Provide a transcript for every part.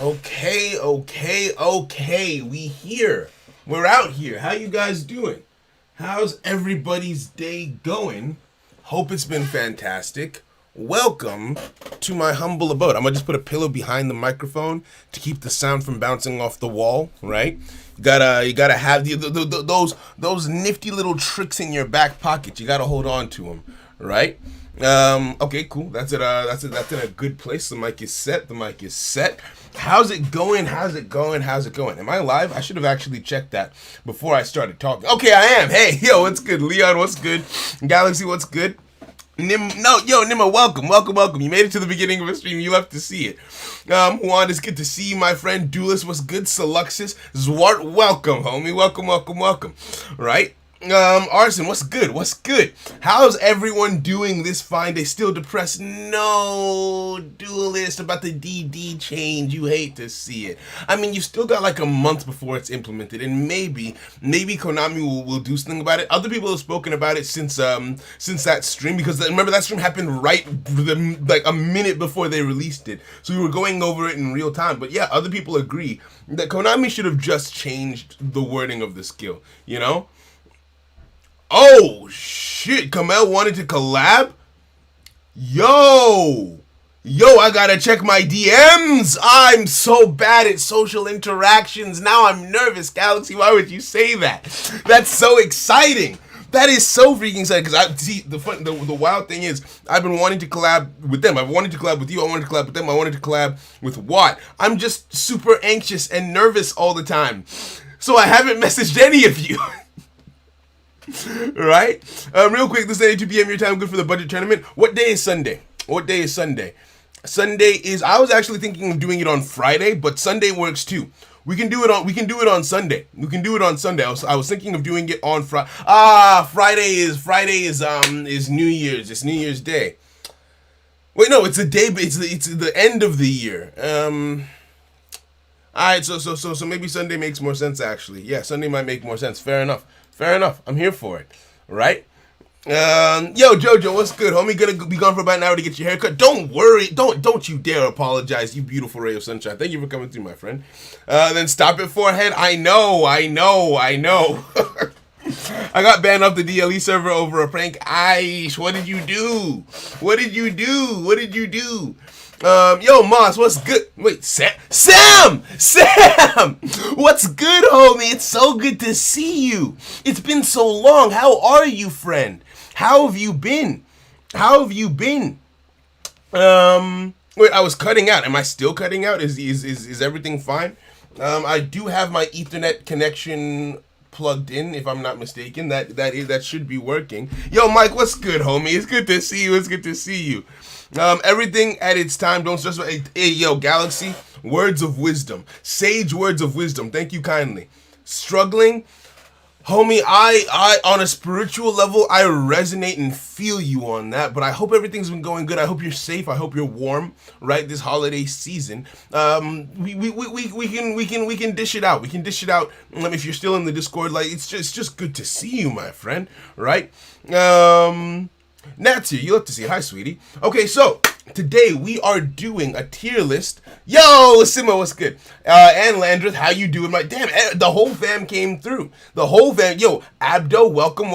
Okay. We here. We're out here. How you guys doing? How's everybody's day going? Hope it's been fantastic. Welcome to my humble abode. I'm gonna just put a pillow behind the microphone to keep the sound from bouncing off the wall, right? You gotta have those nifty little tricks in your back pocket. You gotta hold on to them, right? Okay, cool. That's in a good place. The mic is set. How's it going? Am I live? I should have actually checked that before I started talking. Okay, I am. Hey, yo, what's good? Leon, what's good? Galaxy, what's good? Nima, welcome. You made it to the beginning of the stream. You love to see it. Juan, it's good to see you, my friend. Duelist, what's good? Seluxus, Zwart, welcome, homie. Welcome. Right? Arson, what's good? How's everyone doing this fine day? Still depressed? No, Duelist, about the DD change. You hate to see it. I mean, you still got like a month before it's implemented, and maybe Konami will do something about it. Other people have spoken about it since that stream, because remember that stream happened right like a minute before they released it, so we were going over it in real time. But yeah, other people agree that Konami should have just changed the wording of the skill, you know? Oh, shit, Kamel wanted to collab? Yo, I gotta check my DMs. I'm so bad at social interactions. Now I'm nervous, Galaxy. Why would you say that? That's so exciting. That is so freaking exciting, because I see the wild thing is I've been wanting to collab with them. I've wanted to collab with you. I wanted to collab with them. I wanted to collab with Watt. I'm just super anxious and nervous all the time, so I haven't messaged any of you. Right? Real quick, this is 2 p.m. your time, good for the budget tournament. What day is Sunday? Sunday is, I was actually thinking of doing it on Friday, but Sunday works too. We can do it on Sunday. I was thinking of doing it on Friday. Friday is New Year's. It's New Year's Day. Wait, no, it's the day, it's the end of the year. Alright, so maybe Sunday makes more sense, actually. Yeah, Sunday might make more sense. Fair enough. I'm here for it, right? Yo, Jojo, what's good, homie? Gonna be gone for about an hour to get your haircut. Don't worry. Don't you dare apologize, you beautiful ray of sunshine. Thank you for coming through, my friend. Then stop it, forehead. I know. I got banned off the DLE server over a prank. Aish, what did you do? Yo, Moss, what's good? Wait, Sam! What's good, homie? It's so good to see you. It's been so long. How are you, friend? How have you been? Wait, I was cutting out. Am I still cutting out? Is everything fine? I do have my Ethernet connection plugged in, if I'm not mistaken. That should be working. Yo, Mike, what's good, homie? It's good to see you. Everything at its time. Don't stress. Hey, yo, Galaxy. Words of wisdom. Sage words of wisdom. Thank you kindly. Struggling, homie. I on a spiritual level, I resonate and feel you on that. But I hope everything's been going good. I hope you're safe. I hope you're warm. Right, this holiday season. We can dish it out. If you're still in the Discord, like it's just good to see you, my friend. Right. Nat's here. You love to see. Hi, sweetie. Okay, so today we are doing a tier list. Yo, Simo, what's good? And Landreth, how you doing? My damn, the whole fam came through. Yo, Abdo, welcome.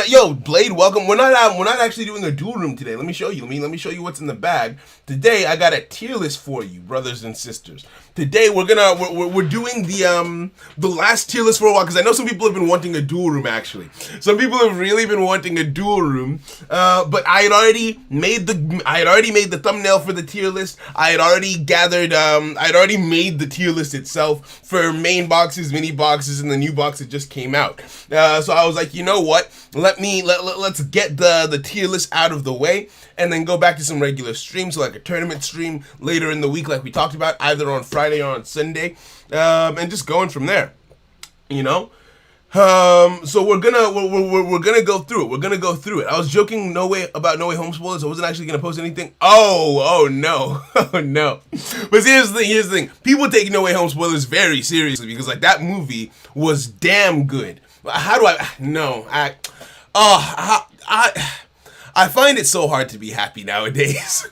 Yo, Blade, welcome. We're not actually doing a duel room today. Let me show you. Let me show you what's in the bag. Today I got a tier list for you, brothers and sisters. Today we're doing the last tier list for a while, because I know some people have been wanting a duel room. Actually, some people have really been wanting a duel room. But I had already made the thumbnail for the tier list. I had already made the tier list itself for main boxes, mini boxes, and the new box that just came out. So I was like, you know what? Let's get the tier list out of the way, and then go back to some regular streams, so like a tournament stream later in the week, like we talked about, either on Friday or on Sunday, and just going from there, you know. So we're gonna go through it. I was joking about No Way Home spoilers. I wasn't actually gonna post anything. Oh no. But here's the thing. People take No Way Home spoilers very seriously, because like that movie was damn good. I find it so hard to be happy nowadays.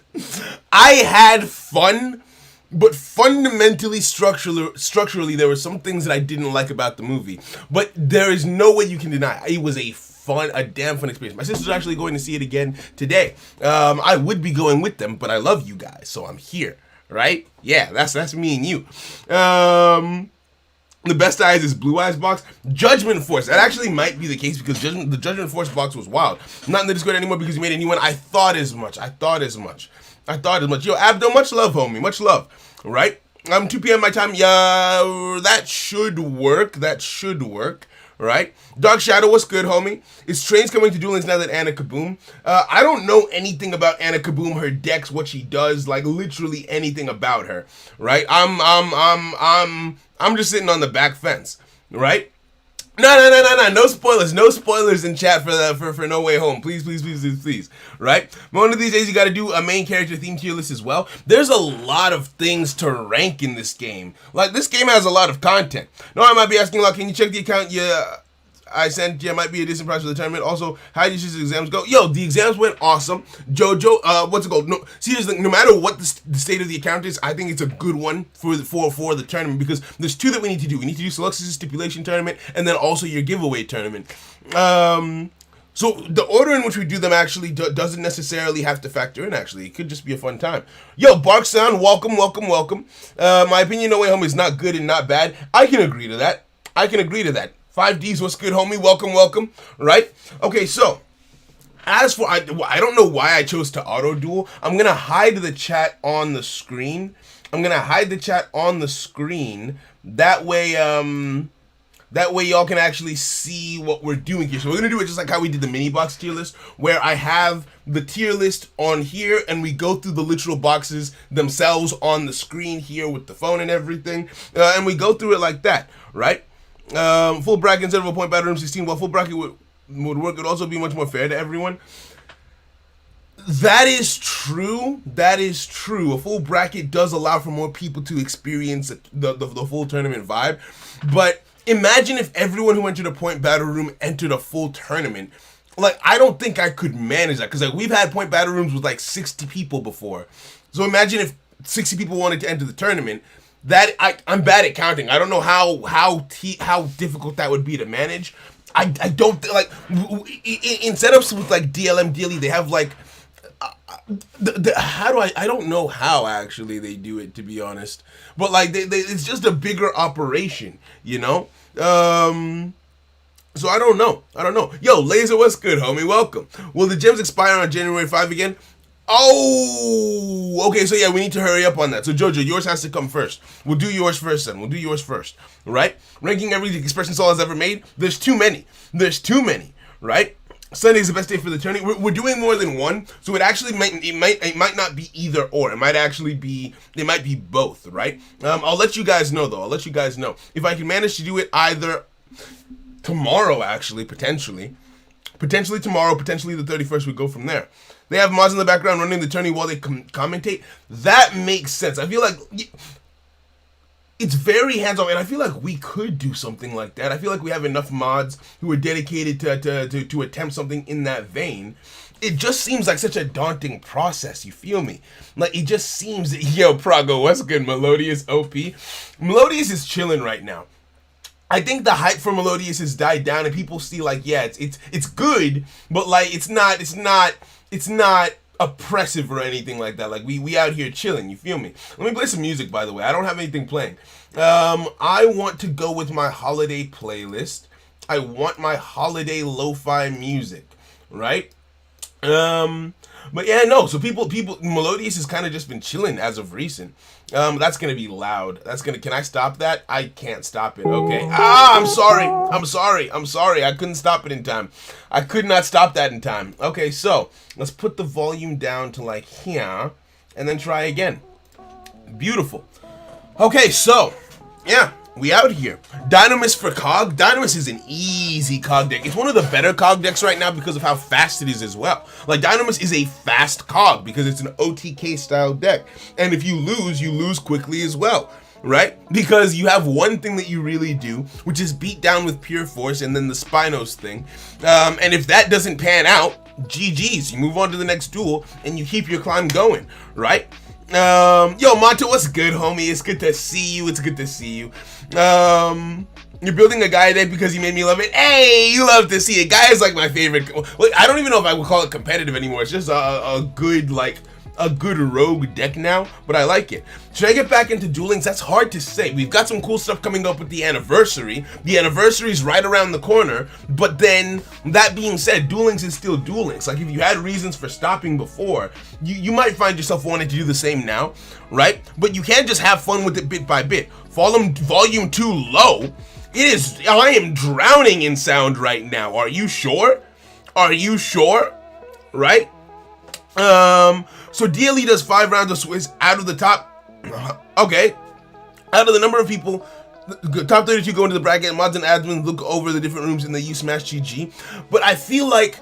I had fun But fundamentally, structurally, there were some things that I didn't like about the movie. But there is no way you can deny it was a damn fun experience. My sister's actually going to see it again today. I would be going with them, but I love you guys, so I'm here, right? Yeah, that's me and you. The best eyes is Blue Eyes box. Judgment Force. That actually might be the case because the Judgment Force box was wild. Not in the Discord anymore because you made a new one. I thought as much. Yo, Abdo, much love, homie. Much love. Right? 2 p.m. my time. Yeah, that should work. Right? Dark Shadow, what's good, homie? Is Trains coming to Duel Links now that Anna Kaboom? I don't know anything about Anna Kaboom, her decks, what she does, like literally anything about her, right? I'm just sitting on the back fence, right? No spoilers in chat for No Way Home, please, right? But one of these days you got to do a main character theme tier list as well. There's a lot of things to rank in this game. Like, this game has a lot of content. No, I might be asking, like, can you check the account? Yeah, I sent. Yeah, might be a decent price for the tournament. Also, how did your exams go? Yo, the exams went awesome. Jojo, what's it called? No, seriously, no matter what the state of the account is, I think it's a good one for the tournament because there's 2 that we need to do. We need to do Selux's stipulation tournament and then also your giveaway tournament. So the order in which we do them actually doesn't necessarily have to factor in, actually. It could just be a fun time. Yo, Bark Sound, welcome. My opinion, No Way Home is not good and not bad. I can agree to that. 5Ds, what's good, homie? Welcome, right? Okay, so, as for, I don't know why I chose to auto-duel. I'm going to hide the chat on the screen. That way y'all can actually see what we're doing here. So we're going to do it just like how we did the mini box tier list, where I have the tier list on here, and we go through the literal boxes themselves on the screen here with the phone and everything, and we go through it like that, right? Full bracket instead of a point battle room 16. Well, full bracket would work. It would also be much more fair to everyone. That is true. A full bracket does allow for more people to experience the full tournament vibe. But imagine if everyone who entered a point battle room entered a full tournament. Like, I don't think I could manage that because like we've had point battle rooms with like 60 people before. So imagine if 60 people wanted to enter the tournament. That I'm bad at counting. I don't know how difficult that would be to manage. I don't like in setups with like DLM DLE they have like I don't know how actually they do it, to be honest. But like they it's just a bigger operation, you know. So I don't know. Yo, Laser, what's good, homie? Welcome. Will the gems expire on January 5 again? Oh, okay, so yeah, we need to hurry up on that. So Jojo, yours has to come first. We'll do yours first, right? Ranking every expression Saul has ever made. There's too many, right? Sunday's the best day for the tourney. We're doing more than one, so it might not be either or. It might be both, right? I'll let you guys know though. If I can manage to do it either tomorrow, actually, potentially tomorrow, potentially the 31st, we go from there. They have mods in the background running the tourney while they commentate. That makes sense. I feel like it's very hands-on, and I feel like we could do something like that. I feel like we have enough mods who are dedicated to attempt something in that vein. It just seems like such a daunting process, you feel me? Like, it just seems... Yo, Prago, what's good? Melodious OP. Melodious is chilling right now. I think the hype for Melodious has died down, and people see like, yeah, it's good, but like it's not oppressive or anything like that. Like we out here chilling, you feel me? Let me play some music, by the way. I don't have anything playing. I want to go with my holiday playlist. I want my holiday lo-fi music, right? But yeah, no, so people, Melodious has kind of just been chilling as of recent. That's gonna be loud. Can I stop that? I can't stop it, okay. I'm sorry. I couldn't stop it in time. I could not stop that in time. Okay, so, let's put the volume down to like here, and then try again. Beautiful. Okay, so, yeah. We out here. Dynamous for Cog. Dynamous is an easy Cog deck. It's one of the better Cog decks right now because of how fast it is as well. Like, Dynamous is a fast Cog because it's an OTK style deck. And if you lose quickly as well, right? Because you have one thing that you really do, which is beat down with pure force and then the Spinos thing. And if that doesn't pan out, GG's. You move on to the next duel and you keep your climb going, right? Yo, Monto, what's good, homie? It's good to see you. It's good to see you. You're building a Gaia deck because you made me love it. Hey, you love to see it. Gaia is like my favorite. Well, I don't even know if I would call it competitive anymore. It's just a good, like, a good rogue deck now, but I like it. Should I get back into Duel Links? That's hard to say. We've got some cool stuff coming up with the anniversary. The anniversary is right around the corner, but then, that being said, Duel Links is still Duel Links. Like, if you had reasons for stopping before, you might find yourself wanting to do the same now, right? But you can't just have fun with it bit by bit. Volume 2 low. I am drowning in sound right now. Are you sure? Are you sure? Right? So DLE does 5 rounds of Swiss out of the top. Okay. Out of the number of people, the top 32 go into the bracket. Mods and admins look over the different rooms and they use Smash GG. But I feel like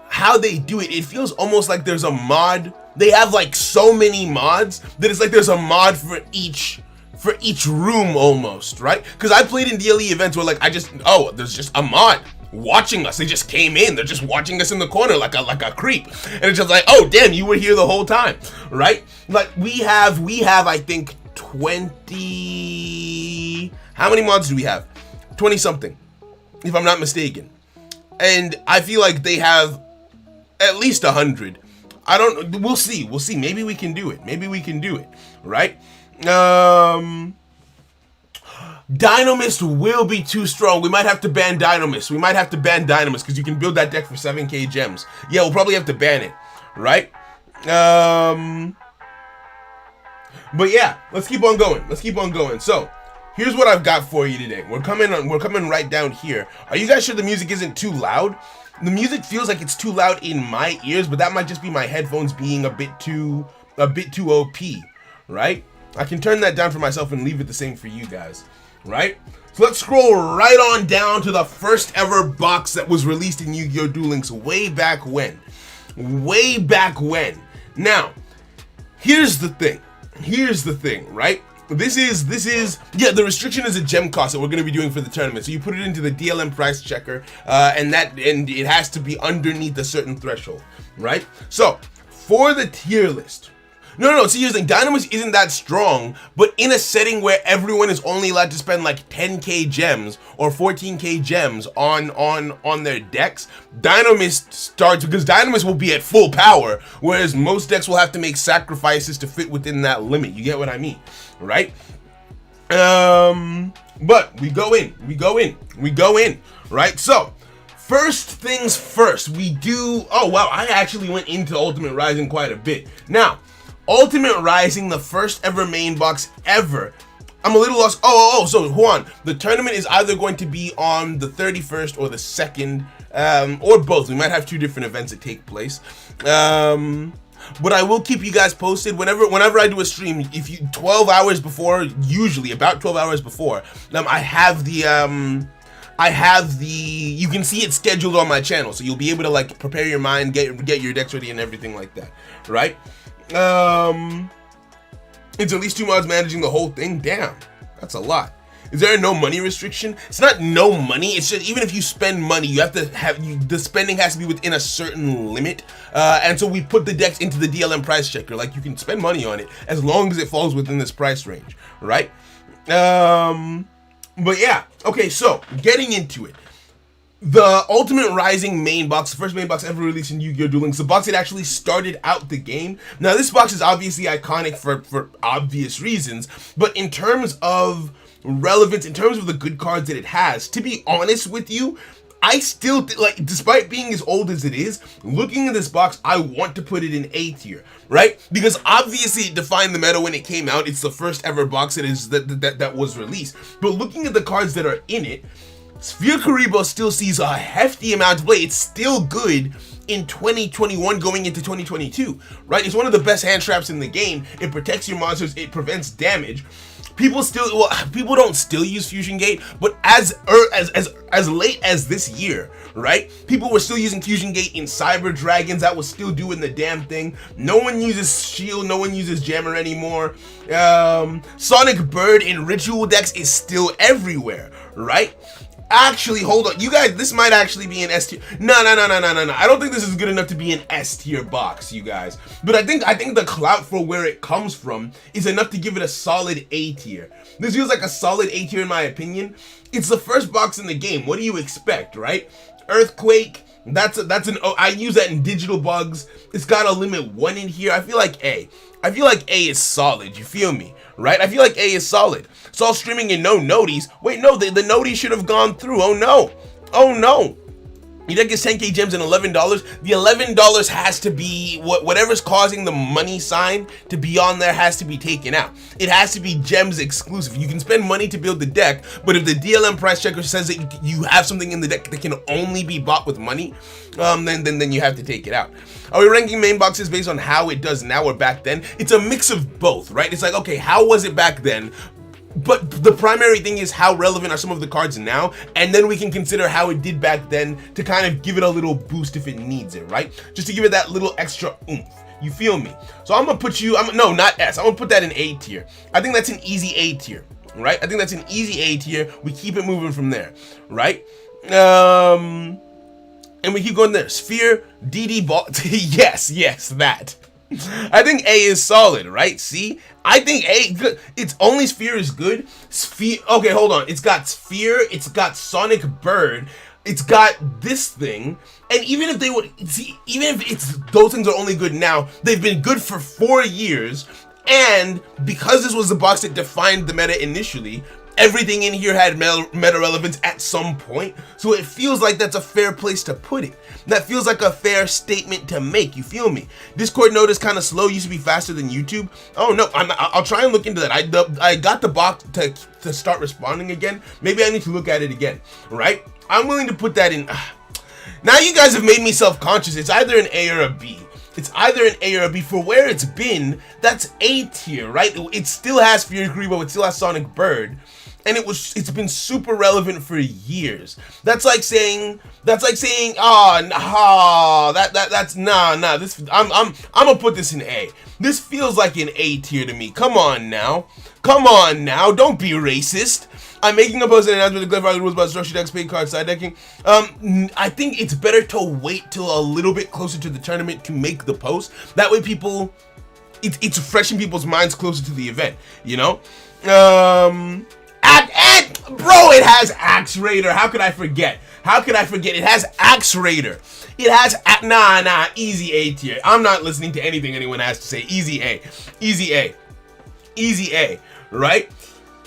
how they do it, it feels almost like there's a mod. They have like so many mods that it's like there's a mod for each room almost, right? Because I played in DLE events where like there's just a mod watching us. They just came in. They're just watching us in the corner like a creep. And it's just like, oh damn, you were here the whole time, right? Like we have I think 20. How many mods do we have? 20 something, if I'm not mistaken. And I feel like they have at least 100. I don't. We'll see. Maybe we can do it. Right? Dynamous will be too strong. We might have to ban Dynamous. Because you can build that deck for 7k gems. Yeah, we'll probably have to ban it, right? But yeah, let's keep on going. So, here's what I've got for you today. We're coming right down here. Are you guys sure the music isn't too loud? The music feels like it's too loud in my ears, but that might just be my headphones being a bit too OP, right? I can turn that down for myself and leave it the same for you guys, right? So let's scroll right on down to the first ever box that was released in Yu-Gi-Oh! Duel Links way back when. Now, here's the thing, right? This is the restriction is a gem cost that we're going to be doing for the tournament. So you put it into the DLM price checker, and it has to be underneath a certain threshold, right? So for the tier list, no. See, here's the thing. Dynamous isn't that strong, but in a setting where everyone is only allowed to spend like 10k gems or 14k gems on their decks, Dynamous starts because Dynamous will be at full power, whereas most decks will have to make sacrifices to fit within that limit. You get what I mean, right? But we go in, right? So, first things first, we do. Oh wow, I actually went into Ultimate Rising quite a bit. Now, Ultimate Rising, the first ever main box ever. I'm a little lost. So Juan, the tournament is either going to be on the 31st or the 2nd, or both. We might have 2 different events that take place. But I will keep you guys posted whenever I do a stream. If you 12 hours before, usually about 12 hours before, I have the you can see it scheduled on my channel, so you'll be able to like prepare your mind, get your decks ready and everything like that, right? It's at least 2 mods managing the whole thing. Damn, that's a lot. Is there a no money restriction? It's not no money. It's just even if you spend money, you have to have the spending has to be within a certain limit. And so we put the decks into the DLM price checker. Like you can spend money on it as long as it falls within this price range, right? But yeah, okay. So getting into it. The Ultimate Rising main box, the first main box ever released in Yu-Gi-Oh! Duel Links, the box that actually started out the game. Now, this box is obviously iconic for obvious reasons, but in terms of relevance, in terms of the good cards that it has, to be honest with you, I still, like, despite being as old as it is, looking at this box, I want to put it in A tier, right? Because obviously it defined the meta when it came out. It's the first ever box that was released. But looking at the cards that are in it, Sphere Karibo still sees a hefty amount of play. It's still good in 2021 going into 2022, right? It's one of the best hand traps in the game. It protects your monsters. It prevents damage. People don't still use Fusion Gate, but as late as this year, right? People were still using Fusion Gate in Cyber Dragons. That was still doing the damn thing. No one uses Shield. No one uses Jammer anymore. Sonic Bird in Ritual decks is still everywhere, right? Actually, hold on. You guys, this might actually be an S tier. No. I don't think this is good enough to be an S tier box, you guys. But I think the clout for where it comes from is enough to give it a solid A tier. This feels like a solid A tier in my opinion. It's the first box in the game. What do you expect, right? Earthquake. That's an I use that in digital bugs. It's got a limit 1 in here. I feel like A. I feel like A is solid. You feel me? Right? I feel like A is solid. Saw streaming and no noties. Wait, no, the noties should have gone through. Oh no. Oh no. Your deck is 10k gems and $11. The $11 has to be whatever's causing the money sign to be on there has to be taken out. It has to be gems exclusive. You can spend money to build the deck, but if the DLM price checker says that you have something in the deck that can only be bought with money, then you have to take it out. Are we ranking main boxes based on how it does now or back then? It's a mix of both, right? It's like, okay, how was it back then? But the primary thing is how relevant are some of the cards now, and then we can consider how it did back then to kind of give it a little boost if it needs it, right? Just to give it that little extra oomph. You feel me? So I'm gonna put you, no, not S. I'm gonna put that in A tier. I think that's an easy A tier, right? I think that's an easy A tier. We keep it moving from there, right? And we keep going there. Sphere, DD ball. yes, that. I think A is solid, right? See? I think A good. It's only Sphere is good. Sphere. Okay, hold on. It's got Sphere. It's got Sonic Bird. It's got this thing. And even if they would see, even if it's those things are only good now, they've been good for 4 years. And because this was the box that defined the meta initially, everything in here had meta relevance at some point, so it feels like that's a fair place to put it. That feels like a fair statement to make, you feel me? Discord node is kind of slow, used to be faster than YouTube. Oh no, I'll try and look into that. I got the box to start responding again. Maybe I need to look at it again, right? I'm willing to put that in. Now you guys have made me self-conscious. It's either an A or a B. It's either an A or a B. For where it's been, that's A tier, right? It still has Fury Karibo, it still has Sonic Bird. And it's been super relevant for years. That's like saying that's nah. This I'm gonna put this in A. This feels like an A tier to me. Come on now, don't be racist. I'm making a post and announcement to clarify the rules about structure decks, paid cards, side decking. I think it's better to wait till a little bit closer to the tournament to make the post. That way it's fresh in people's minds closer to the event, you know? Bro, it has Axe Raider. How could I forget? It has Axe Raider. It has easy A tier. I'm not listening to anything anyone has to say. Easy A, right?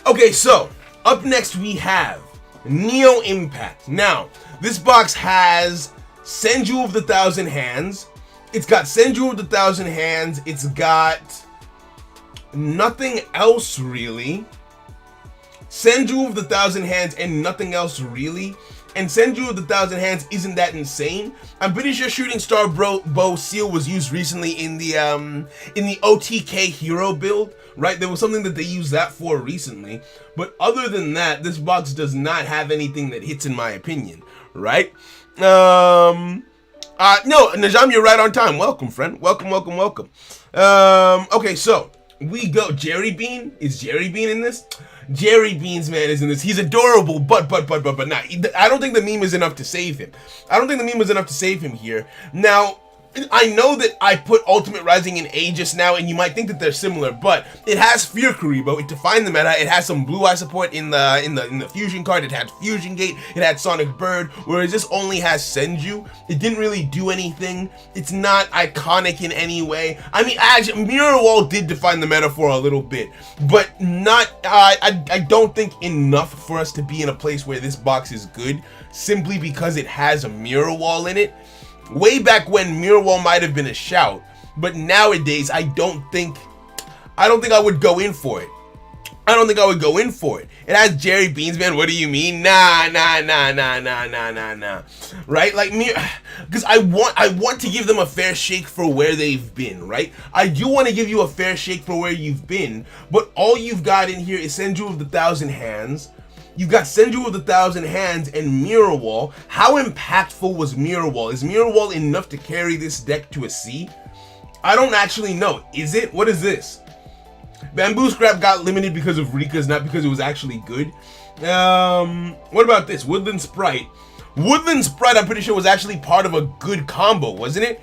Okay, so up next we have Neo Impact. Now, this box has Senju of the Thousand Hands. It's got Senju of the Thousand Hands. It's got nothing else really. Senju of the Thousand Hands and nothing else really. And Senju of the Thousand Hands isn't that insane. I'm pretty sure Shooting Star Bow Seal was used recently in the OTK hero build, right? There was something that they used that for recently. But other than that, this box does not have anything that hits in my opinion, right? No, Najam, you're right on time. Welcome, friend. Welcome. Okay, so we go. Jerry Bean? Is Jerry Bean in this? Jerry Beans, man, is in this. He's adorable, but nah. I don't think the meme is enough to save him. Here. Now, I know that I put Ultimate Rising in A just now, and you might think that they're similar, but it has Fear Karibo. It defined the meta. It has some Blue Eye support in the Fusion card. It had Fusion Gate. It had Sonic Bird. Whereas this only has Senju. It didn't really do anything. It's not iconic in any way. I mean, actually, Mirror Wall did define the meta for a little bit, but not. I don't think enough for us to be in a place where this box is good simply because it has a Mirror Wall in it. Way back when, Mirror Wall might have been a shout, but nowadays I don't think I would go in for it. It has Jerry Beans, man. What do you mean? Nah. Right? Like me, because I want to give them a fair shake for where they've been, right? I do want to give you a fair shake for where you've been, but all you've got in here is Senju of the Thousand Hands. You've got Senju of the Thousand Hands and Mirror Wall. How impactful was Mirror Wall? Is Mirror Wall enough to carry this deck to a C? I don't actually know. Is it? What is this? Bamboo Scrap got limited because of Rika's, not because it was actually good. What about this? Woodland Sprite. Woodland Sprite, I'm pretty sure, was actually part of a good combo, wasn't it?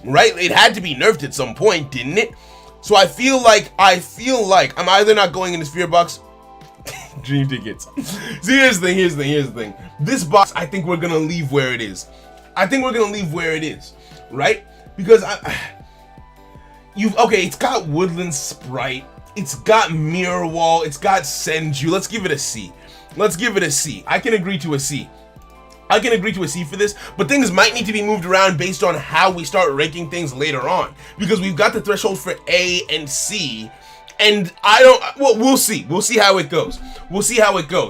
Right? It had to be nerfed at some point, didn't it? So I feel like I'm either not going in the Sphere Box. Dream tickets. See, here's the thing. This box, I think we're gonna leave where it is. Right? Because it's got Woodland Sprite, it's got Mirror Wall, it's got Senju. Let's give it a C. I can agree to a C. For this, but things might need to be moved around based on how we start ranking things later on, because we've got the threshold for A and C, and we'll see how it goes.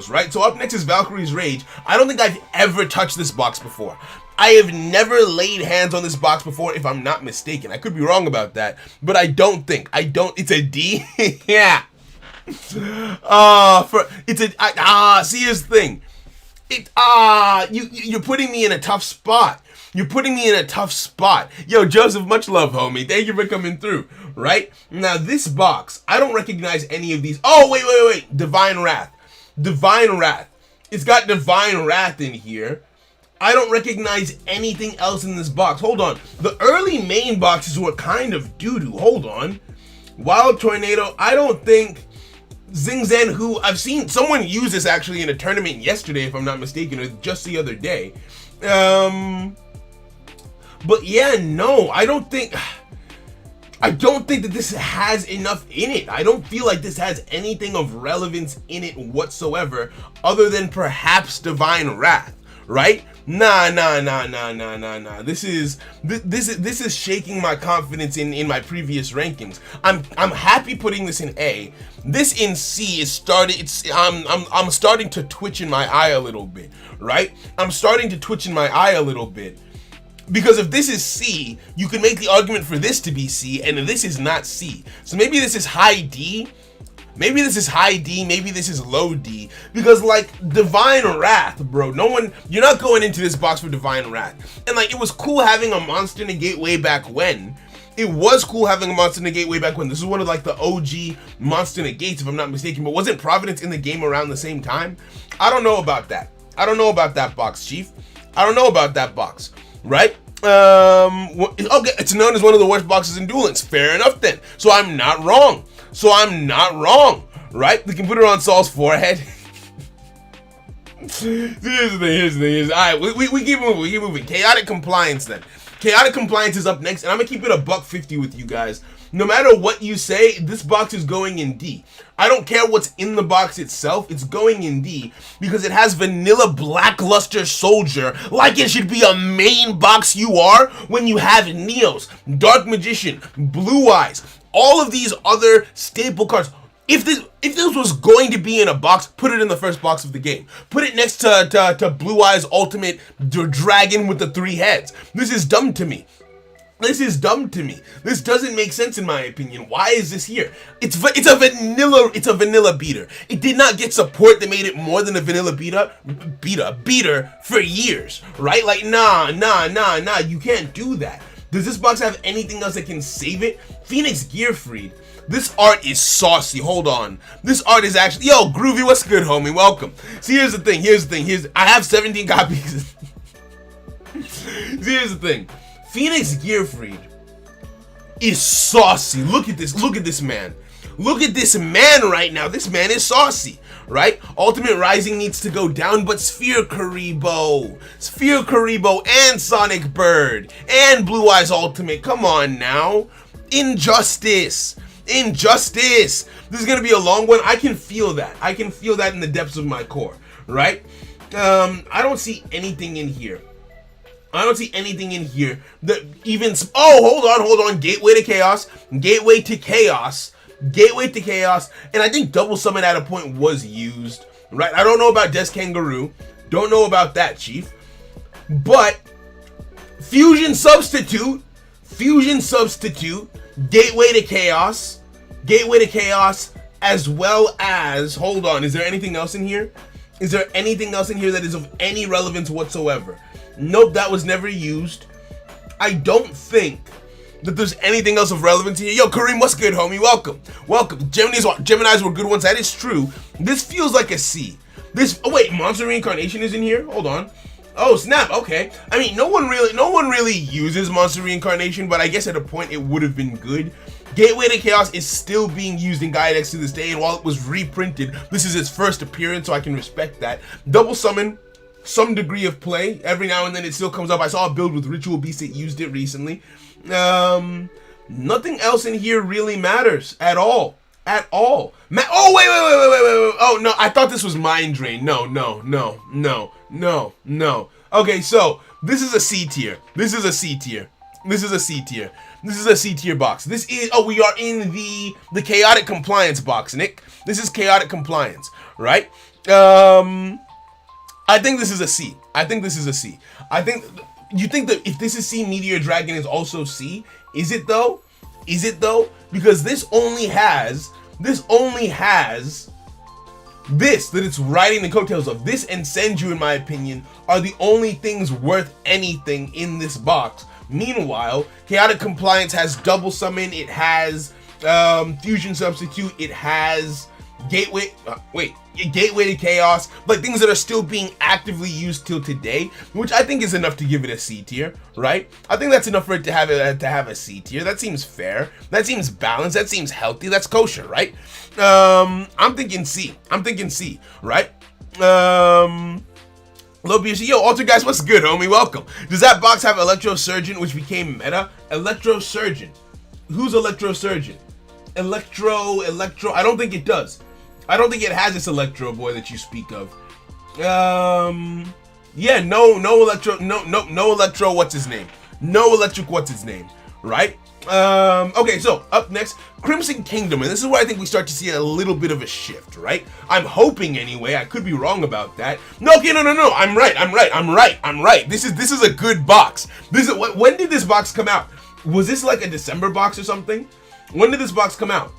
Right? So up next is Valkyrie's Rage. I don't think I've ever touched this box before. I have never laid hands on this box before, if I'm not mistaken. I could be wrong about that, but it's a D. Yeah. See, here's the thing. You're putting me in a tough spot. Yo, Joseph, much love, homie. Thank you for coming through. Right? Now, this box, I don't recognize any of these. Oh, wait. Divine Wrath. It's got Divine Wrath in here. I don't recognize anything else in this box. Hold on. The early main boxes were kind of doo-doo. Hold on. Wild Tornado, I don't think... Zing Zan, who I've seen someone use this actually in a tournament yesterday, if I'm not mistaken, or just the other day. But yeah, no, I don't think that this has enough in it. I don't feel like this has anything of relevance in it whatsoever, other than perhaps Divine Wrath, right? Nah. This is shaking my confidence in my previous rankings. I'm happy putting this in A. This in C is I'm starting to twitch in my eye a little bit, right? Because if this is C, you can make the argument for this to be C, and this is not C. So maybe this is high D. Maybe this is low D, because like Divine Wrath, bro, you're not going into this box for Divine Wrath. And like, it was cool having a monster negate way back when. This is one of like the OG monster negates, if I'm not mistaken, but wasn't Providence in the game around the same time? I don't know about that. Box, Chief. I don't know about that box, right? Okay, it's known as one of the worst boxes in Duel Links. Fair enough then. So I'm not wrong, right? We can put it on Saul's forehead. Here's the thing. Alright, we keep moving. Chaotic Compliance then. Chaotic Compliance is up next, and I'm gonna keep it $150 with you guys. No matter what you say, this box is going in D. I don't care what's in the box itself, it's going in D, because it has vanilla Blackluster Soldier, like it should be a main box you are when you have Neos, Dark Magician, Blue Eyes, all of these other staple cards. If this was going to be in a box, put it in the first box of the game. Put it next to Blue Eyes Ultimate Dragon with the 3 heads. This is dumb to me. This doesn't make sense in my opinion. Why is this here? It's a vanilla beater. It did not get support that made it more than a vanilla beater for years, right? Like, nah, you can't do that. Does this box have anything else that can save it? Phoenix Gearfried. This art is saucy. Hold on. This art is actually... Yo, Groovy, what's good, homie? Welcome. See, here's the thing. I have 17 copies. See, here's the thing. Phoenix Gearfried is saucy. Look at this man. Look at this man right now. This man is saucy, right? Ultimate Rising needs to go down, but Sphere Karibo and Sonic Bird and Blue Eyes Ultimate. Come on now. Injustice. This is gonna be a long one. I can feel that in the depths of my core, right? I don't see anything in here that even... Oh, hold on. Gateway to Chaos. And I think Double Summon at a point was used, right? I don't know about Des Kangaroo. Don't know about that, Chief. But Fusion Substitute, Gateway to Chaos, as well as... Hold on, is there anything else in here? That is of any relevance whatsoever? Nope, that was never used. I don't think that there's anything else of relevance here. Yo, Kareem, what's good, homie? Welcome. Geminis were good ones. That is true. This feels like a C. Oh wait, Monster Reincarnation is in here? Hold on. Oh snap, okay. I mean, no one really uses Monster Reincarnation, but I guess at a point it would have been good. Gateway to Chaos is still being used in Gaia Genesis to this day, and while it was reprinted, this is its first appearance, so I can respect that. Double Summon, some degree of play. Every now and then it still comes up. I saw a build with Ritual Beast that used it recently. Nothing else in here really matters at all. Oh, wait. Oh, no, I thought this was Mind Drain. No. Okay, so this is a C tier. This is a C tier box. We are in the Chaotic Compliance box, Nick. This is Chaotic Compliance, right? I think this is a C. You think that if this is C, Meteor Dragon is also C? Is it though? Because this only has this that it's riding the coattails of. This and Senju, in my opinion, are the only things worth anything in this box. Meanwhile, Chaotic Compliance has Double Summon, it has Fusion Substitute, it has Gateway to Chaos, like things that are still being actively used till today, which I think is enough to give it a C tier, right? I think that's enough for it to have a C tier. That seems fair. That seems balanced. That seems healthy. That's kosher, right? I'm thinking C, right? Lobius, yo, Alter Guys, what's good, homie? Welcome. Does that box have Electro Surgeon, which became meta? Electro Surgeon. Who's Electro Surgeon? Electro. I don't think it does. I don't think it has this Electro boy that you speak of. Yeah, no Electro, what's his name? No Electric, what's his name? Right? Okay, so up next, Crimson Kingdom, and this is where I think we start to see a little bit of a shift, right? I'm hoping anyway. I could be wrong about that. No, I'm right. This is a good box. When did this box come out? Was this like a December box or something? When did this box come out?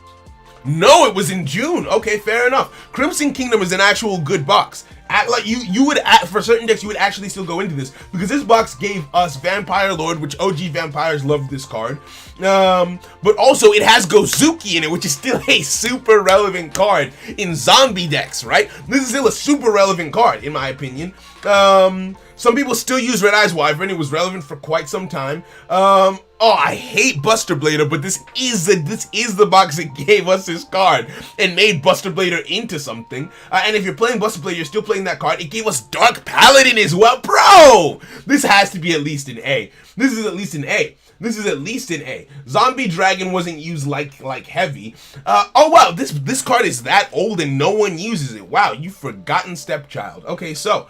No, it was in June. Okay, fair enough. Crimson Kingdom is an actual good box. Like you would, for certain decks, you would actually still go into this, because this box gave us Vampire Lord, which OG vampires love this card. But also it has Gozuki in it, which is still a super relevant card in zombie decks, right? This is still a super relevant card, in my opinion. Some people still use Red Eyes Wyvern. It was relevant for quite some time. Oh, I hate Buster Blader, but this is the box that gave us this card and made Buster Blader into something. And if you're playing Buster Blader, you're still playing that card. It gave us Dark Paladin as well, bro. This has to be at least an A. This is at least an A. Zombie Dragon wasn't used like heavy. Oh wow, this card is that old and no one uses it. Wow, you've forgotten Stepchild. Okay, so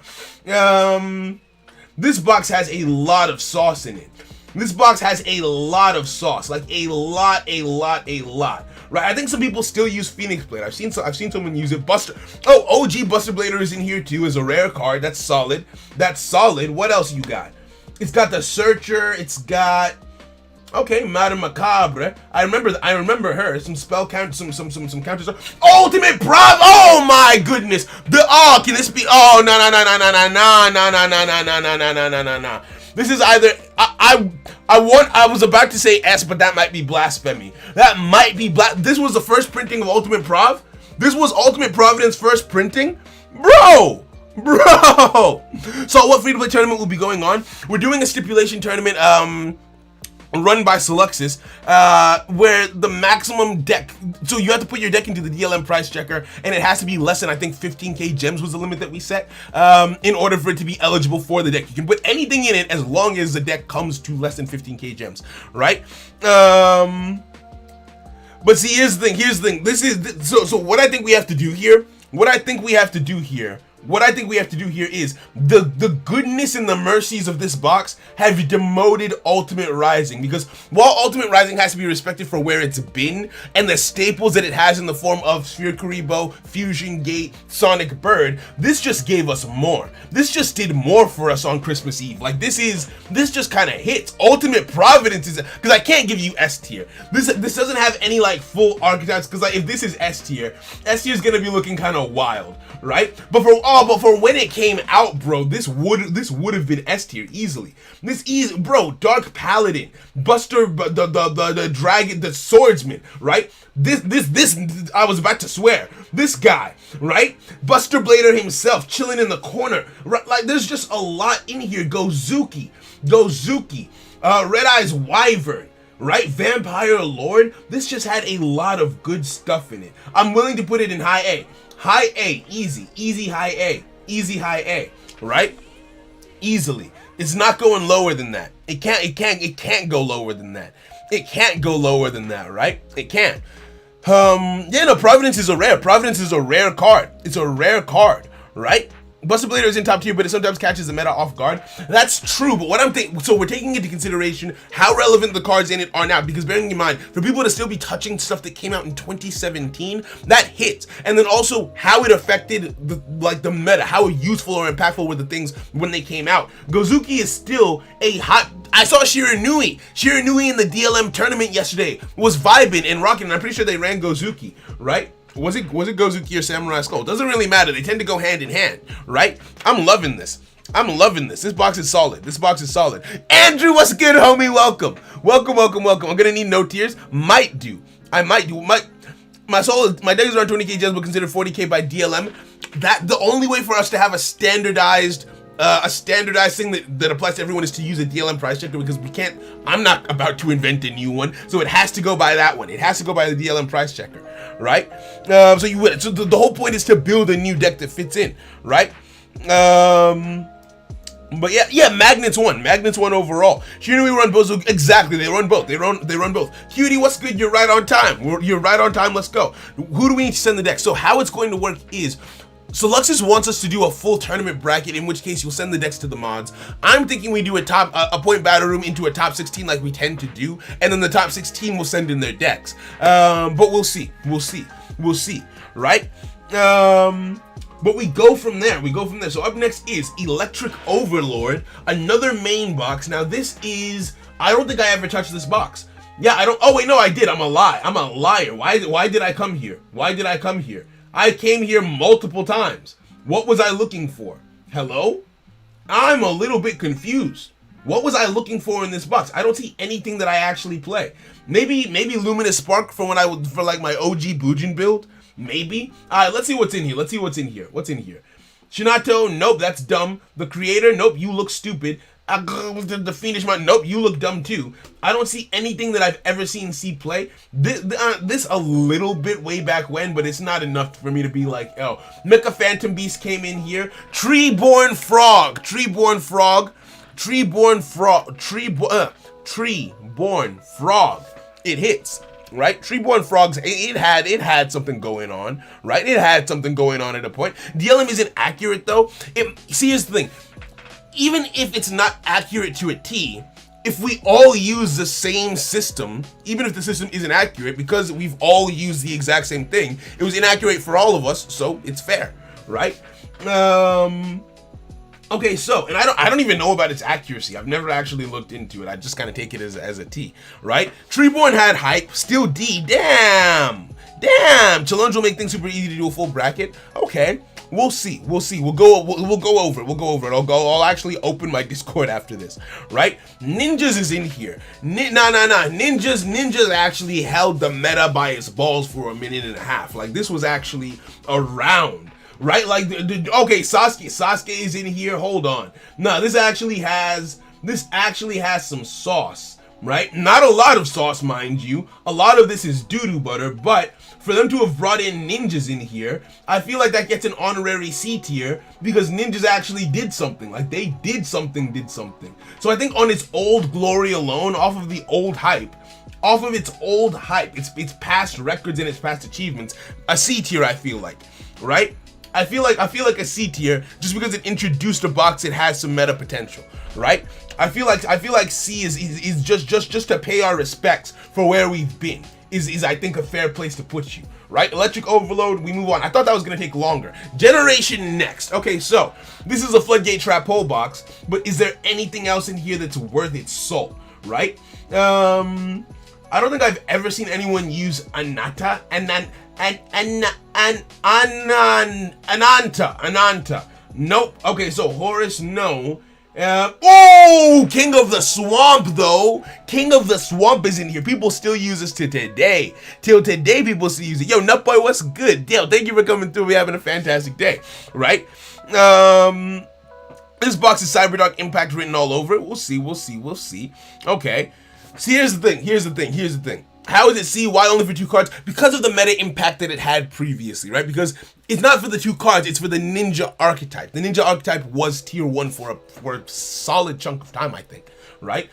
this box has a lot of sauce in it. This box has a lot of sauce, like a lot. Right? I think some people still use Phoenix Blade. I've seen someone use it. OG Buster Blader is in here too as a rare card. That's solid. What else you got? It's got the Searcher. It's got Madame Macabre. I remember her. Some spell count, some counters. Ultimate Prov. Oh my goodness. Can this be? Oh no. This is either I was about to say S, but that might be blasphemy. This was the first printing of Ultimate Prov. This was Ultimate Providence first printing, bro. So what free-to-play tournament will be going on? We're doing a stipulation tournament run by Seluxis, where the maximum deck, so you have to put your deck into the DLM price checker, and it has to be less than, I think 15k gems was the limit that we set, in order for it to be eligible for the deck. You can put anything in it as long as the deck comes to less than 15k gems, right? But see, here's the thing, so what I think we have to do here, is the goodness and the mercies of this box have demoted Ultimate Rising, because while Ultimate Rising has to be respected for where it's been and the staples that it has in the form of Sphere Kuriboh, Fusion Gate, Sonic Bird, this just gave us more. This just did more for us on Christmas Eve. Like this just kind of hits. Ultimate Providence is, because I can't give you S tier. This doesn't have any like full archetypes, because like if this is S tier is gonna be looking kind of wild, right? But for Oh, but for when it came out, bro, this would have been S tier easily. Bro, Dark Paladin, Buster, the dragon, the swordsman, right? This, I was about to swear. This guy, right? Buster Blader himself, chilling in the corner, right? Like, there's just a lot in here. Gozuki, Red Eyes Wyvern, right? Vampire Lord. This just had a lot of good stuff in it. I'm willing to put it in high A. High A, easy high A, right? Easily. It's not going lower than that. It can't go lower than that. It can't go lower than that, right? It can't. Yeah, no, Providence is a rare card. It's a rare card, right? Buster Blader is in top tier, but it sometimes catches the meta off guard. That's true, but what I'm thinking, so we're taking into consideration how relevant the cards in it are now, because bearing in mind, for people to still be touching stuff that came out in 2017, that hits. And then also how it affected the meta, how useful or impactful were the things when they came out. Gozuki is still a hot. I saw Shiranui in the DLM tournament yesterday, was vibing and rocking, and I'm pretty sure they ran Gozuki, right? Was it Gozuki or Samurai Skull? Doesn't really matter. They tend to go hand in hand, right? I'm loving this. This box is solid. Andrew, what's good, homie? Welcome. I'm gonna need no tiers. Might do. My deck is around 20k gems, but considered 40k by DLM. That the only way for us to have a standardized thing that applies to everyone is to use a DLM price checker, because we can't. I'm not about to invent a new one, so it has to go by that one. It has to go by the DLM price checker, right? So you would. So the whole point is to build a new deck that fits in, right? But yeah, Magnets won overall. Shiranui run both, exactly. They run both. Cutie, what's good? You're right on time. Let's go. Who do we need to send the deck? So how it's going to work is, so Luxus wants us to do a full tournament bracket, in which case you'll send the decks to the mods. I'm thinking we do a point battle room into a top 16 like we tend to do, and then the top 16 will send in their decks. But we'll see, right? But we go from there. So up next is Electric Overlord, another main box. Now this is, I don't think I ever touched this box. Yeah, I don't. Oh wait, no, I did. I'm a liar. Why did I come here? I came here multiple times. What was I looking for? Hello? I'm a little bit confused. What was I looking for in this box? I don't see anything that I actually play. Maybe Luminous Spark for like my OG Bujin build. Maybe. Alright, let's see what's in here. What's in here? Shinato, nope, that's dumb. The Creator, nope, you look stupid. The Fiendish Mind, nope, you look dumb too. I don't see anything that I've ever seen C play. This a little bit way back when, but it's not enough for me to be like, oh. Mecha Phantom Beast came in here. Treeborn Frog. It hits. Right? Treeborn Frogs, it had something going on, right? It had something going on at a point. DLM isn't accurate though. See, here's the thing. Even if it's not accurate to a T, if we all use the same system, even if the system isn't accurate, because we've all used the exact same thing, it was inaccurate for all of us, so it's fair, right? Okay, so, and I don't even know about its accuracy. I've never actually looked into it. I just kind of take it as a T, right? Treeborn had hype, still D. Damn. Challenge will make things super easy to do a full bracket. Okay, we'll see. We'll go over it. I'll actually open my Discord after this, right? Ninjas is in here. Ninjas actually held the meta by its balls for a minute and a half. Like, this was actually around. Right, like okay, Sasuke is in here. Hold on, no, this actually has some sauce, right? Not a lot of sauce, mind you. A lot of this is doo-doo butter, but for them to have brought in ninjas in here, I feel like that gets an honorary C tier, because ninjas actually did something. Like, they did something. So I think on its old glory alone, off of its old hype, its past records and its past achievements, a C tier, I feel like, right? I feel like a C tier just because it introduced a box that has some meta potential, right? I feel like C is just to pay our respects for where we've been. Is I think a fair place to put you, right? Electric Overload, we move on. I thought that was gonna take longer. Generation next. Okay, so this is a Floodgate Trap Hole box, but is there anything else in here that's worth its salt, right? I don't think I've ever seen anyone use Ananta, Ananta. Nope. Okay, so Horus, no. Oh, King of the Swamp, though. King of the Swamp is in here. People still use this to today. Till today, people still use it. Yo, Nutboy, what's good? Dale, thank you for coming through. We're having a fantastic day, right? This box is Cyberdark Impact written all over it. We'll see. Okay. See, here's the thing. How is it C? Why only for 2 cards? Because of the meta impact that it had previously, right? Because it's not for the 2 cards, it's for the ninja archetype. The ninja archetype was tier 1 for a solid chunk of time, I think, right?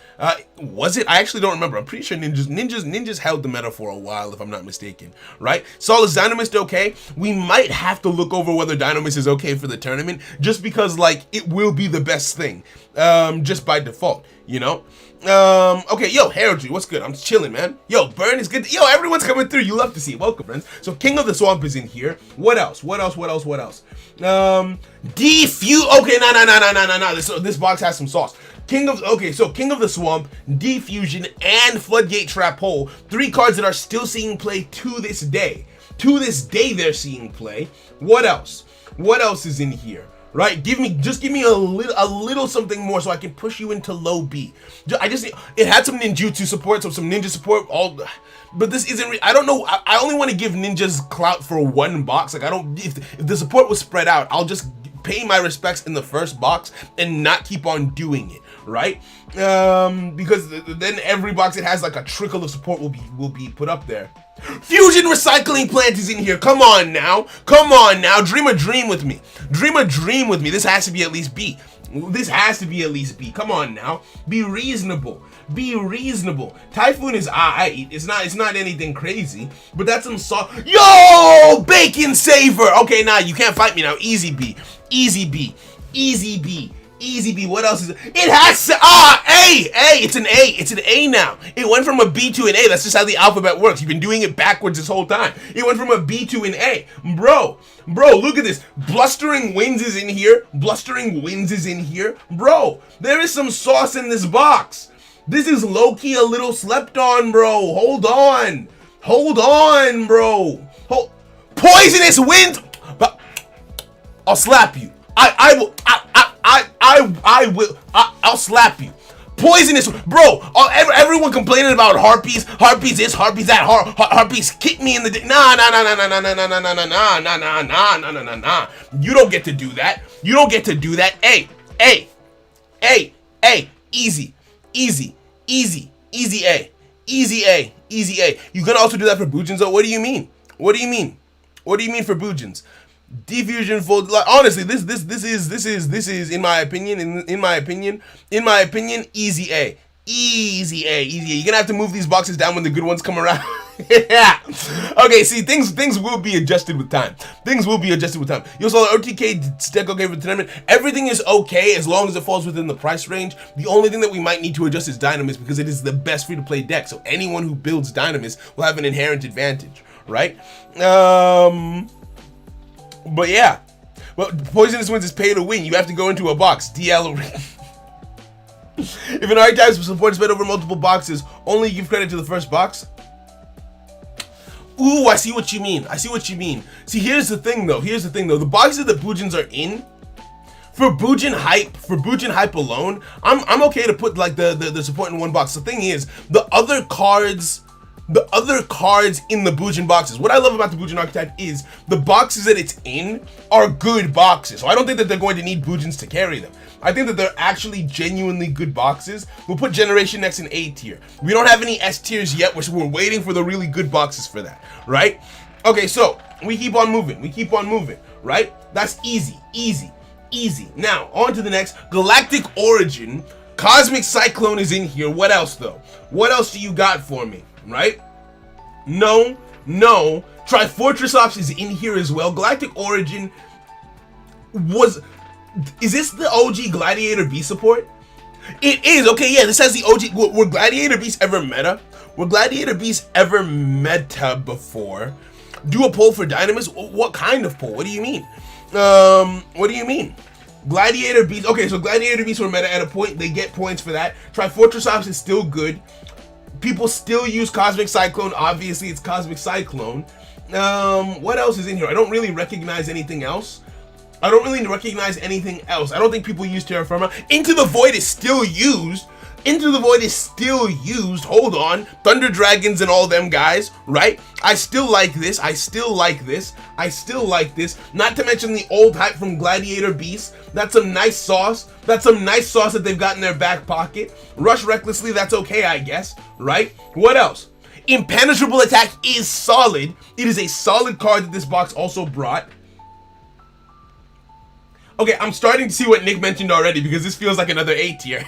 Was it? I actually don't remember. I'm pretty sure ninjas held the meta for a while, if I'm not mistaken, right? Solid Dynamous, okay. We might have to look over whether Dynamous is okay for the tournament, just because, like, it will be the best thing, just by default, you know? Okay, yo, Herald, what's good? I'm chilling, man. Yo, Burn is good. Yo, everyone's coming through. You love to see it. Welcome, friends. So, King of the Swamp is in here. What else? Defuse. Okay, no. This box has some sauce. King of the Swamp, Defusion, and Floodgate Trap Hole. 3 cards that are still seeing play to this day. To this day, they're seeing play. What else? What else is in here? Right, just give me a little something more so I can push you into low B. It had some ninjutsu support, so some ninja support. But this isn't. I don't know. I only want to give ninjas clout for 1 box. Like, I don't. If the support was spread out, I'll just pay my respects in the first box and not keep on doing it. Right? Because then every box it has like a trickle of support will be put up there. Fusion Recycling Plant is in here. Come on now. Dream a dream with me. This has to be at least B. Come on now. Be reasonable. Typhoon is alright. It's not anything crazy, but that's some soft. Yo, Bacon Saver. Okay, now you can't fight me now. Easy B. What else is it? It has A. It's an A. It's an A now. It went from a B to an A. That's just how the alphabet works. You've been doing it backwards this whole time. It went from a B to an A. Bro, look at this. Blustering Winds is in here. Bro, there is some sauce in this box. This is low-key a little slept on, bro. Hold on, bro. Poisonous Winds. I'll slap you. I'll slap you. Poisonous, bro. Everyone complaining about harpies this, harpies that, harpies kick me in the dick. Nah. You don't get to do that. Easy A. You gonna also do that for Boojins though? What do you mean for Boojins? Diffusion fold. Like, honestly, this is in my opinion, easy A. You're gonna have to move these boxes down when the good ones come around. Yeah. Okay, see, things will be adjusted with time. You saw the OTK deck okay for the tournament. Everything is okay as long as it falls within the price range. The only thing that we might need to adjust is Dynamous, because it is the best free-to-play deck. So anyone who builds Dynamous will have an inherent advantage, right? But yeah, Poisonous Winds is pay to win. You have to go into a box. DL. If an archetype support is spread over multiple boxes, only give credit to the first box. Ooh, I see what you mean. See, here's the thing though. The boxes that Boojins are in, for Boojin hype alone, I'm okay to put like the support in 1 box. The thing is, the other cards in the Boojin boxes. What I love about the Boojin archetype is the boxes that it's in are good boxes. So I don't think that they're going to need Boojins to carry them. I think that they're actually genuinely good boxes. We'll put Generation X in A tier. We don't have any S tiers yet, which we're waiting for the really good boxes for that, right? Okay, so we keep on moving, right? That's easy. Now, on to the next. Galactic Origin. Cosmic Cyclone is in here. What else, though? What else do you got for me? Right? No. Trifortress Ops is in here as well. Galactic Origin is this the OG Gladiator Beast support? It is. Okay, yeah, this has the OG. Were Gladiator Beasts ever meta? Before? Do a poll for Dynamous? What kind of poll? What do you mean? Gladiator Beasts. Okay, so Gladiator Beasts were meta at a point. They get points for that. Trifortress Ops is still good. People still use Cosmic Cyclone. Obviously, it's Cosmic Cyclone. What else is in here? I don't really recognize anything else. I don't really recognize anything else. I don't think people use Terra Firma. Into the Void is still used. Into the Void is still used. Hold on. Thunder Dragons and all them guys, right? I still like this. I still like this. I still like this. Not to mention the old hype from Gladiator Beast. That's some nice sauce. That's some nice sauce that they've got in their back pocket. Rush Recklessly, that's okay, I guess, right? What else? Impenetrable Attack is solid. It is a solid card that this box also brought. Okay, I'm starting to see what Nick mentioned already because this feels like another A tier.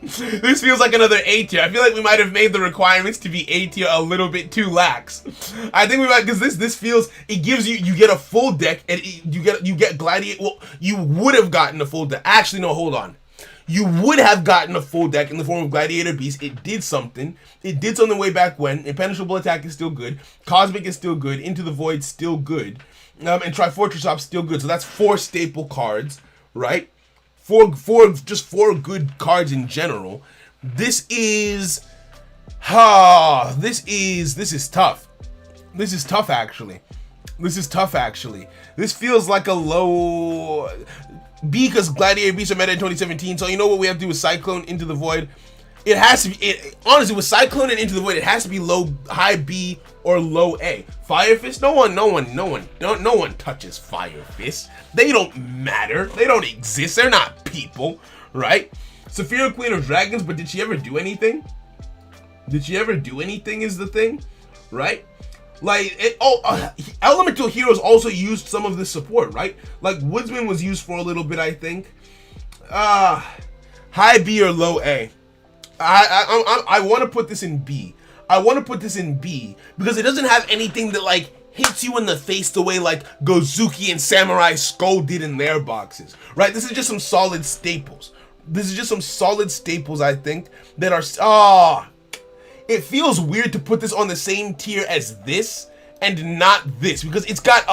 This feels like another A tier. I feel like we might have made the requirements to be A tier a little bit too lax. I think we might, because this feels, it gives you get a full deck and you get Gladiator. Well, you would have gotten a full deck. Actually, no, hold on. You would have gotten a full deck in the form of Gladiator Beast. It did something. It did something way back when. Impenetrable Attack is still good. Cosmic is still good. Into the Void still good. And Trifortress Op's still good. So that's 4 staple cards, right? Just four good cards in general. This is tough. This is tough actually. This feels like a low B because Gladiator Beasts are meta in 2017. So you know what we have to do with Cyclone Into the Void. It has to be, honestly, with Cyclone and Into the Void, it has to be high B or low A. Fire Fist, no one touches Fire Fist. They don't matter. They don't exist. They're not people, right? Saphira, Queen of Dragons, but did she ever do anything? Did she ever do anything is the thing, right? Like, Elemental Heroes also used some of this support, right? Like, Woodsman was used for a little bit, I think. High B or low A. I want to put this in B. I want to put this in B because it doesn't have anything that like hits you in the face the way like Gozuki and Samurai Skull did in their boxes, right? This is just some solid staples. I think that are it feels weird to put this on the same tier as this and not this because it's got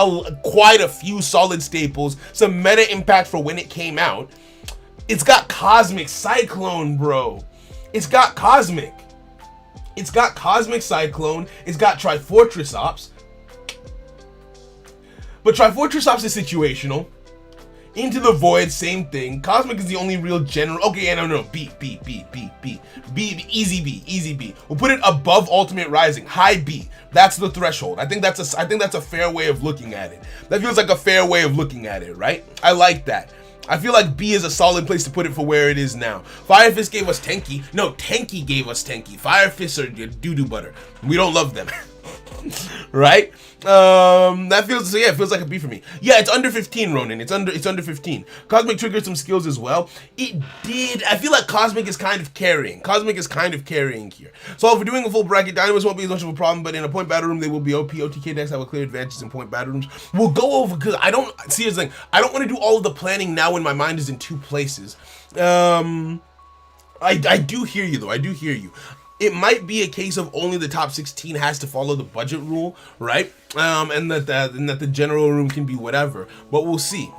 quite a few solid staples, some meta impact for when it came out. It's got Cosmic Cyclone, bro. It's got Cosmic Cyclone. It's got Trifortress Ops. But Trifortress Ops is situational. Into the Void, same thing. Cosmic is the only real general. Okay, yeah, no. B. Easy B. We'll put it above Ultimate Rising. High B. That's the threshold. I think that's a fair way of looking at it. That feels like a fair way of looking at it, right? I like that. I feel like B is a solid place to put it for where it is now. Fire Fist gave us Tenki. No, Tenki gave us Tenki. Fire Fists are doo-doo butter. We don't love them. Right? That feels, it feels like a B for me. Yeah, it's under 15, Ronan. It's under 15. Cosmic triggered some skills as well. It did. I feel like Cosmic is kind of carrying. Here. So if we're doing a full bracket, Dynamous won't be as much of a problem, but in a point battle room, they will be OP. OTK decks have a clear advantage in point battle rooms. We'll go over, because I don't, see, here's the thing. I don't want to do all of the planning now when my mind is in 2 places. I do hear you, though. I do hear you. It might be a case of only the top 16 has to follow the budget rule, right? And that the general room can be whatever. But we'll see,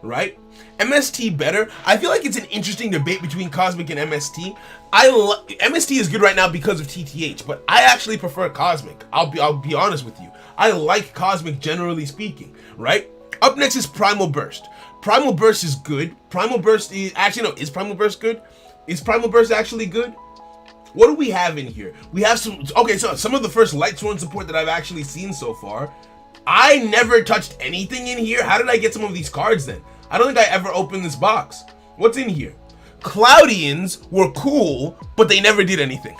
right? MST better. I feel like it's an interesting debate between Cosmic and MST. MST is good right now because of TTH, but I actually prefer Cosmic. I'll be honest with you. I like Cosmic generally speaking, right? Up next is Primal Burst. Primal Burst is good. Primal Burst is actually no. Is Primal Burst good? Is Primal Burst actually good? What do we have in here? We have some of the first Lightsworn support that I've actually seen so far. I never touched anything in here. How did I get some of these cards then? I don't think I ever opened this box. What's in here? Cloudians were cool, but they never did anything.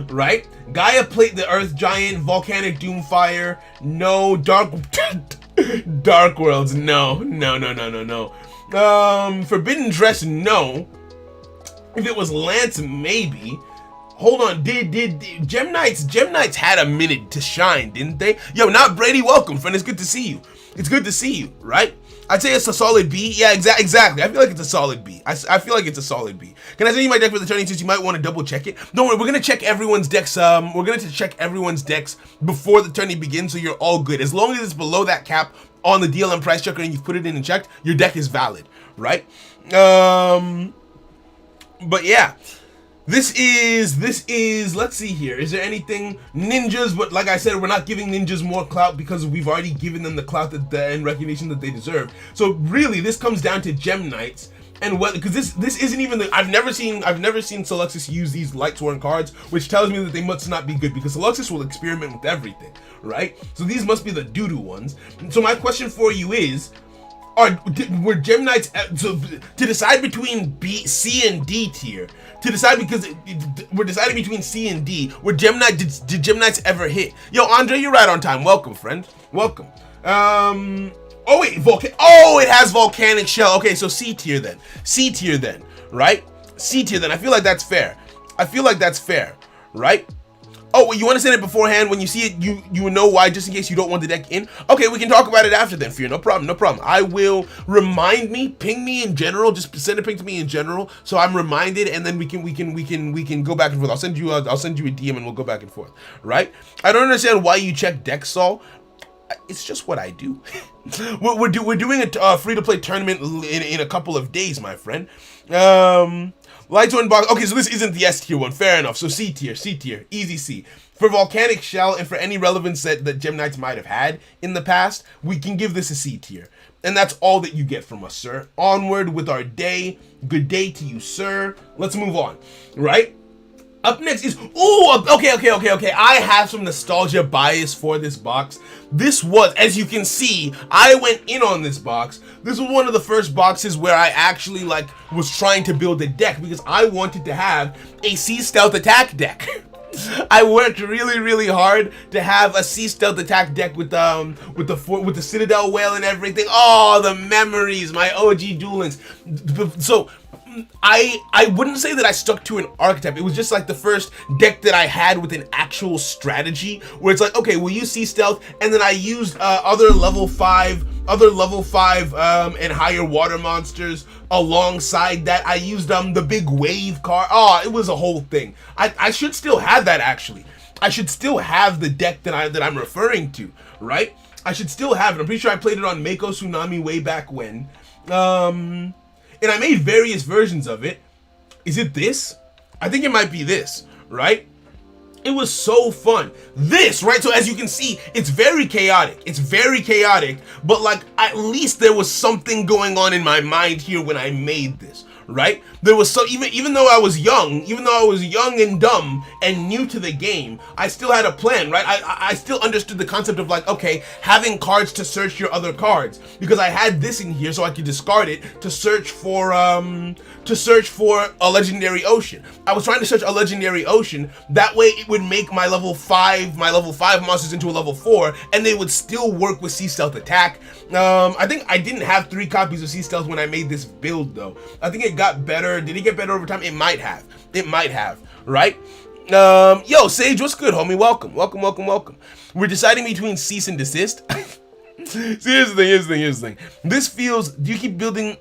Right? Gaia Plate the Earth Giant, Volcanic Doomfire, no. Dark Worlds, no. Forbidden Dress, no. If it was Lance, maybe. Hold on, did Gem Knights had a minute to shine, didn't they? Yo, not Brady, welcome, friend. It's good to see you. Right? I'd say it's a solid B. Yeah, exactly. I feel like it's a solid B. I feel like it's a solid B. Can I send you my deck for the tourney since you might want to double check it? Don't worry, we're gonna check everyone's decks. We're gonna check everyone's decks before the tourney begins, so you're all good. As long as it's below that cap on the DLM price checker and you've put it in and checked, your deck is valid, right? But yeah, This is, let's see here. Is there anything? Ninjas, but like I said, we're not giving ninjas more clout because we've already given them the clout and recognition that they deserve. So really, this comes down to Gem Knights. And what, because this isn't even the, I've never seen Seluxus use these light sworn cards, which tells me that they must not be good because Seluxus will experiment with everything, right? So these must be the doo-doo ones. So my question for you is, were Gem Knights, so to decide between C and D tier, to decide, because we're deciding between C and D, were Gem Knights, did Gem Knights ever hit? Yo, Andre, you're right on time. Welcome, friend. Welcome. Oh wait, it has Volcanic Shell. Okay, so C tier then. C tier then, right? C tier then. I feel like that's fair. Right? Oh, well, you want to send it beforehand? When you see it, you know why, just in case you don't want the deck in? Okay, we can talk about it after then, Fear. No problem. I will ping me in general, just send a ping to me in general, so I'm reminded, and then we can go back and forth. I'll send you a DM and we'll go back and forth, right? I don't understand why you check deck Saul. It's just what I do. we're doing a free-to-play tournament in a couple of days, my friend. Light Sworn Box. Okay, so this isn't the S tier one. Fair enough. So C tier, easy C. For Volcanic Shell and for any relevance that Gem Knights might have had in the past, we can give this a C tier. And that's all that you get from us, sir. Onward with our day. Good day to you, sir. Let's move on, right? Up next is, okay. I have some nostalgia bias for this box. This was, as you can see, I went in on this box. This was one of the first boxes where I actually was trying to build a deck because I wanted to have a Sea Stealth attack deck. I worked really hard to have a Sea Stealth attack deck with the Citadel Whale and everything. Oh, the memories, my OG Duel Links. So I wouldn't say that I stuck to an archetype. It was just like the first deck that I had with an actual strategy where it's like, okay, we'll use Sea Stealth, and then I used other level 5 and higher water monsters alongside that. I used the big wave card. Oh, it was a whole thing. I should still have that, actually. I should still have the deck that I'm referring to, right? I should still have it. I'm pretty sure I played it on Mako Tsunami way back when. And I made various versions of it. Is it this? I think it might be this, right? It was so fun. This, right? So as you can see, it's very chaotic. But at least there was something going on in my mind here when I made this, right? There was so, even though I was young and dumb and new to the game, I still had a plan, right? I still understood the concept of okay, having cards to search your other cards, because I had this in here so I could discard it to search for a legendary ocean. I was trying to search a legendary ocean, that way it would make my level 5 monsters into a level 4, and they would still work with Sea Stealth attack. I think I didn't have 3 copies of Sea Stealth when I made this build though. I think it got better. Did it get better over time? It might have, right? Yo, Sage, what's good, homie? Welcome. We're deciding between cease and desist. See, here's the thing. This feels, do you keep building?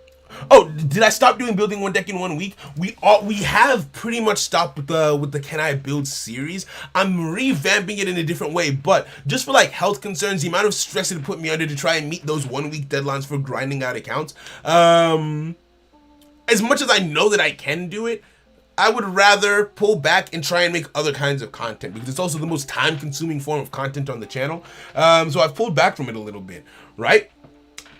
Oh, did I stop doing building one deck in 1 week? We have pretty much stopped with the Can I Build series. I'm revamping it in a different way, but just for health concerns, the amount of stress it put me under to try and meet those 1 week deadlines for grinding out accounts. As much as I know that I can do it, I would rather pull back and try and make other kinds of content because it's also the most time-consuming form of content on the channel. So I've pulled back from it a little bit, right?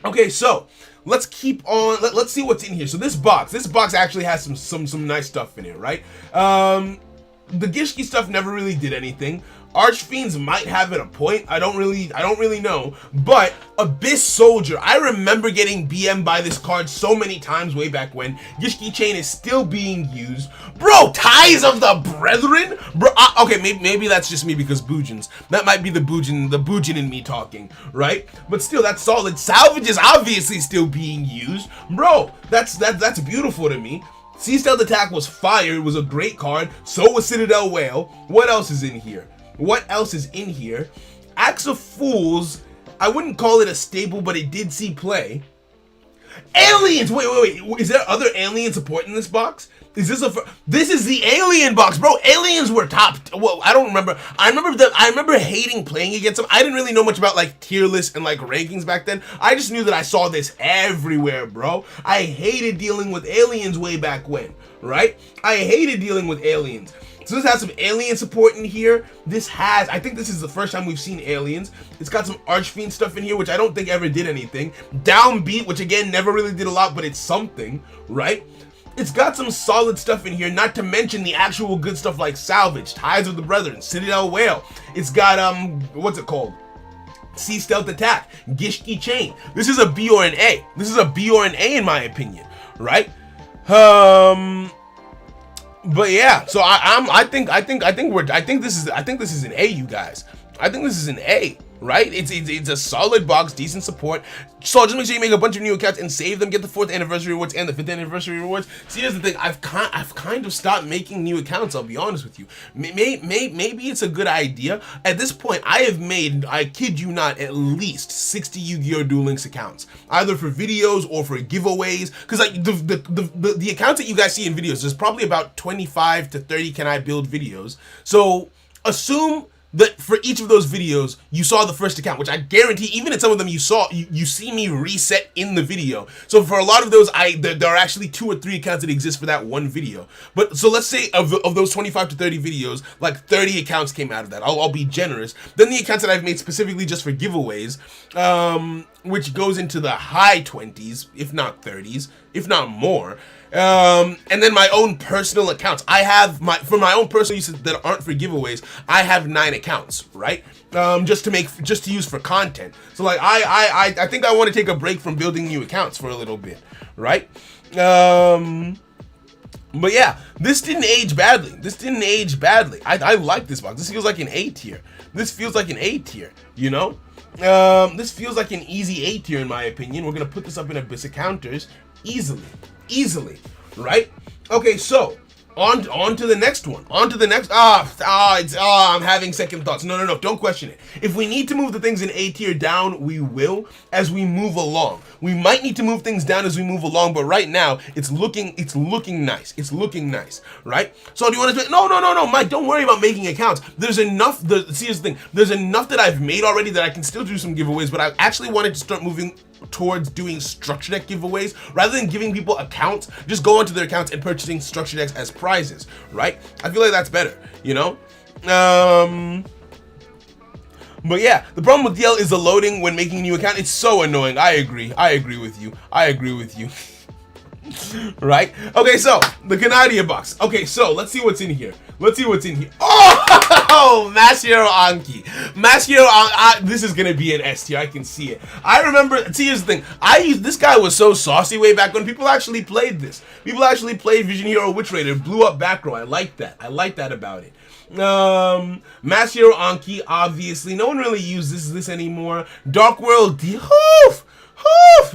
Okay, so let's keep on. Let's see what's in here. So this box actually has some nice stuff in it, right? The Gishki stuff never really did anything. Archfiends might have at a point. I don't really know. But Abyss Soldier, I remember getting BM by this card so many times way back when. Gishki Chain is still being used. Bro, Ties of the Brethren? Bro, okay, maybe that's just me because Boojins. That might be the Boojin in me talking, right? But still, that's solid. Salvage is obviously still being used. Bro, that's beautiful to me. Sea Stealth Attack was fire. It was a great card. So was Citadel Whale. What else is in here? Axe of Fools, I wouldn't call it a staple, but it did see play. Aliens! Wait. Is there other alien support in this box? Is this this is the alien box, bro. Aliens were top. Well, I don't remember. I remember hating playing against them. I didn't really know much about like tier lists and like rankings back then. I just knew that I saw this everywhere, bro. I hated dealing with aliens way back when, right? I hated dealing with aliens. So this has some alien support in here. I think this is the first time we've seen aliens. It's got some Archfiend stuff in here, which I don't think ever did anything. Downbeat, which again, never really did a lot, but it's something, right? It's got some solid stuff in here, not to mention the actual good stuff like Salvage, Ties of the Brethren, Citadel Whale. It's got, what's it called? Sea Stealth Attack, Gishki Chain. This is a B or an A. This is a B or an A in my opinion, right? But yeah, so I think this is an A, you guys. I think this is an A, right? It's a solid box, decent support. So just make sure you make a bunch of new accounts and save them. Get the 4th anniversary rewards and the 5th anniversary rewards. See, here's the thing. I've kind of stopped making new accounts. I'll be honest with you. Maybe it's a good idea. At this point, I have made, I kid you not, at least 60 Yu-Gi-Oh! Duel Links accounts, either for videos or for giveaways. Because like the accounts that you guys see in videos, there's probably about 25 to 30 can I build videos. So assume that for each of those videos, you saw the first account, which I guarantee, even in some of them you see me reset in the video. So for a lot of those, there are actually 2 or 3 accounts that exist for that one video. But so let's say of those 25 to 30 videos, like 30 accounts came out of that. I'll be generous. Then the accounts that I've made specifically just for giveaways, which goes into the high 20s, if not 30s, if not more. And then my own personal accounts. I have for my own personal uses that aren't for giveaways, I have 9 accounts, right? Just to use for content. So like I think I want to take a break from building new accounts for a little bit, right? But yeah, this didn't age badly. I like this box. This feels like an A tier. You know? This feels like an easy A tier in my opinion. We're gonna put this up in Abyss of Counters easily, right? Okay, so on to the next one. I'm having second thoughts. No, don't question it. If we need to move the things in A tier down, we will as we move along. We might need to move things down as we move along, but right now it's looking nice. It's looking nice, right? So do you want to? No, Mike. Don't worry about making accounts. There's enough. See, here's the thing. There's enough that I've made already that I can still do some giveaways. But I actually wanted to start moving towards doing structure deck giveaways rather than giving people accounts. Just go onto their accounts and purchasing structure decks as prizes, right? I feel like that's better, you know. But yeah, the problem with DL is the loading when making a new account. It's so annoying. I agree with you. Right? Okay, so the Canadia box. Okay, so let's see what's in here. Oh, Mass Hero Anki. This is gonna be an S tier. I can see it. I remember. See, here's the thing. This guy was so saucy way back when people actually played this. People actually played Vision Hero Witch Raider. Blew up back row. I like that about it. Mass Hero Anki. Obviously, no one really uses this anymore. Dark World.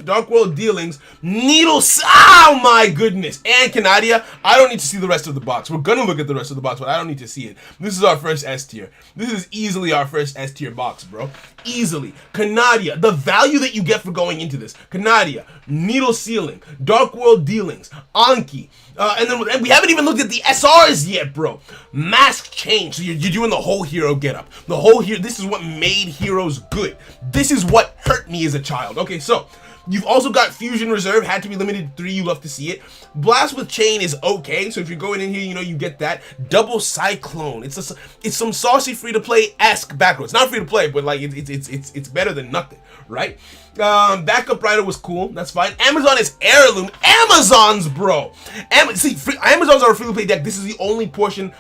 Dark World Dealings, Needles, oh my goodness, and Canadia. I don't need to see the rest of the box. We're gonna look at the rest of the box, but I don't need to see it. This is our first S tier. This is easily our first S tier box, bro. Easily. Canadia, the value that you get for going into this. Canadia, Needle Sealing, Dark World Dealings, Anki, and we haven't even looked at the SRs yet, bro. Mask Change, so you're doing the whole hero getup. The whole hero, this is what made heroes good. This is what hurt me as a child. Okay, so you've also got Fusion Reserve, had to be limited to 3, you love to see it. Blast with Chain is okay, so if you're going in here, you know you get that. Double Cyclone, it's some saucy free-to-play-esque backrow. It's not free-to-play, but like it's better than nothing, right? Backup Rider was cool, that's fine. Amazon is Heirloom. Amazons, bro. Amazons are a free-to-play deck. This is the only portion.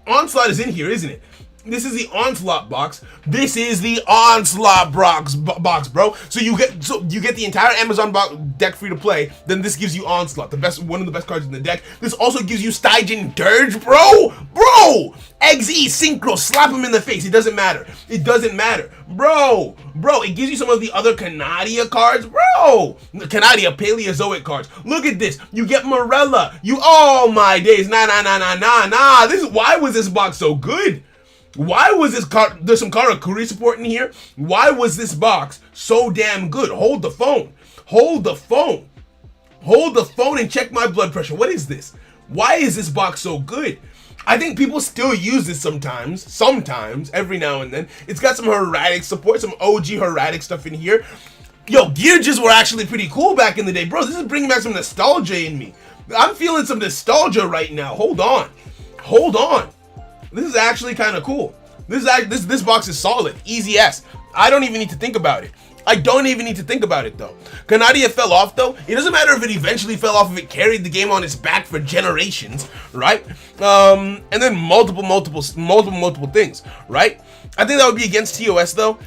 Onslaught is in here, isn't it? This is the Onslaught box. This is the Onslaught box, bro. So you get the entire Amazon deck free to play. Then this gives you Onslaught, one of the best cards in the deck. This also gives you Stygian Dirge, bro. XE Synchro, slap him in the face. It doesn't matter, bro. It gives you some of the other Canadia cards, bro. Canadia Paleozoic cards. Look at this. You get Morella. Oh my days. Nah. Why was this box so good? Why was this card? There's some Karakuri support in here. Why was this box so damn good? Hold the phone. Hold the phone and check my blood pressure. What is this? Why is this box so good? I think people still use this sometimes, every now and then. It's got some Heraldic support, some OG Heraldic stuff in here. Yo, Gearges were actually pretty cool back in the day. Bro, this is bringing back some nostalgia in me. I'm feeling some nostalgia right now. Hold on. This is actually kind of cool. This box is solid. Easy S. I don't even need to think about it. Though. Canadia fell off though. It doesn't matter if it eventually fell off, if it carried the game on its back for generations, right? And then multiple things, right? I think that would be against TOS though.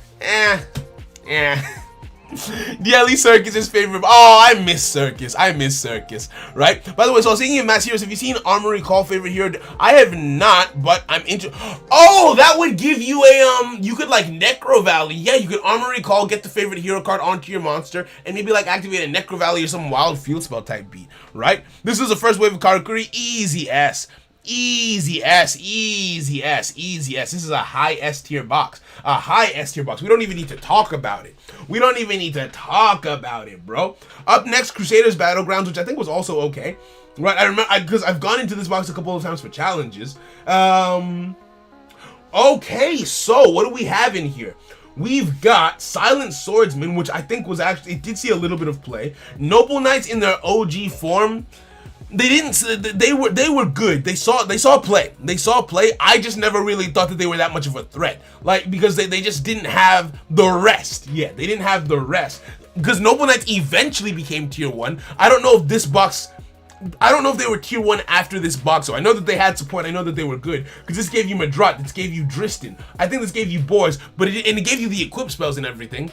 DLE Circus is favorite. Oh, I miss Circus, right? By the way, so I was thinking of Mass Heroes. Have you seen Armory Call favorite hero? I have not, but I'm into. Oh, that would give you a you could like Necro Valley. Yeah, you could Armory Call, get the favorite hero card onto your monster, and maybe like activate a Necro Valley or some wild field spell type beat, right? This is the first wave of Valkyrie. Easy S. This is a high S tier box. We don't even need to talk about it. Bro. Up next, Crusaders Battlegrounds, which I think was also okay. Right, I remember because I've gone into this box a couple of times for challenges. Okay, so what do we have in here? We've got Silent Swordsman, which I think was actually, it did see a little bit of play. Noble Knights in their OG form. They were good. They saw play. I just never really thought that they were that much of a threat. Like, because they just didn't have the rest. Yeah, they didn't have the rest. Because Noble Knights eventually became tier 1. I don't know if they were tier 1 after this box. So I know that they had support. I know that they were good. Because this gave you Madrat. This gave you Dristan. I think this gave you Boars. But it gave you the equip spells and everything.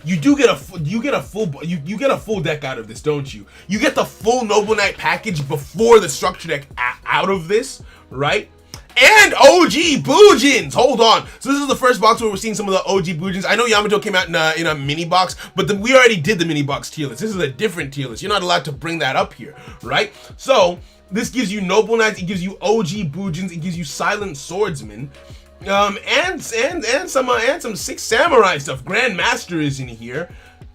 You get a full deck out of this, don't you? You get the full Noble Knight package before the structure deck out of this, right? And OG Boojins! Hold on. So this is the first box where we're seeing some of the OG Boojins. I know Yamato came out in a mini box, but we already did the mini box tier list. This is a different tier list. You're not allowed to bring that up here, right? So this gives you Noble Knights, it gives you OG Boojins, it gives you Silent Swordsman. And some Six Samurai stuff. Grandmaster is in here.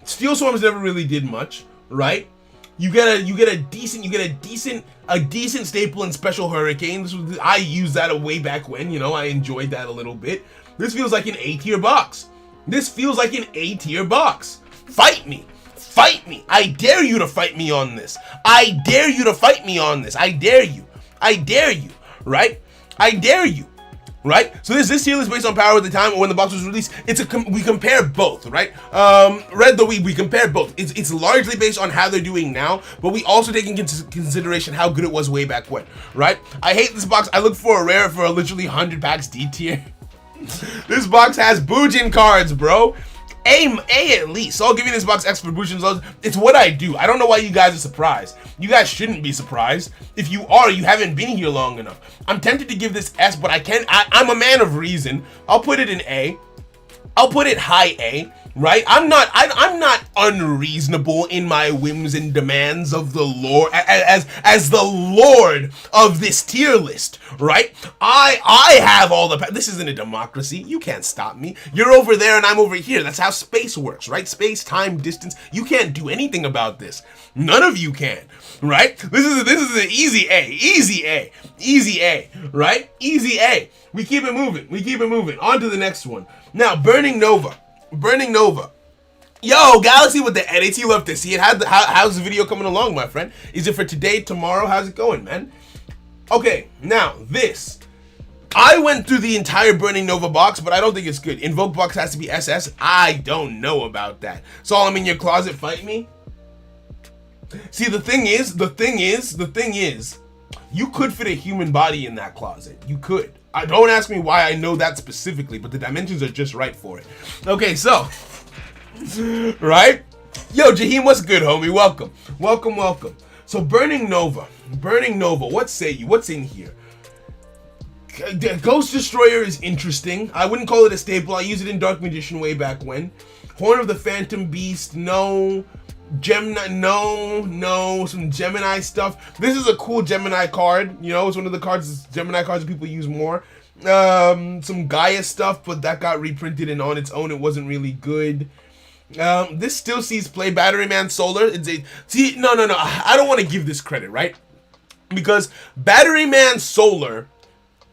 Steel Swarms never really did much, right? You get a decent staple in Special Hurricane. I used that way back when, you know, I enjoyed that a little bit. This feels like an A tier box. Fight me. I dare you to fight me on this. I dare you, right? I dare you. Right? So this tier list based on power at the time or when the box was released. We compare both, right? We compare both. It's largely based on how they're doing now, but we also take into consideration how good it was way back when, right? I hate this box. I look for a rare for a literally 100 packs D tier. This box has Boojin cards, bro. A at least. So I'll give you this box X for Boojins. It's what I do. I don't know why you guys are surprised. You guys shouldn't be surprised. If you are, you haven't been here long enough. I'm tempted to give this S, but I'm a man of reason. I'll put it in A. I'll put it high A, right? I'm not unreasonable in my whims and demands of the Lord as the Lord of this tier list, right? I have all the this isn't a democracy. You can't stop me. You're over there and I'm over here. That's how space works, right? Space, time, distance. You can't do anything about this. None of you can, right? This is an easy A, right? Easy A. We keep it moving. On to the next one. Now, Burning Nova. Yo, Galaxy with the edits. You love to see it. How's the video coming along, my friend? Is it for today, tomorrow? How's it going, man? Okay, now this. I went through the entire Burning Nova box, but I don't think it's good. Invoke box has to be SS. I don't know about that. So I'm in your closet, fight me. See, the thing is, you could fit a human body in that closet. You could. Don't ask me why I know that specifically, but the dimensions are just right for it. Okay, so, right? Yo, Jaheim, what's good, homie? Welcome. So, Burning Nova, what say you? What's in here? Ghost Destroyer is interesting. I wouldn't call it a staple. I used it in Dark Magician way back when. Horn of the Phantom Beast, no. Gemini, no. Some Gemini stuff. This is a cool Gemini card. You know, it's one of the Gemini cards that people use more. Some Gaia stuff, but that got reprinted and on its own it wasn't really good. This still sees play. Battery Man Solar. No. I don't want to give this credit, right? Because Battery Man Solar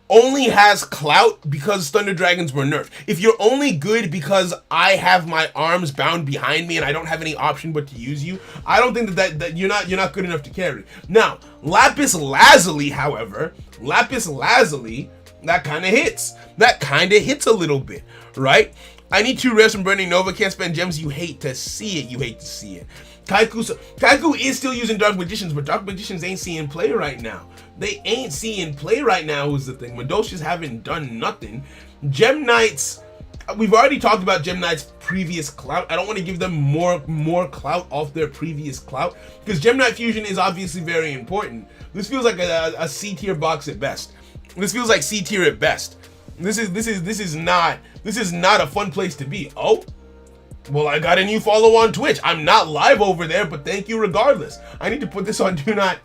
only has clout because Thunder Dragons were nerfed. If you're only good because I have my arms bound behind me and I don't have any option but to use you, I don't think that you're not good enough to carry. Now, Lapis Lazuli, however, that kind of hits. That kind of hits a little bit, right? I need 2 rares from Burning Nova. Can't spend gems. You hate to see it. Kaiku is still using Dark Magicians, but Dark Magicians ain't seeing play right now. They ain't seeing play right now is the thing. Madosha's haven't done nothing. Gem Knights, we've already talked about Gem Knights' previous clout. I don't want to give them more clout off their previous clout, because Gem Knight Fusion is obviously very important. This feels like a C tier box at best. This feels like C tier at best. This is not a fun place to be. Oh, well, I got a new follow on Twitch. I'm not live over there, but thank you regardless. I need to put this on do not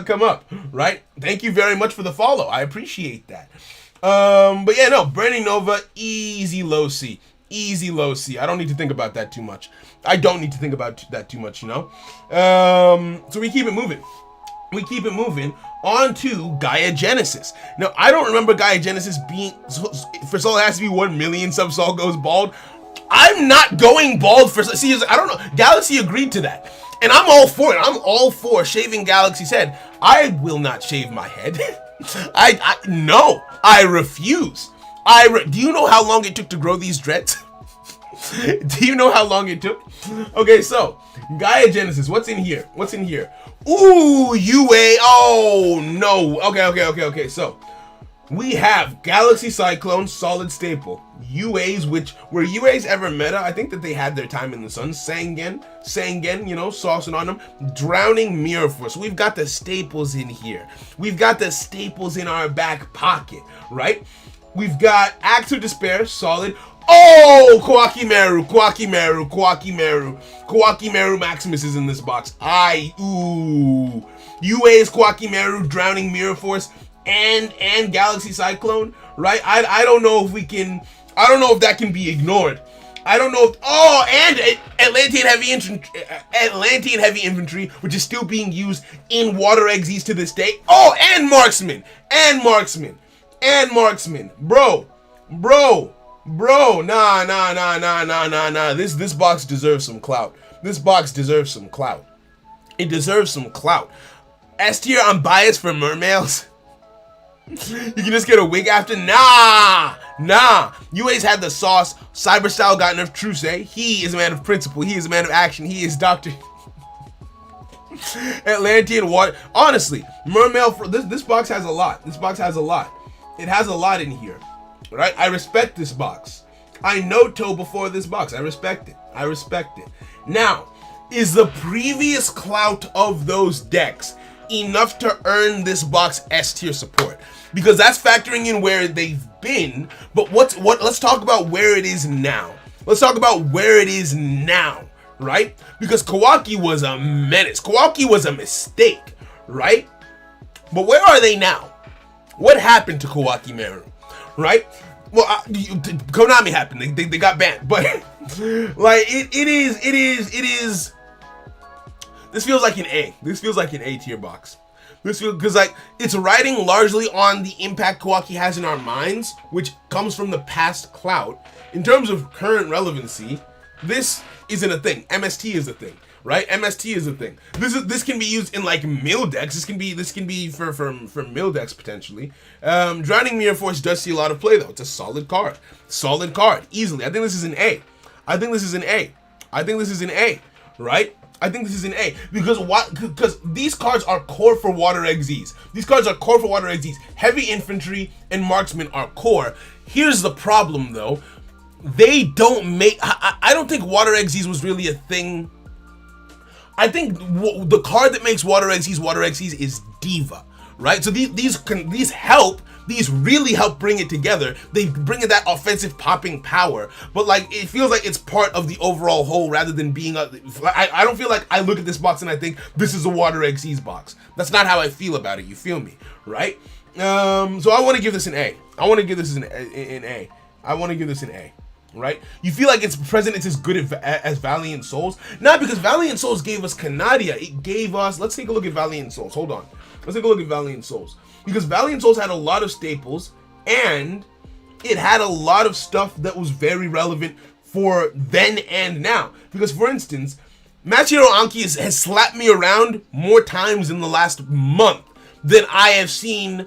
come up, right? Thank you very much for the follow. I appreciate that. But yeah, no, Burning Nova, easy low C. I don't need to think about that too much. You know? So we keep it moving. On to Gaia Genesis. Now, I don't remember Gaia Genesis being, for Sol it has to be 1 million subs, Sol goes bald. I'm not going bald for, see, I don't know, Galaxy agreed to that. And I'm all for it. I'm all for shaving Galaxy's head. I will not shave my head. No, I refuse. Do you know how long it took to grow these dreads? Do you know how long it took? Okay, so, Gaia Genesis, what's in here? Ooh, UA, oh no. Okay, so, we have Galaxy Cyclone, solid staple. UAs, which, were UAs ever meta? I think that they had their time in the sun. Sangen, you know, saucing on them. Drowning Mirror Force. We've got the staples in here. We've got the staples in our back pocket, right? We've got Axe of Despair, solid. Oh, Kwakimeru Maximus is in this box. UA's Kwakimeru, Drowning Mirror Force, and Galaxy Cyclone, right? I don't know if that can be ignored. I don't know if, and Atlantean Heavy Infantry, which is still being used in Water Exes to this day. Oh, and Marksman. Bro, nah. This box deserves some clout. It deserves some clout. S tier, I'm biased for mermails. You can just get a wig after. Nah. UA's had the sauce. Cyber style got enough truce. He is a man of principle. He is a man of action. He is Dr. Atlantean water. Honestly, mermail. This box has a lot. It has a lot in here. Right? I respect this box. I know Toe before this box. I respect it. Now, is the previous clout of those decks enough to earn this box S tier support? Because that's factoring in where they've been, but let's talk about where it is now. Right? Because Kawaki was a menace. Kawaki was a mistake, right? But where are they now? What happened to Kawaki Meru? Right? Well, Konami happened. They got banned, but like it is. This feels like an A. This feels like an A tier box. Because like it's riding largely on the impact Kawaki has in our minds, which comes from the past clout. In terms of current relevancy, this isn't a thing. MST is a thing. Right? MST is a thing. This can be used in like mill decks. This can be for mill decks potentially. Drowning Mirror Force does see a lot of play though. It's a solid card. Easily. I think this is an A. Right? I think this is an A. Because these cards are core for Water Exes. Heavy Infantry and Marksman are core. Here's the problem though. They don't make, I don't think Water Exes was really a thing. I think the card that makes Water Exes is Diva, right? So these really help bring it together. They bring in that offensive popping power, but like it feels like it's part of the overall whole rather than being I don't feel like I look at this box and I think this is a Water Exes box. That's not how I feel about it. You feel me, right? So I want to give this an A. right? You feel like its presence is as good as Valiant Souls? Not because Valiant Souls gave us Canadia. It gave us, let's take a look at Valiant Souls. Hold on. Let's take a look at Valiant Souls. Because Valiant Souls had a lot of staples, and it had a lot of stuff that was very relevant for then and now. Because, for instance, Machiro Anki has slapped me around more times in the last month than I have seen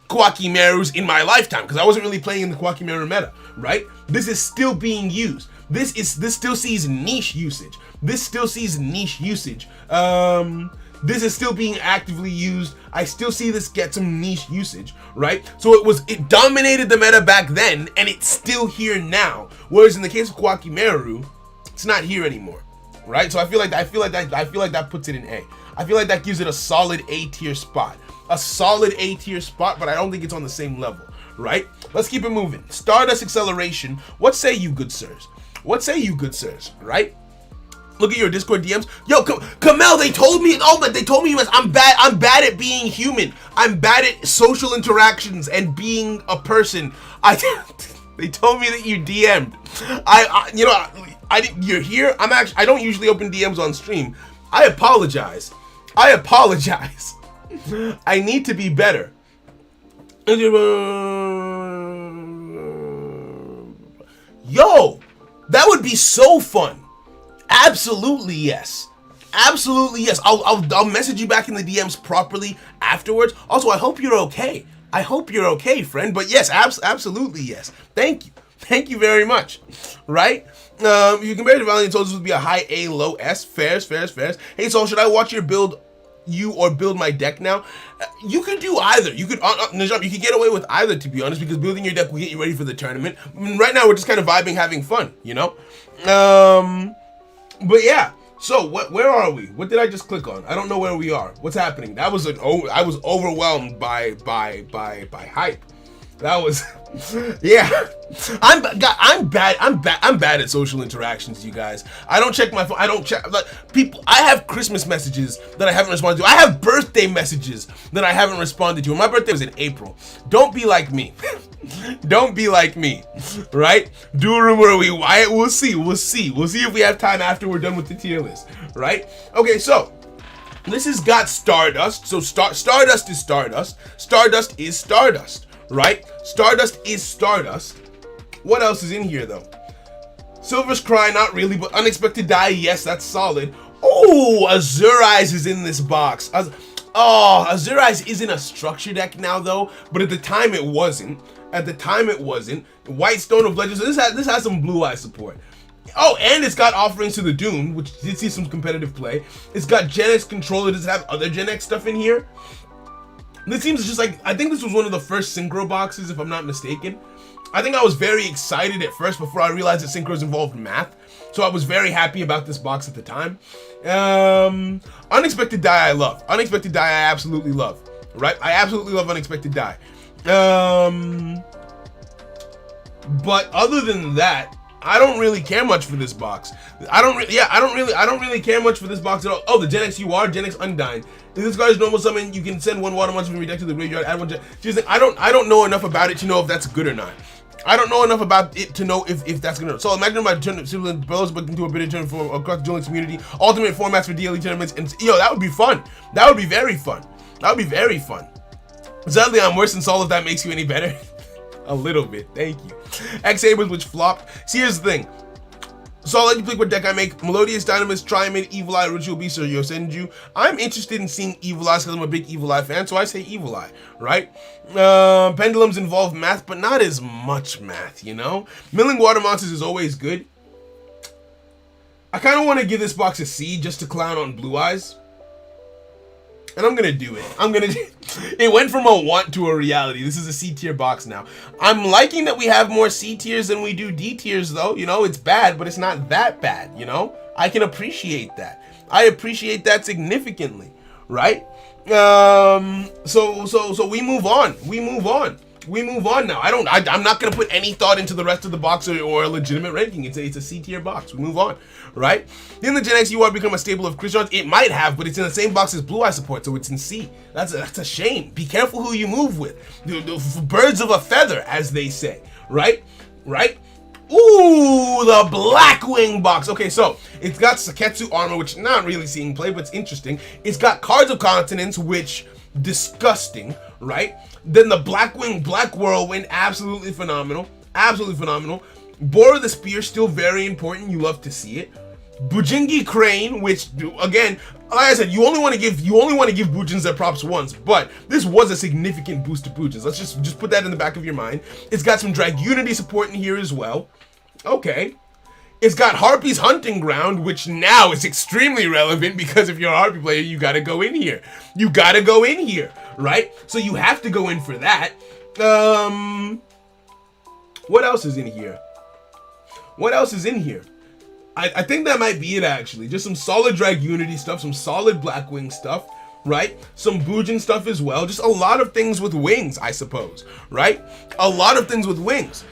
Kwakimerus in my lifetime, because I wasn't really playing in the Kwakimeru meta, right? This is still being used. This still sees niche usage. This is still being actively used. I still see this get some niche usage, right? So it dominated the meta back then, and it's still here now. Whereas in the case of Kwakimeru, it's not here anymore, right? So I feel like that puts it in A. I feel like that gives it a solid A tier spot. A solid A tier spot, but I don't think it's on the same level, right? Let's keep it moving. Stardust Acceleration. What say you, good sirs? Right? Look at your Discord DMs. Yo, Kamel, they told me, I'm bad at being human. I'm bad at social interactions and being a person. They told me that you DM'd. You're here. I don't usually open DMs on stream. I apologize. I need to be better. Yo, that would be so fun. Absolutely yes. I'll message you back in the DMs properly afterwards. Also, I hope you're okay. Friend. But yes, absolutely yes. Thank you very much. Right? If you compare to Valiant Souls, this would be a high A, low S. Fairs. Hey, Soul, should I watch your build or build my deck now? You could do either. You could get away with either, to be honest, because building your deck will get you ready for the tournament. I mean, right now we're just kind of vibing, having fun, you know? But yeah, so where are we? What did I just click on? I don't know where we are. What's happening? I was overwhelmed by hype. That was, yeah. I'm bad at social interactions, you guys. I don't check my phone. I don't check people. I have Christmas messages that I haven't responded to. I have birthday messages that I haven't responded to. And my birthday was in April. Don't be like me. Don't be like me, right? Do a room where we'll see if we have time after we're done with the tier list, right? Okay, so this has got Stardust. So Stardust is Stardust. Stardust is Stardust. Right? Stardust is Stardust. What else is in here, though? Silver's Cry, not really, but Unexpected Die, yes, that's solid. Oh, Azure Eyes is in this box. Azure Eyes isn't a structure deck now, though, but at the time it wasn't. White Stone of Legends, so this has some Blue Eye support. Oh, and it's got Offerings to the Dune, which did see some competitive play. It's got Gen X Controller. Does it have other Gen X stuff in here? This seems just like, I think this was one of the first synchro boxes, if I'm not mistaken. I think I was very excited at first before I realized that synchros involved math. So I was very happy about this box at the time. Unexpected Die I love. Unexpected Die I absolutely love. Right? I absolutely love Unexpected Die. But other than that, I don't really care much for this box. I don't really care much for this box at all. Oh, the Gen X UR, Gen X Undyne. If this card is normal summon, you can send one water monster from your deck to the graveyard, add one Gen. She's like, I don't know enough about it to know if that's good or not. I don't know enough about it to know if that's gonna. So imagine my turn similar bellows but into a bit of turn for across the Duel community. Ultimate formats for DLE tournaments, and yo, that would be fun. That would be very fun. Sadly, I'm worse than Saul if that makes you any better. A little bit, thank you. X-Sabers, which flopped. See, here's the thing. So I'll let you pick what deck I make. Melodious, Dynamous, Triamid, Evil Eye, Ritual Beast, or Yosenju. I'm interested in seeing Evil Eyes because I'm a big Evil Eye fan, so I say Evil Eye, right? Pendulums involve math, but not as much math, you know? Milling Water Monsters is always good. I kind of want to give this box a C just to clown on Blue Eyes. And I'm gonna do it. It went from a want to a reality. This is a C tier box now. I'm liking that we have more C tiers than we do D tiers, though. You know, it's bad, but it's not that bad, you know? I can appreciate that. I appreciate that significantly, right? So we move on. We move on now. I'm not gonna put any thought into the rest of the box or a legitimate ranking. It's a C tier box. We move on, right? Then the Gen X UR become a staple of Christians. It might have, but it's in the same box as Blue Eye support, so it's in C. That's a shame. Be careful who you move with. The birds of a feather, as they say, right? Ooh, the Blackwing Box. Okay, so it's got Saketsu armor, which not really seeing play, but it's interesting. It's got Cards of Continents, which disgusting, right? Then the Blackwing Black Whirlwind, absolutely phenomenal. Absolutely phenomenal. Boar of the Spear, still very important. You love to see it. Bujingi Crane, which again, like I said, you only want to give Bujins their props once, but this was a significant boost to Bujins. Let's just put that in the back of your mind. It's got some Dragunity support in here as well. Okay. It's got Harpy's Hunting Ground, which now is extremely relevant because if you're a Harpy player, you gotta go in here. You gotta go in here, right? So you have to go in for that. What else is in here? What else is in here? I think that might be it, actually. Just some solid Dragunity stuff, some solid Blackwing stuff, right? Some Bujin stuff as well. Just a lot of things with wings, I suppose, right? A lot of things with wings.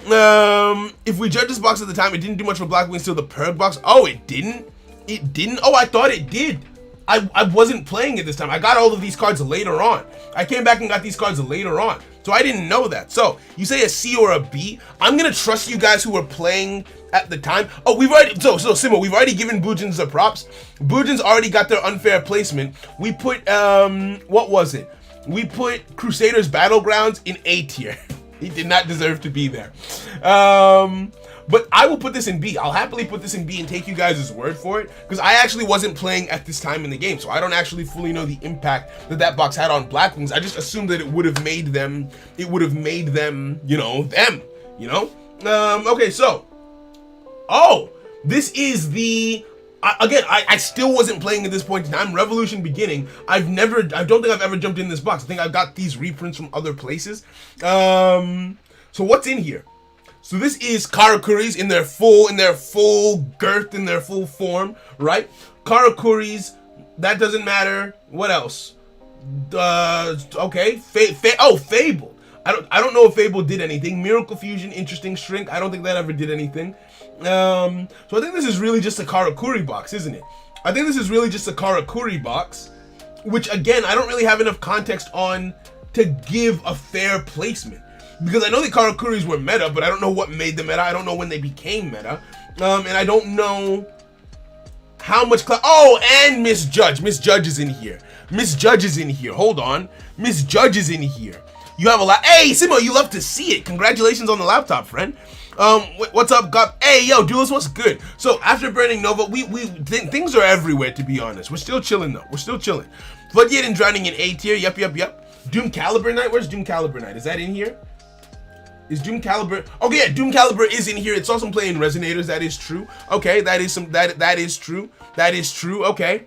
If we judge this box at the time, it didn't do much for Blackwing. Still the Perg box. Oh, it didn't? It didn't? Oh, I thought it did. I wasn't playing it this time. I got all of these cards later on. I came back and got these cards later on. So I didn't know that. So you say a C or a B. I'm going to trust you guys who were playing at the time. Oh, we've already, so Simo, we've already given Bujins the props. Bujins already got their unfair placement. We put, what was it? We put Crusaders Battlegrounds in A tier. He did not deserve to be there. But I will put this in B. I'll happily put this in B and take you guys' word for it, because I actually wasn't playing at this time in the game, so I don't actually fully know the impact that box had on Blackwings. I just assumed that it would have made them, you know, okay, so, oh, this is the, again, I still wasn't playing at this point in time. Revolution beginning. I don't think I've ever jumped in this box. I think I've got these reprints from other places. So what's in here? So this is Karakuris in their full girth, in their full form, right? Karakuris, that doesn't matter. What else? Okay, Fable. I don't know if Fable did anything. Miracle Fusion, interesting. Shrink, I don't think that ever did anything. So I think this is really just a Karakuri box, isn't it? I think this is really just a Karakuri box, which again, I don't really have enough context on to give a fair placement. Because I know the Karakuris were meta, but I don't know what made them meta. I don't know when they became meta. And I don't know how much oh, and Miss Judge. Miss Judge is in here. Miss Judge is in here. Hold on. Miss Judge is in here. You have a lot. Hey, Simo, you love to see it. Congratulations on the laptop, friend. What's up, Gup? Hey, yo, Duelist, what's good? So, after burning Nova, things are everywhere, to be honest. We're still chilling, though. We're still chilling. Floodgate and Drowning in A tier. Yep. Doom Caliber Knight. Where's Doom Caliber Knight? Is that in here? Is Doom Caliber? Okay, yeah, Doom Caliber is in here. It's also playing Resonators. That is true. Okay, that is true. That is true. Okay.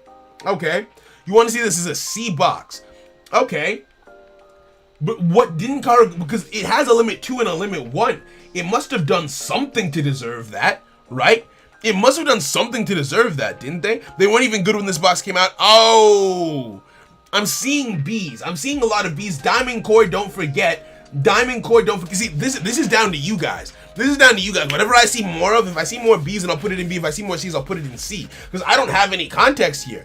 You want to see this as a C box? Okay. But what didn't because it has a limit 2 and a limit 1. It must have done something to deserve that, right? It must have done something to deserve that, didn't they? They weren't even good when this box came out. Oh, I'm seeing Bs. I'm seeing a lot of Bs. Diamond Core, don't forget. Diamond Core, don't forget. See, this is down to you guys. This is down to you guys. Whatever I see more of, if I see more Bs, then I'll put it in B. If I see more Cs, I'll put it in C. Because I don't have any context here.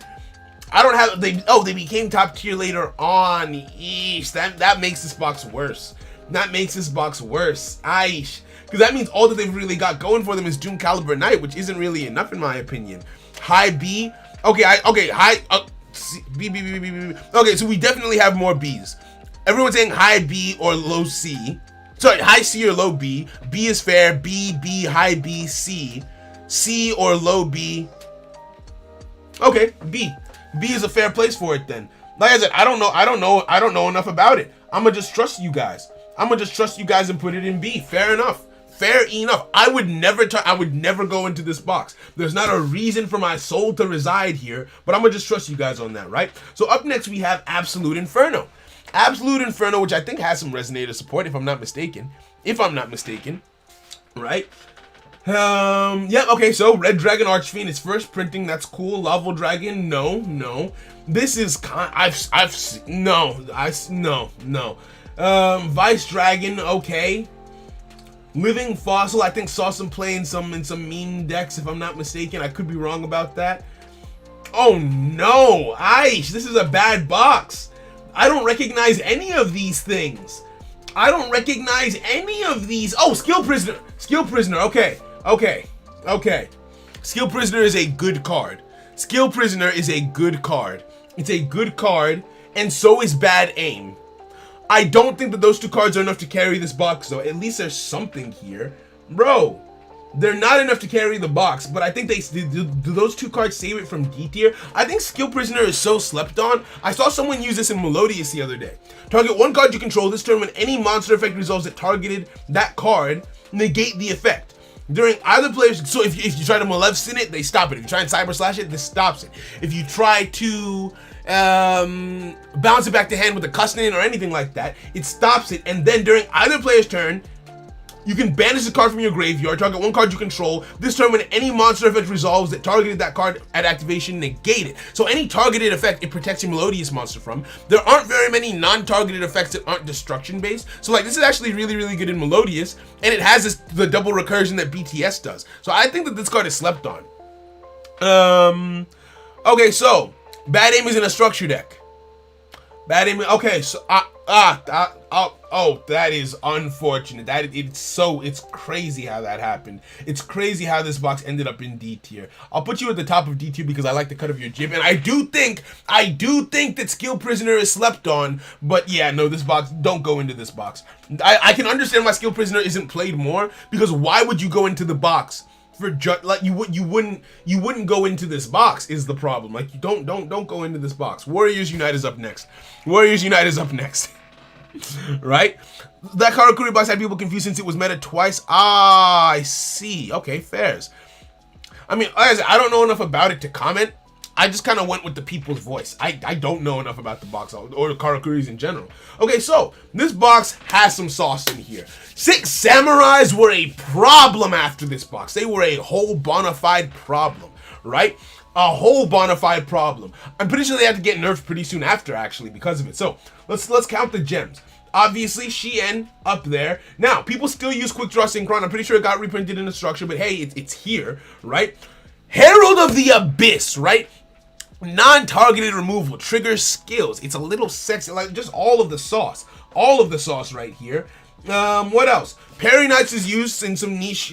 I don't have, they became top tier later on. Eesh, that makes this box worse. That makes this box worse. Aish. Because that means all that they've really got going for them is Doom Caliber Knight, which isn't really enough in my opinion. High B. Okay, high, C, B. Okay, so we definitely have more Bs. Everyone's saying high B or low C. Sorry, high C or low B. B is fair. B, high B, C. C or low B. Okay, B. B is a fair place for it then. Like I said, I don't know enough about it. I'ma just trust you guys. And put it in B. Fair enough. I would never go into this box. There's not a reason for my soul to reside here, but I'm gonna just trust you guys on that, right? So up next we have Absolute Inferno. Absolute Inferno, which I think has some Resonator support, if I'm not mistaken, right? Yeah, okay, so Red Dragon Archfiend is first printing, that's cool. Lava Dragon, no. This is no. Vice Dragon, okay. Living Fossil, I think saw some play in some meme decks, if I'm not mistaken. I could be wrong about that. Oh no, Aish, this is a bad box. I don't recognize any of these things. I don't recognize any of these. Oh, Skill Prisoner. Skill Prisoner. Okay. Skill Prisoner is a good card. Skill Prisoner is a good card. It's a good card, and so is Bad Aim. I don't think that those two cards are enough to carry this box, though. At least there's something here. Bro, they're not enough to carry the box, but I think do those two cards save it from D tier? I think Skill Prisoner is so slept on. I saw someone use this in Melodious the other day. Target one card you control this turn. When any monster effect resolves that targeted that card, negate the effect. During either player's, so if you try to Maleficent it, they stop it. If you try and Cyber Slash it, this stops it. If you try to bounce it back to hand with a Custom or anything like that, it stops it. And then during either player's turn, you can banish the card from your graveyard, target one card you control. This turn, when any monster effect resolves that targeted that card at activation, negate it. So any targeted effect, it protects your Melodious monster from. There aren't very many non-targeted effects that aren't destruction based. So like, this is actually really, really good in Melodious, and it has the double recursion that BTS does. So I think that this card is slept on. Okay, so Bad Aim is in a structure deck. Bad Aim. Okay, so oh, that is unfortunate. It's crazy how that happened. It's crazy how this box ended up in D tier. I'll put you at the top of D tier because I like the cut of your jib, and I do think that Skill Prisoner is slept on. But yeah, no, this box, don't go into this box. I can understand why Skill Prisoner isn't played more, because why would you go into the box? Like you wouldn't go into this box is the problem. Like, you don't go into this box. Warriors Unite is up next. Warriors Unite is up next. Right? That Karakuri box had people confused since it was meta twice. Ah, I see. Okay, fairs. I mean, like I said, I don't know enough about it to comment. I just kind of went with the people's voice. I don't know enough about the box or the Karakuris in general. Okay, so this box has some sauce in here. 6 Samurais were a problem after this box. They were a whole bona fide problem, right? A whole bona fide problem. I'm pretty sure they had to get nerfed pretty soon after, actually, because of it. So let's count the gems. Obviously, Shien up there. Now, people still use Quick Draw Synchron. I'm pretty sure it got reprinted in the structure, but hey, it's here, right? Herald of the Abyss, right? Non-targeted removal, triggers skills. It's a little sexy, like just all of the sauce right here. What else? Parry Knights is used in some niche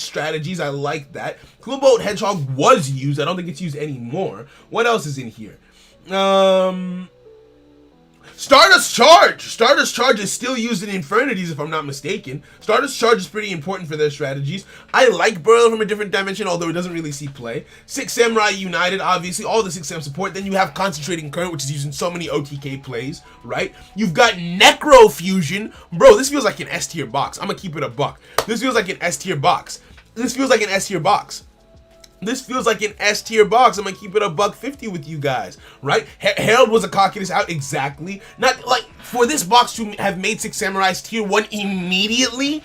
strategies. I like that. Cluboat Hedgehog was used. I don't think it's used anymore. What else is in here? Stardust Charge! Stardust Charge is still used in Infernities, if I'm not mistaken. Stardust Charge is pretty important for their strategies. I like Burrow from a different dimension, although it doesn't really see play. 6 Samurai United, obviously, all the 6 Sam support. Then you have Concentrating Current, which is used in so many OTK plays, right? You've got Necro Fusion. Bro, this feels like an S tier box. I'm gonna keep it a buck. This feels like an S tier box. This feels like an S tier box. This feels like an S tier box. I'm gonna keep it a $1.50 with you guys, right? Herald was a cockiness out, exactly. Not like for this box to have made 6 Samurais tier 1 immediately.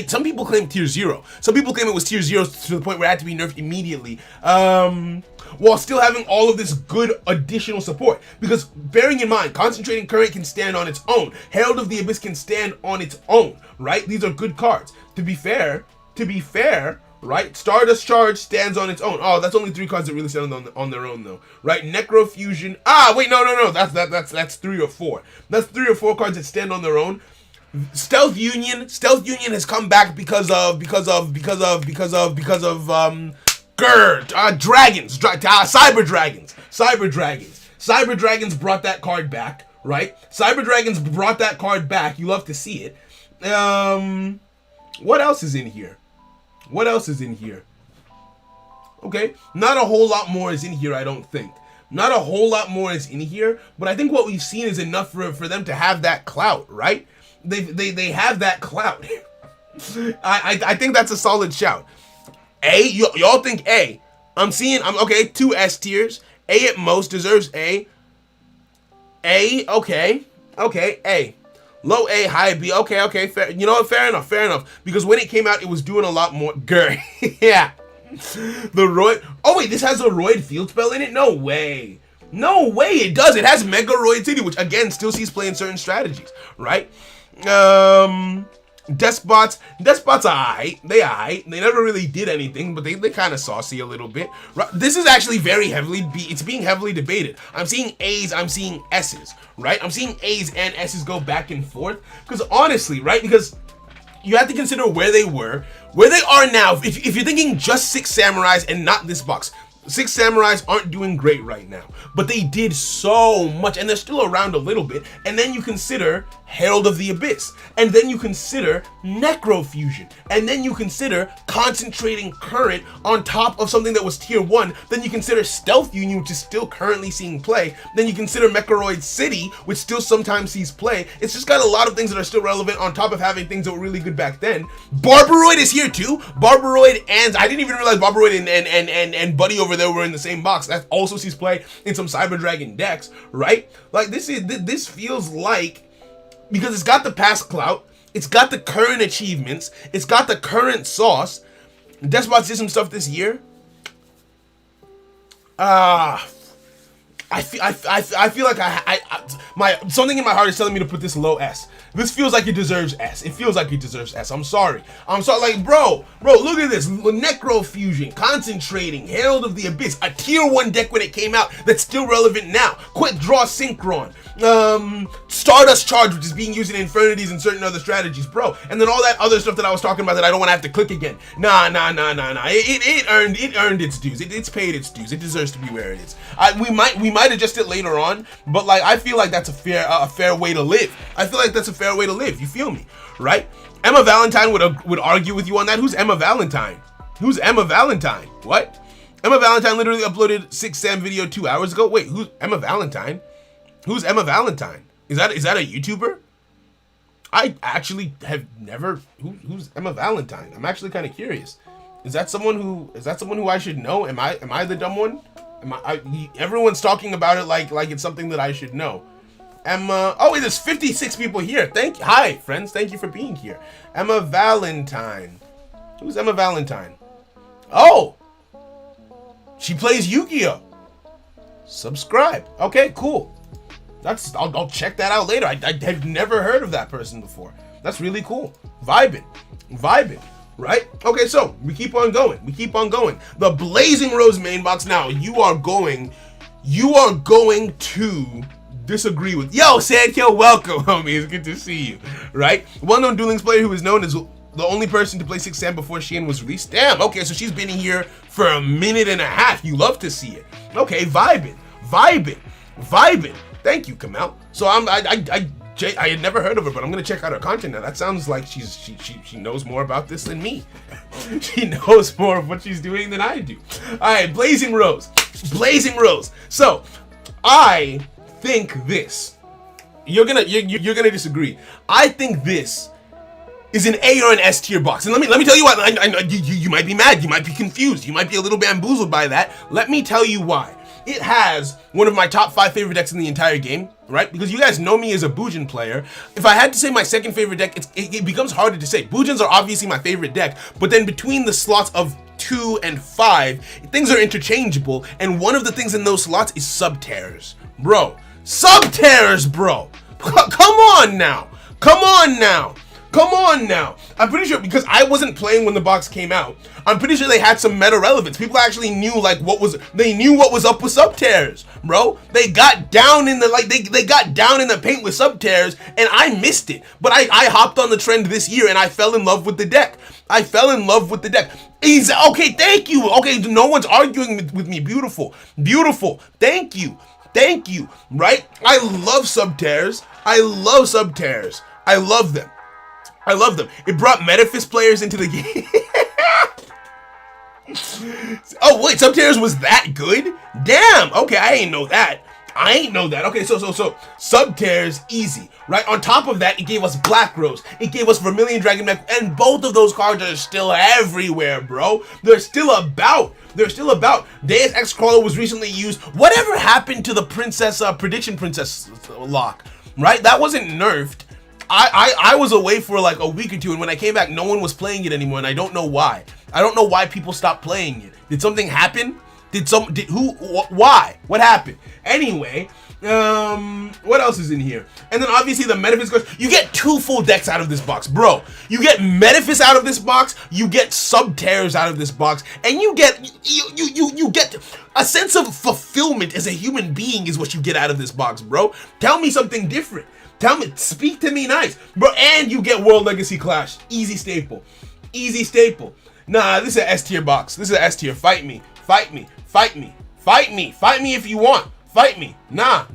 Some people claim tier 0. Some people claim it was tier 0 to the point where it had to be nerfed immediately. While still having all of this good additional support. Because bearing in mind, Concentrating Current can stand on its own. Herald of the Abyss can stand on its own, right? These are good cards. To be fair, right? Stardust Charge stands on its own. Oh, that's only 3 cards that really stand on their own, though, right? Necro Fusion. Ah, wait, no. That's 3 or 4. That's 3 or 4 cards that stand on their own. Stealth Union. Stealth Union has come back because of dragons. Cyber Dragons. Cyber Dragons brought that card back, right? Cyber Dragons brought that card back. You love to see it. What else is in here? Okay, not a whole lot more is in here, I don't think. Not a whole lot more is in here, but I think what we've seen is enough for them to have that clout, right? They have that clout. I think that's a solid shout. A, y'all think A. I'm okay, 2 S tiers. A at most deserves A. A, okay, A. Low A, high B. Okay, fair. You know what? Fair enough. Because when it came out, it was doing a lot more. Grr. Yeah. The Roid. Oh, wait, this has a Roid field spell in it? No way. It does. It has Mega Roid City, which, again, still sees play in certain strategies, right? Despots aight. They never really did anything, but they kind of saucy a little bit. This is actually very it's being heavily debated. I'm seeing A's, I'm seeing S's, right? I'm seeing A's and S's go back and forth. Because honestly, right? Because you have to consider where they were, where they are now. If you're thinking just 6 Samurais and not this box, 6 Samurais aren't doing great right now, but they did so much, and they're still around a little bit. And then you consider Herald of the Abyss, and then you consider Necro Fusion, and then you consider concentrating current on top of something that was tier 1, then you consider Stealth Union, which is still currently seeing play, then you consider Mechoroid City, which still sometimes sees play. It's just got a lot of things that are still relevant on top of having things that were really good back then. Barbaroid is here too. Barbaroid, and I didn't even realize Barbaroid and Buddy over there were in the same box. That also sees play in some Cyber Dragon decks, right? Like this feels like, because it's got the past clout, it's got the current achievements, it's got the current sauce. Despots did some stuff this year. I feel like something in my heart is telling me to put this low S. This feels like it deserves S. It feels like it deserves S. I'm sorry. Like, bro, look at this. Necro Fusion, Concentrating, Herald of the Abyss, a tier 1 deck when it came out that's still relevant now. Quick Draw Synchron, Stardust Charge, which is being used in Infernities and certain other strategies, bro. And then all that other stuff that I was talking about that I don't want to have to click again. Nah. It earned its dues. It's paid its dues. It deserves to be where it is. We might adjust it later on, but like, I feel like that's a fair way to live. I feel like that's a fair way to live. You feel me, right? Emma Valentine would argue with you on that. Who's Emma Valentine? Who's Emma Valentine? What? Emma Valentine literally uploaded 6 Sam video 2 hours ago. Wait, who's Emma Valentine? Who's Emma Valentine? Is that a YouTuber? I actually have never. Who's Emma Valentine? I'm actually kind of curious. Is that someone who I should know? Am I the dumb one? Everyone's talking about it like it's something that I should know. Emma. Oh wait, there's 56 people here. Hi friends, thank you for being here. Emma Valentine. Who's Emma Valentine? Oh, she plays Yu-Gi-Oh. Subscribe. Okay, cool. I'll check that out later. I have never heard of that person before. That's really cool. Vibing, right? Okay, so we keep on going. The Blazing Rose main box. Now you are going to disagree with. Yo, Sandkill, welcome, homie. It's good to see you. Right? Well-known Duel Links player who is known as the only person to play 6 Sam before Shein was released. Damn. Okay, so she's been here for a minute and a half. You love to see it. Okay, vibing. Thank you, Kamal. So I had never heard of her, but I'm gonna check out her content now. That sounds like she knows more about this than me. She knows more of what she's doing than I do. All right, Blazing Rose. So I think this. You're gonna disagree. I think this is an A or an S tier box, and let me tell you why. I know you might be mad, you might be confused, you might be a little bamboozled by that. Let me tell you why. It has one of my top 5 favorite decks in the entire game, right? Because you guys know me as a Bujin player. If I had to say my second favorite deck, it becomes harder to say. Bujins are obviously my favorite deck, but then between the slots of 2 and 5, things are interchangeable, and one of the things in those slots is Subterrors. Bro. Subterrors, bro. Come on now. I'm pretty sure, because I wasn't playing when the box came out, I'm pretty sure they had some meta relevance. People actually knew what was up with Subterrors, bro. They got down in the they got down in the paint with Subterrors, and I missed it. But I hopped on the trend this year, and I fell in love with the deck. He's okay. Thank you. Okay, no one's arguing with me. Beautiful. Thank you. Right? I love Subterrors. I love them. It brought Metaphys players into the game. Oh wait, Subterrors was that good? Damn. Okay, I ain't know that. Okay, so Subterrors, easy, right? On top of that, it gave us Black Rose, it gave us Vermilion Dragon Mech, and both of those cards are still everywhere, bro. They're still about. Deus Ex Crawler was recently used. Whatever happened to the Prediction Princess lock, right? That wasn't nerfed. I was away for like a week or two, and when I came back, no one was playing it anymore, and I don't know why. I don't know why people stopped playing it. Did something happen? Why? What happened? Anyway, What else is in here? And then obviously the Metaphys cards. You get 2 full decks out of this box, bro. You get Metaphys out of this box, you get Subterrors out of this box, and you get you get a sense of fulfillment as a human being is what you get out of this box, bro. Tell me something different. Speak to me nice, bro. And you get World Legacy Clash. Easy staple. Easy staple. Nah, this is an S tier box. This is an S tier. Fight me. Fight me. Fight me. Fight me. Fight me if you want. Fight me. Nah.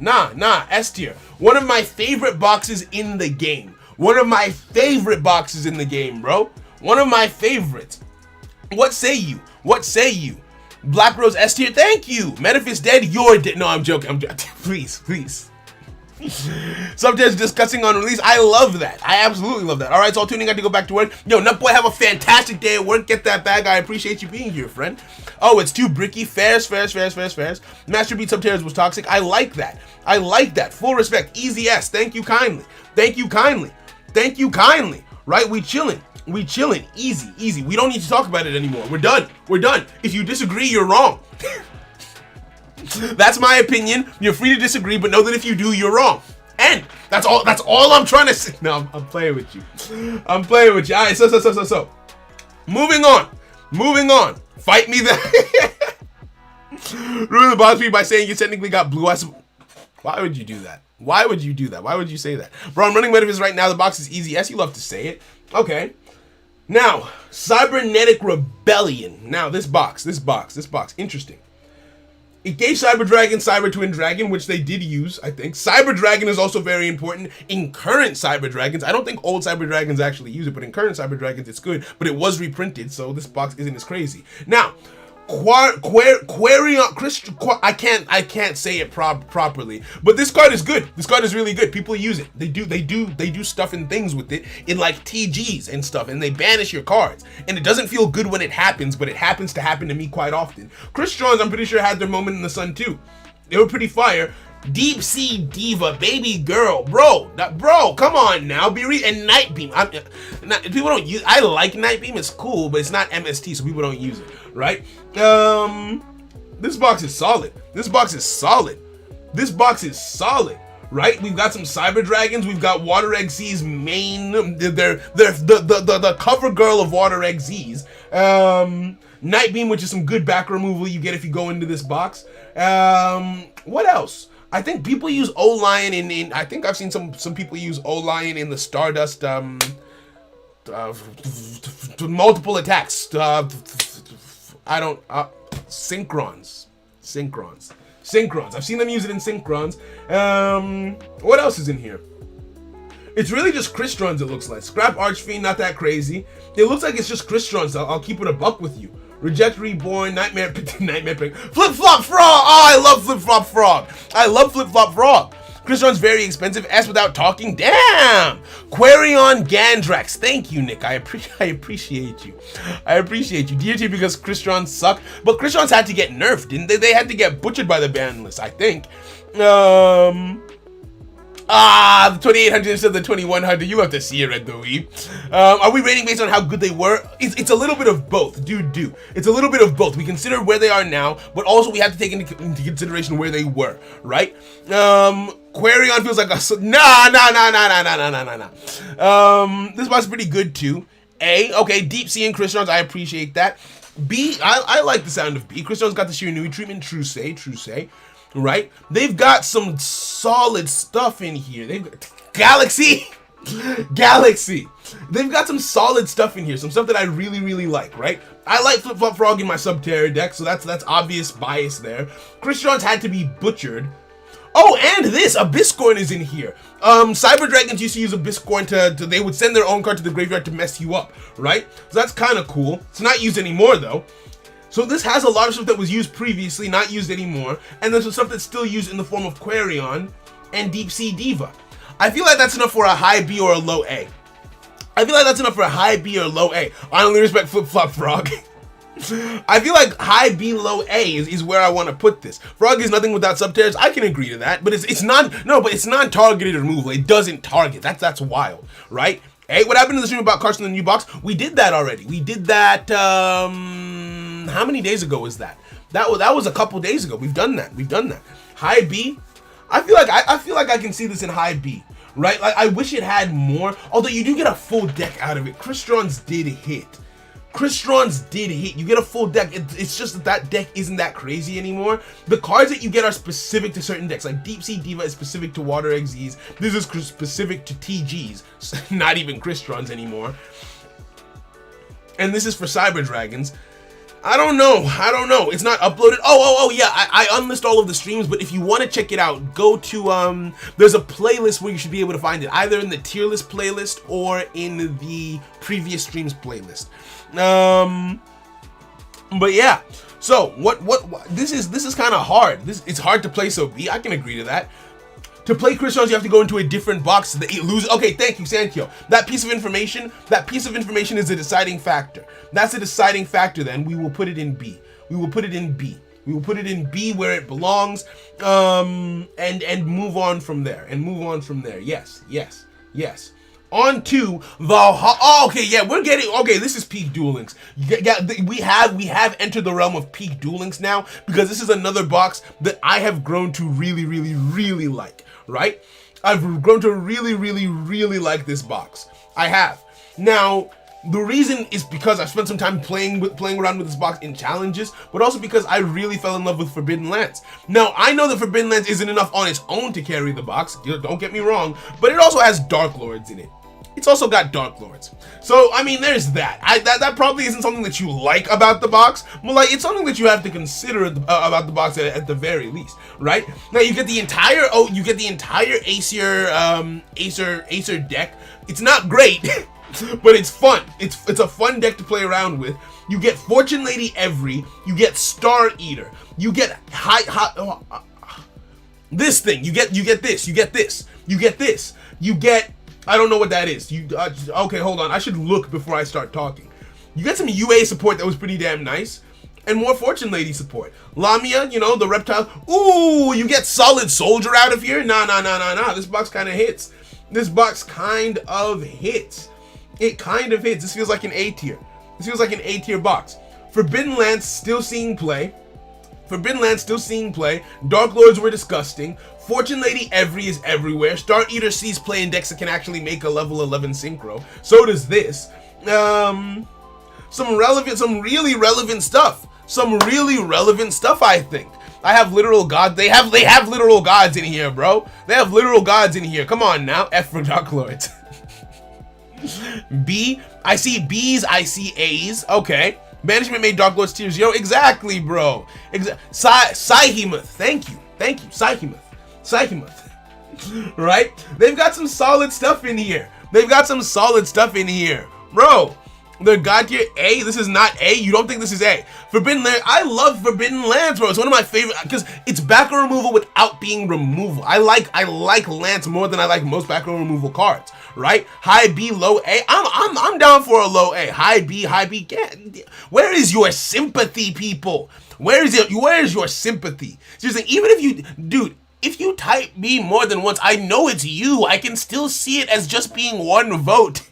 S tier. One of my favorite boxes in the game. One of my favorite boxes in the game, bro. One of my favorites. What say you? What say you? Black Rose S tier. Thank you. Metaphys dead. You're dead. No, I'm joking. Please. Subjects discussing on release. I love that. I absolutely love that. All right, so all tuning. Got to go back to work. Yo, Nutboy, have a fantastic day at work. Get that bag. I appreciate you being here, friend. Oh, it's too bricky. Fairs. Master Beat Subterrors was toxic. I like that. Full respect. Easy S. Thank you kindly. Right? We chilling. Easy. We don't need to talk about it anymore. We're done. If you disagree, you're wrong. That's my opinion. You're free to disagree, but know that if you do, you're wrong. And that's all I'm trying to say. No, I'm playing with you. All right, so. Moving on. Fight me there. Ruin the boss by saying you technically got blue eyes. Why would you do that? Why would you say that? Bro, I'm running Metaphys right now. The box is easy. Yes, you love to say it. Okay. Now, Cybernetic Rebellion. Now, this box. Interesting. It gave Cyber Dragon, Cyber Twin Dragon, which they did use, I think. Cyber Dragon is also very important in current Cyber Dragons. I don't think old Cyber Dragons actually use it, but in current Cyber Dragons, it's good. But it was reprinted, so this box isn't as crazy. Now, Quarion, I can't say it properly, but this card is good. This card is really good. People use it. They do stuff and things with it in like TGs and stuff, and they banish your cards. And it doesn't feel good when it happens, but it happens to happen to me quite often. Crystons, I'm pretty sure, had their moment in the sun too. They were pretty fire. Deep Sea Diva, baby girl, bro, come on now, and Night Beam. People don't use. I like Night Beam, it's cool, but it's not MST, so people don't use it, right? This box is solid. Right? We've got some Cyber Dragons. We've got Water XZ's main. They're the cover girl of Water XZ's. Night Beam, which is some good back removal you get if you go into this box. What else? I think people use O-Lion in I think I've seen some people use O-Lion in the Stardust multiple attacks. Synchrons. I've seen them use it in Synchrons. What else is in here? It's really just Crystons, it looks like. Scrap Archfiend, not that crazy. It looks like it's just Crystons. I'll keep it a buck with you. Reject Reborn, Nightmare Pig, Flip Flop Frog. Oh, I love Flip Flop Frog. Crystron's very expensive. S without talking. Damn. Quarion Gandrax. Thank you, Nick. I appreciate you. DRT because Crystons suck, but Crystons had to get nerfed, didn't they? They had to get butchered by the ban list, I think. The 2800 instead of the 2100. You have to see it, Red the Weeb. Are we rating based on how good they were? It's a little bit of both, dude. It's a little bit of both. We consider where they are now, but also we have to take into consideration where they were, right? Quarion feels like a nah. This box is pretty good too. A, okay, Deep Sea and Crystons, I appreciate that. B, I like the sound of B. Crystons got the Shiranui treatment. True say. Right? They've got some solid stuff in here. They've got Galaxy. They've got some solid stuff in here. Some stuff that I really like, right? I like Flip Flop Frog in my Subterror deck, so that's obvious bias there. Crystons had to be butchered. Oh, and this Abysscorn is in here. Cyber Dragons used to use Abysscorn to they would send their own card to the graveyard to mess you up, right? So that's kind of cool. It's not used anymore though. So this has a lot of stuff that was used previously, not used anymore, and there's some stuff that's still used in the form of Quarion and Deep Sea Diva. I feel like that's enough for a high B or a low A. I only respect Flip Flop Frog. I feel like high B, low A is where I want to put this. Frog is nothing without Subterrors. I can agree to that, but it's non-targeted removal. It doesn't target. That's wild, right? Hey, what happened to the stream about cards in the new box? We did that already. We did that. How many days ago was that? That was a couple days ago. We've done that. High B. I feel like I can see this in high B, right? Like I wish it had more. Although you do get a full deck out of it. Crystron's did hit. You get a full deck. It's just that deck isn't that crazy anymore. The cards that you get are specific to certain decks. Like Deep Sea Diva is specific to Water XZs. This is specific to TGs. Not even Crystron's anymore. And this is for Cyber Dragons. I don't know. It's not uploaded. Oh yeah, I unlist all of the streams, but if you want to check it out, go to there's a playlist where you should be able to find it, either in the tier list playlist or in the previous streams playlist. But yeah. So what this is kind of hard. It's hard to play so B. I can agree to that. To play Crystals, you have to go into a different box so that it loses. Okay, thank you, Sankyo. That piece of information is a deciding factor. That's a deciding factor. Then we will put it in B. We will put it in B where it belongs. And move on from there. Yes. On to Valhalla. Oh, okay, yeah, we're getting. Okay, this is peak Duel Links. Yeah, we have entered the realm of peak Duel Links now, because this is another box that I have grown to really like. Right? I've grown to really like this box. I have. Now, the reason is because I've spent some time playing around with this box in challenges, but also because I really fell in love with Forbidden Lands. Now, I know that Forbidden Lands isn't enough on its own to carry the box, don't get me wrong, but it also has Dark Lords in it. It's also got Dark Lords. So, I mean, there's that. That probably isn't something that you like about the box, but like, it's something that you have to consider about the box at the very least, right? Now, you get the entire Acer deck. It's not great, but it's fun. It's a fun deck to play around with. You get Fortune Lady Every, you get Star Eater, you get this thing, you get this. I don't know what that is. Okay, hold on. I should look before I start talking. You get some UA support that was pretty damn nice, and more Fortune Lady support. Lamia, the reptile. Ooh, you get Solid Soldier out of here. Nah. This box kind of hits. It kind of hits. This feels like an A tier. Box. Forbidden Lands still seeing play. Dark Lords were disgusting. Fortune Lady Every is everywhere. Star Eater sees play in decks that can actually make a level 11 synchro. So does this. Some really relevant stuff. I think. I have literal gods. They have literal gods in here, bro. Come on now. F for Dark Lords. B. I see B's. I see A's. Okay. Banishment made Dark Lords tier 0. Exactly, bro. Psyhemoth. Thank you. Psyhemoth. Right? They've got some solid stuff in here. Bro. The god tier A. This is not A. You don't think this is A. Forbidden Land. I love Forbidden Lands, bro. It's one of my favorite because it's backrow removal without being removal. I like Lance more than I like most backrow removal cards. Right? High B, low A. I'm down for a low A. High B. Where is your sympathy, people? Where is your sympathy? Seriously, even if you type B more than once, I know it's you. I can still see it as just being one vote.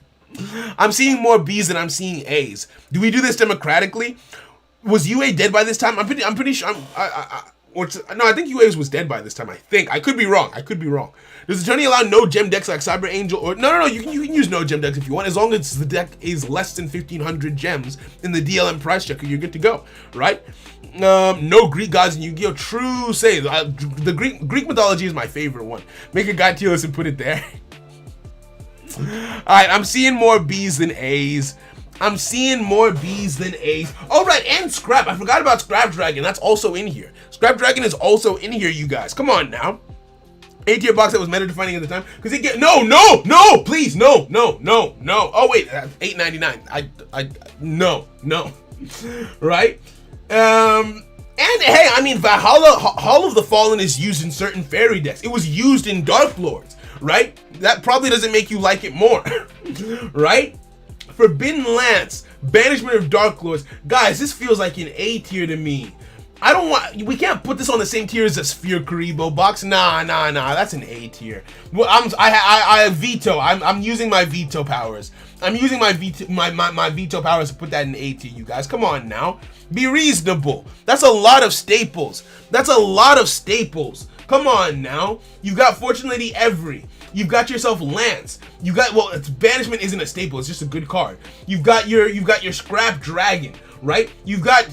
I'm seeing more B's than I'm seeing A's. Do we do this democratically? Was UA dead by this time? I'm pretty sure. I think UA's was dead by this time. I think. I could be wrong. Does the tourney allow no gem decks like Cyber Angel? Or no. You can use no gem decks if you want, as long as the deck is less than 1,500 gems in the DLM price checker. You're good to go, right? No Greek gods in Yu-Gi-Oh! True say. The Greek mythology is my favorite one. Make a god tier list and put it there. Alright, I'm seeing more B's than A's. All right, and Scrap. I forgot about Scrap Dragon. That's also in here. Scrap Dragon is also in here, you guys. Come on now. A tier box that was meta defining at the time. Because it get no, please, no. Oh wait, $8.99. No. Right? And hey, I mean, Valhalla, Hall of the Fallen is used in certain fairy decks. It was used in Dark Lords. Right? That probably doesn't make you like it more. Right? Forbidden Lance, Banishment of Dark Lords. Guys, this feels like an A tier to me. We can't put this on the same tier as a Sphere Karibo box. Nah, that's an A tier. Well, I veto. I'm using my veto powers. I'm using my veto powers to put that in A tier, you guys. Come on now. Be reasonable. That's a lot of staples. Come on now. You've got Fortune Lady Every. You've got yourself Lance. You got, well, Banishment isn't a staple. It's just a good card. You've got your Scrap Dragon, right? You've got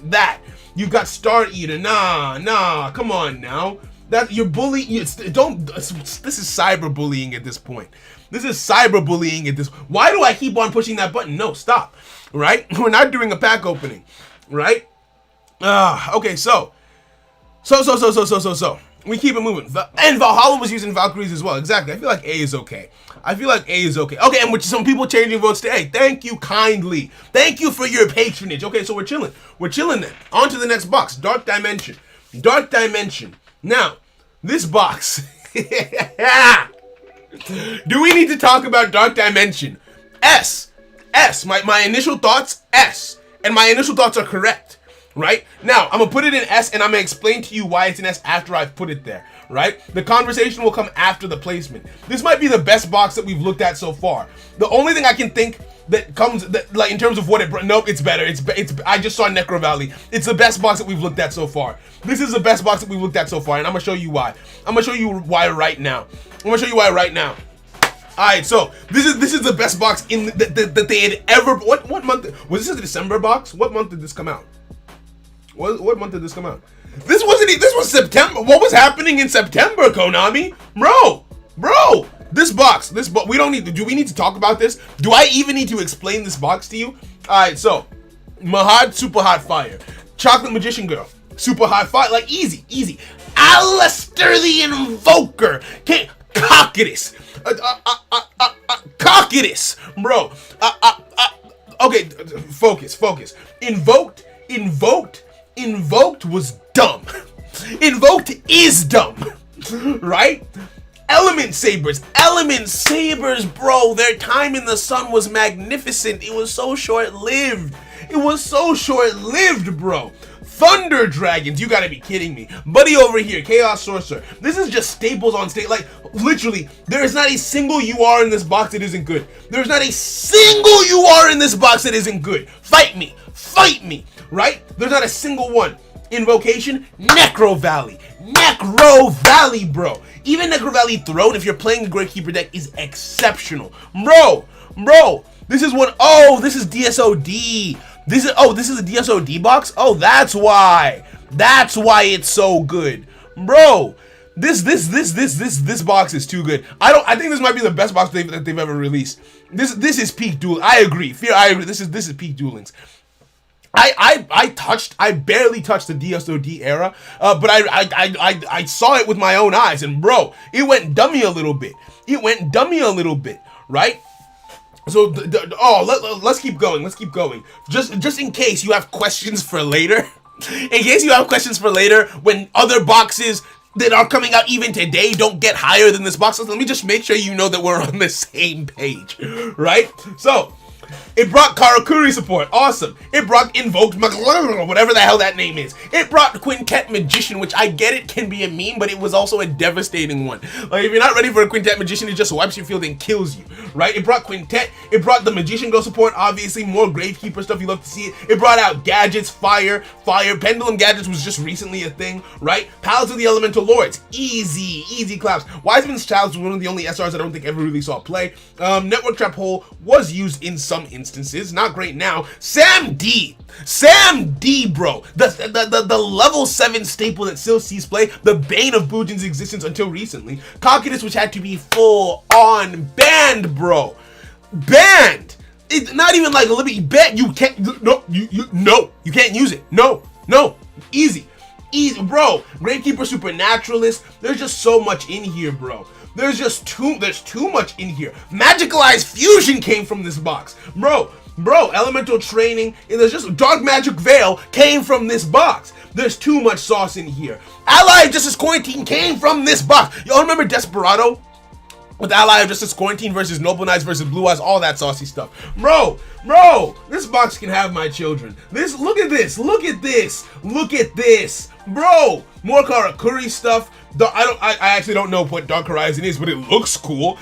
that. You've got Star Eater. Nah. Come on now. That you're bullying. This is cyberbullying at this point. This is cyberbullying at this. Why do I keep on pushing that button? No, stop. Right? We're not doing a pack opening, right? Okay, so we keep it moving. And Valhalla was using Valkyries as well. Exactly. I feel like A is okay. Okay, and with some people changing votes to A. Thank you kindly. Thank you for your patronage. Okay, so we're chilling. Then. On to the next box. Dark Dimension. Now, this box. Do we need to talk about Dark Dimension? S. My initial thoughts, S. And my initial thoughts are correct. Right? Now, I'm going to put it in S, and I'm going to explain to you why it's in S after I've put it there. Right? The conversation will come after the placement. This might be the best box that we've looked at so far. The only thing I can think that comes, like, in terms of what it... Nope, it's better. It's I just saw Necro Valley. It's the best box that we've looked at so far. This is the best box that we've looked at so far, and I'm going to show you why. I'm going to show you why right now. Alright, so this is the best box in that they had ever... What month? Was this a December box? What month did this come out? What month did this come out? This was September. What was happening in September, Konami? Bro, this box, we don't need to, do we need to talk about this? Do I even need to explain this box to you? Alright, so, Mahad, super hot fire. Chocolate Magician Girl, super hot fire, like easy. Alistair the Invoker, Cocytus, Cocytus, bro, okay, focus, Invoked was dumb. Invoked is dumb, right? Element Sabers, bro, their time in the sun was magnificent. It was so short-lived, bro. Thunder Dragons, you gotta be kidding me. Buddy over here, Chaos Sorcerer. This is just staples on state. Like, literally, there is not a single UR in this box that isn't good. There's not a single UR in this box that isn't good. Fight me, right? There's not a single one. Invocation, Necro Valley, bro. Even Necro Valley Throne, if you're playing the Gravekeeper deck, is exceptional. Bro, this is one, oh, this is DSOD. This is a DSOD box? Oh, that's why it's so good. Bro, this box is too good. I think this might be the best box that they've ever released. This is peak duel. I agree. This is peak Duel Links. I barely touched the DSOD era, but I saw it with my own eyes, and bro, it went dummy a little bit, right? So, let's keep going, just in case you have questions for later, when other boxes that are coming out even today don't get higher than this box, let me just make sure you know that we're on the same page, right? So, it brought Karakuri support, awesome. It brought Invoked, whatever the hell that name is. It brought Quintet Magician, which I get it can be a meme, but it was also a devastating one. Like, if you're not ready for a Quintet Magician, it just wipes your field and kills you, right? It brought Quintet, it brought the Magician Girl support, obviously, more Gravekeeper stuff, you love to see it. It brought out gadgets, fire, Pendulum Gadgets was just recently a thing, right? Palace of the Elemental Lords, easy claps. Wiseman's Child was one of the only SRs I don't think ever really saw play. Network Trap Hole was used in some instances, not great now. Sam D, bro, the level 7 staple that still sees play, the bane of Bujin's existence until recently. Cocytus, which had to be full on banned, bro, banned. It's not even like a little bit banned. You can't, you can't use it. No, easy, bro. Gravekeeper Supernaturalist. There's just so much in here, bro. There's too much in here. Magicalized Fusion came from this box. Bro, Elemental Training, and there's just Dark Magic Veil came from this box. There's too much sauce in here. Ally of Justice Quarantine came from this box. Y'all remember Desperado? With Ally of Justice Quarantine versus Noble Knights versus Blue Eyes, all that saucy stuff. Bro, this box can have my children. Look at this. Bro, more Karakuri stuff. I actually don't know what Dark Horizon is, but it looks cool.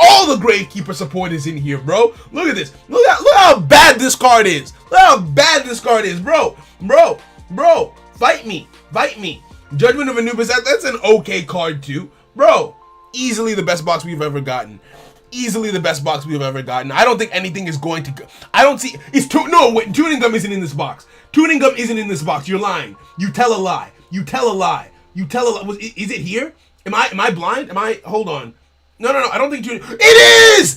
All the Gravekeeper support is in here, bro. Look at this. Look how bad this card is. Bro. Fight me. Judgment of Anubis, that's an okay card too. Bro, easily the best box we've ever gotten. I don't think anything is going to go. I don't see, Tuning Gum isn't in this box. You're lying. You tell a lie. Is it here? Am I blind? Hold on. No, I don't think it is,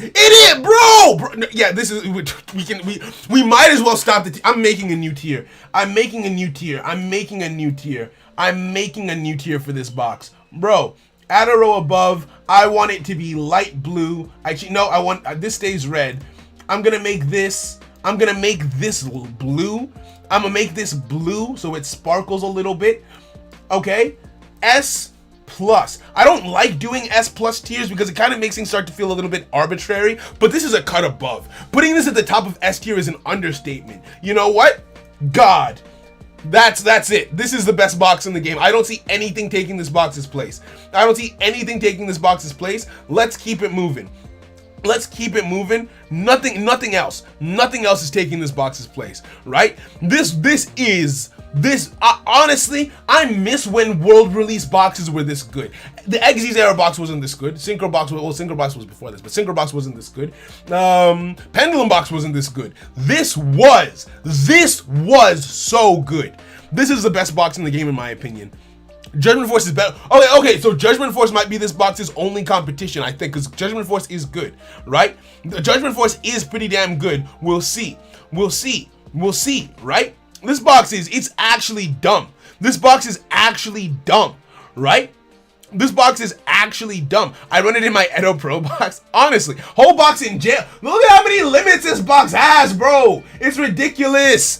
bro. Yeah, this is, we might as well stop I'm making a new tier for this box, bro. Add a row above. I want it to be light blue. This stays red. I'm gonna make this blue. I'm gonna make this blue so it sparkles a little bit. Okay, S+. I don't like doing S+ tiers because it kind of makes things start to feel a little bit arbitrary, but this is a cut above. Putting this at the top of S tier is an understatement. You know what? God. That's it. This is the best box in the game. I don't see anything taking this box's place. Let's keep it moving. Nothing else is taking this box's place, right? Honestly, I miss when world release boxes were this good. The Exes era box wasn't this good. Synchro box was before this, but Synchro box wasn't this good. Pendulum box wasn't this good. This was so good. This is the best box in the game in my opinion. Judgment Force is better. Okay, so Judgment Force might be this box's only competition, I think, because Judgment Force is good, right? The Judgment Force is pretty damn good. We'll see, right? This box it's actually dumb. This box is actually dumb, right? This box is actually dumb. I run it in my Edo Pro box. Honestly, whole box in jail. Look at how many limits this box has, bro. It's ridiculous,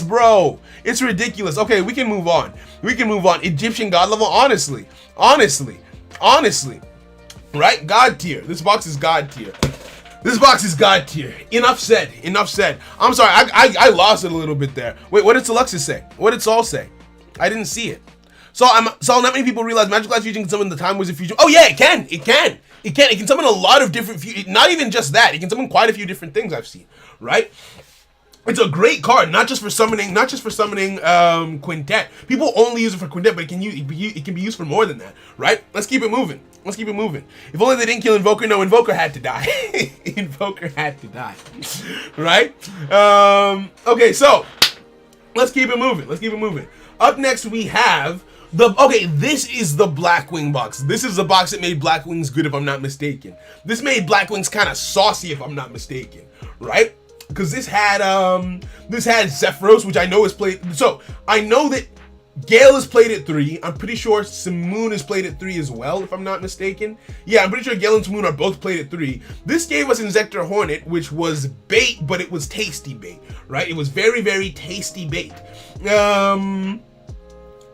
bro. It's ridiculous. Okay, we can move on. Egyptian God level, honestly. Right? God tier. This box is God tier. Enough said. I'm sorry, I lost it a little bit there. Wait, what did Seluxus say? What did Saul say? I didn't see it. So not many people realize Magic Class Fusion can summon the Time Wizard Fusion. Oh yeah, it can. It can summon a lot of different not even just that. It can summon quite a few different things I've seen, right? It's a great card, not just for summoning Quintet. People only use it for Quintet, but it can be used for more than that, right? Let's keep it moving. If only they didn't kill Invoker. No, Invoker had to die. Right? Okay, so let's keep it moving. Up next we have this is the Blackwing Box. This is the box that made Blackwings good, if I'm not mistaken. This made Blackwings kind of saucy, if I'm not mistaken, right? Because this had Zephyros, which I know is played. So I know that Gale is played at 3. I'm pretty sure Simoon is played at 3 as well, if I'm not mistaken. Yeah, I'm pretty sure Gale and Simoon are both played at 3. This gave us Inzektor Hornet, which was bait, but it was tasty bait, right? It was very, very tasty bait.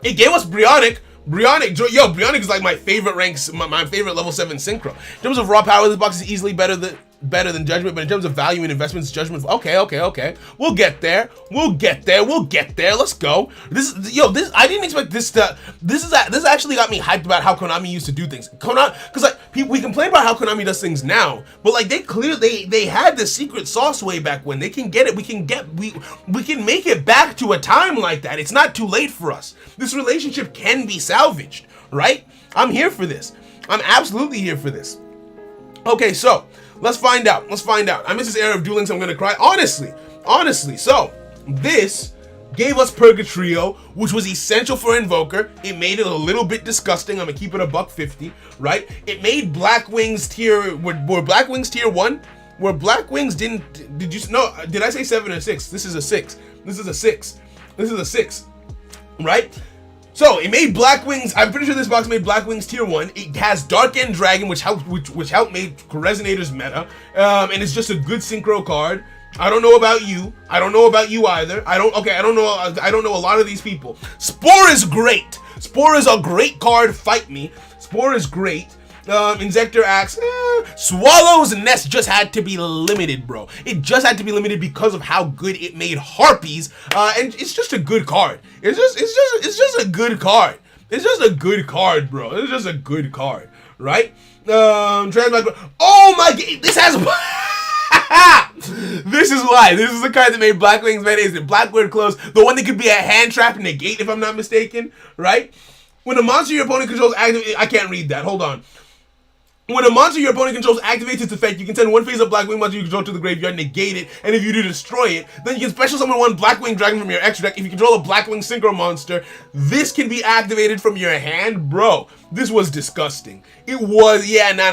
It gave us Brionic. Brionic is like my favorite ranks, my favorite level 7 synchro. In terms of raw power, this box is easily better than Judgment, but in terms of value and investments, Judgment. Okay. We'll get there. Let's go. I didn't expect this to. This actually got me hyped about how Konami used to do things. Because we complain about how Konami does things now, but like they had the secret sauce way back when. They can get it. We can make it back to a time like that. It's not too late for us. This relationship can be salvaged, right? I'm here for this. I'm absolutely here for this. Okay, so let's find out. I miss this era of dueling, so I'm gonna cry. Honestly. So this gave us Purgatrio, which was essential for Invoker. It made it a little bit disgusting. I'm gonna keep it $150, right? It made Blackwings tier. Were Blackwings tier 1? Where Blackwings did I say 7 or 6? This is a 6. Right? So it made Blackwings. I'm pretty sure this box made Blackwings tier 1. It has Dark End Dragon, which helped make Resonator's meta. And it's just a good synchro card. I don't know about you either. I don't know a lot of these people. Spore is great. Spore is a great card. Fight me. Spore is great. Inzektor Axe. Swallow's Nest just had to be limited, bro. It just had to be limited because of how good it made Harpies. And it's just a good card. It's just a good card. It's just a good card, bro. It's just a good card, right? Oh my god, this has This is why. This is the card that made Blackwing's meta. Is it Blackwing Close? The one that could be a hand trap and negate, if I'm not mistaken, right? When a monster your opponent controls activate, I can't read that. Hold on. When a monster your opponent controls activates its effect, you can send one face-up Blackwing monster you control to the graveyard, negate it, and if you do, destroy it. Then you can special summon one Blackwing Dragon from your extra deck. If you control a Blackwing Synchro monster, this can be activated from your hand. Bro, this was disgusting. It was, yeah, nah.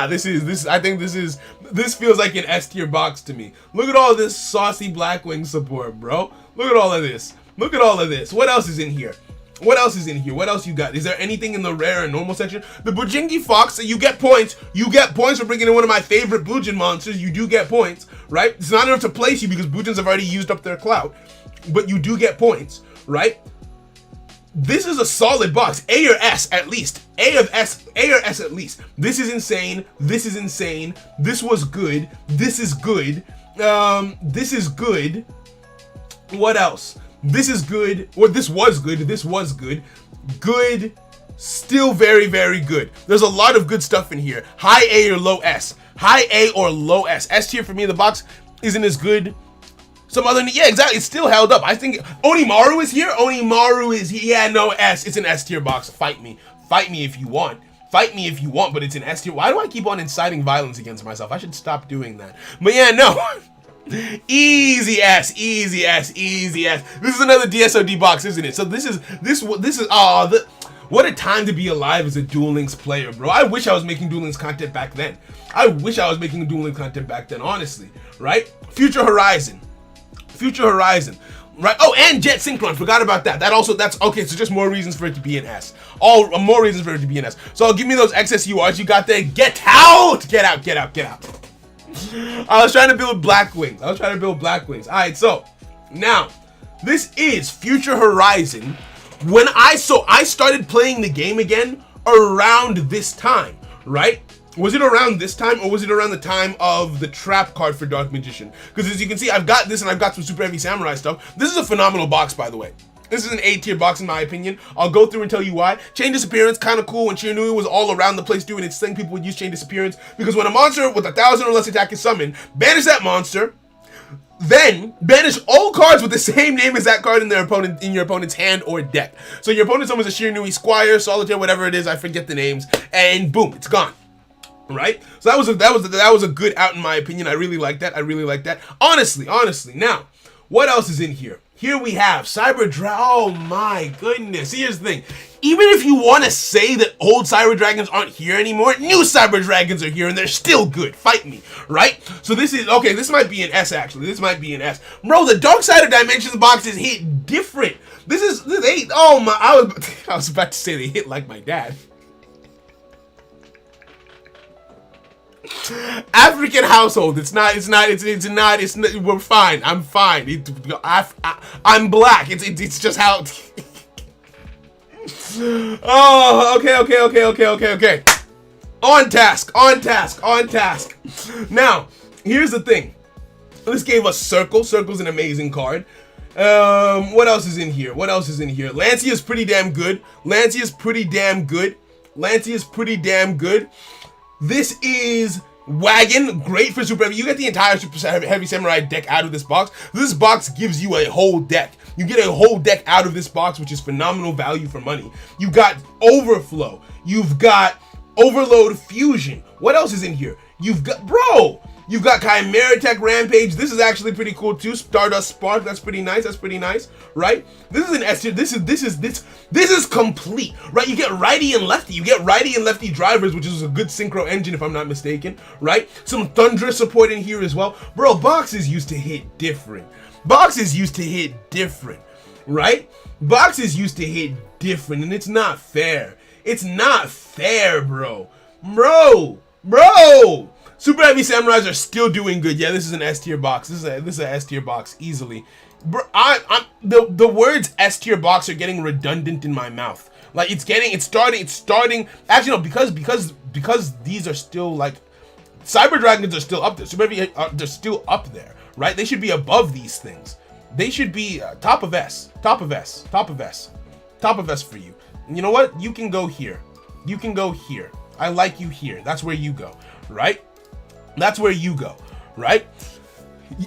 This feels like an S tier box to me. Look at all this saucy Blackwing support, bro. Look at all of this. Look at all of this. What else is in here? What else is in here? What else you got? Is there anything in the rare and normal section? The Bujingi Fox, you get points. You get points for bringing in one of my favorite Bujin monsters. You do get points, right? It's not enough to place you because Bujins have already used up their clout, but you do get points, right? This is a solid box. A or S at least. A or S at least. This is insane. This is insane. This was good. This is good. This is good. What else? This is good, or this was good, good, still very, very good. There's a lot of good stuff in here. High A or low S. High A or low S. S tier for me, the box isn't as good. Some other, yeah, exactly, it's still held up. I think Onimaru is here, yeah, no S, it's an S tier box. Fight me if you want. Fight me if you want, but it's an S tier. Why do I keep on inciting violence against myself? I should stop doing that. But yeah, no. Easy S. This is another DSOD box, isn't it? So this is what a time to be alive as a Duel Links player, bro. I wish I was making Duel Links content back then. Honestly, right? Future Horizon, right? Oh, and Jet Synchron, forgot about that. That's okay, so just more reasons for it to be an S. More reasons for it to be an S. So give me those XSURs you got there. Get out. I was trying to build Blackwings. Alright, so now this is Future Horizon. When I started playing the game again around this time, right? Was it around this time or was it around the time of the trap card for Dark Magician? Because as you can see, I've got this and I've got some Super Heavy Samurai stuff. This is a phenomenal box, by the way. This is an A tier box in my opinion. I'll go through and tell you why. Chain Disappearance, kind of cool when Shiranui was all around the place doing its thing. People would use Chain Disappearance because when a monster with 1,000 or less attack is summoned, banish that monster, then banish all cards with the same name as that card in your opponent's hand or deck. So your opponent summons a Shiranui, Squire, Solitaire, whatever it is, I forget the names, and boom, it's gone. Right? So that was a good out in my opinion. I really like that. Honestly. Now, what else is in here? Here we have oh my goodness. Here's the thing. Even if you want to say that old Cyber Dragons aren't here anymore, new Cyber Dragons are here and they're still good. Fight me, right? So this might be an S actually. Bro, the Dark Side of Dimensions boxes hit different. I was about to say they hit like my dad. African household. It's not. We're fine. I'm fine. I'm black. It's just how. Oh, okay. On task. Now, here's the thing. This gave us Circle. Circle's an amazing card. What else is in here? Lancia's pretty damn good. This is Wagon, great for Super Heavy. You get the entire Super Heavy Samurai deck out of this box. This box gives you a whole deck. You get a whole deck out of this box, which is phenomenal value for money. You got Overflow. You've got Overload Fusion. What else is in here? You've got Chimera Tech Rampage. This is actually pretty cool too. Stardust Spark. That's pretty nice. Right? This is an S tier. This is complete. Right? You get righty and lefty. You get righty and lefty drivers, which is a good synchro engine if I'm not mistaken. Right? Some Thundra support in here as well. Bro, boxes used to hit different. Right? Boxes used to hit different, and it's not fair. Bro. Super Heavy Samurais are still doing good. Yeah, this is an S tier box. This is an S tier box easily. Bro, the words S tier box are getting redundant in my mouth. Like it's starting. Actually, no, because these are still like Cyber Dragons are still up there. Super Heavy, they're still up there, right? They should be above these things. They should be top of S for you. And you know what? You can go here. I like you here. That's where you go, right? That's where you go, right?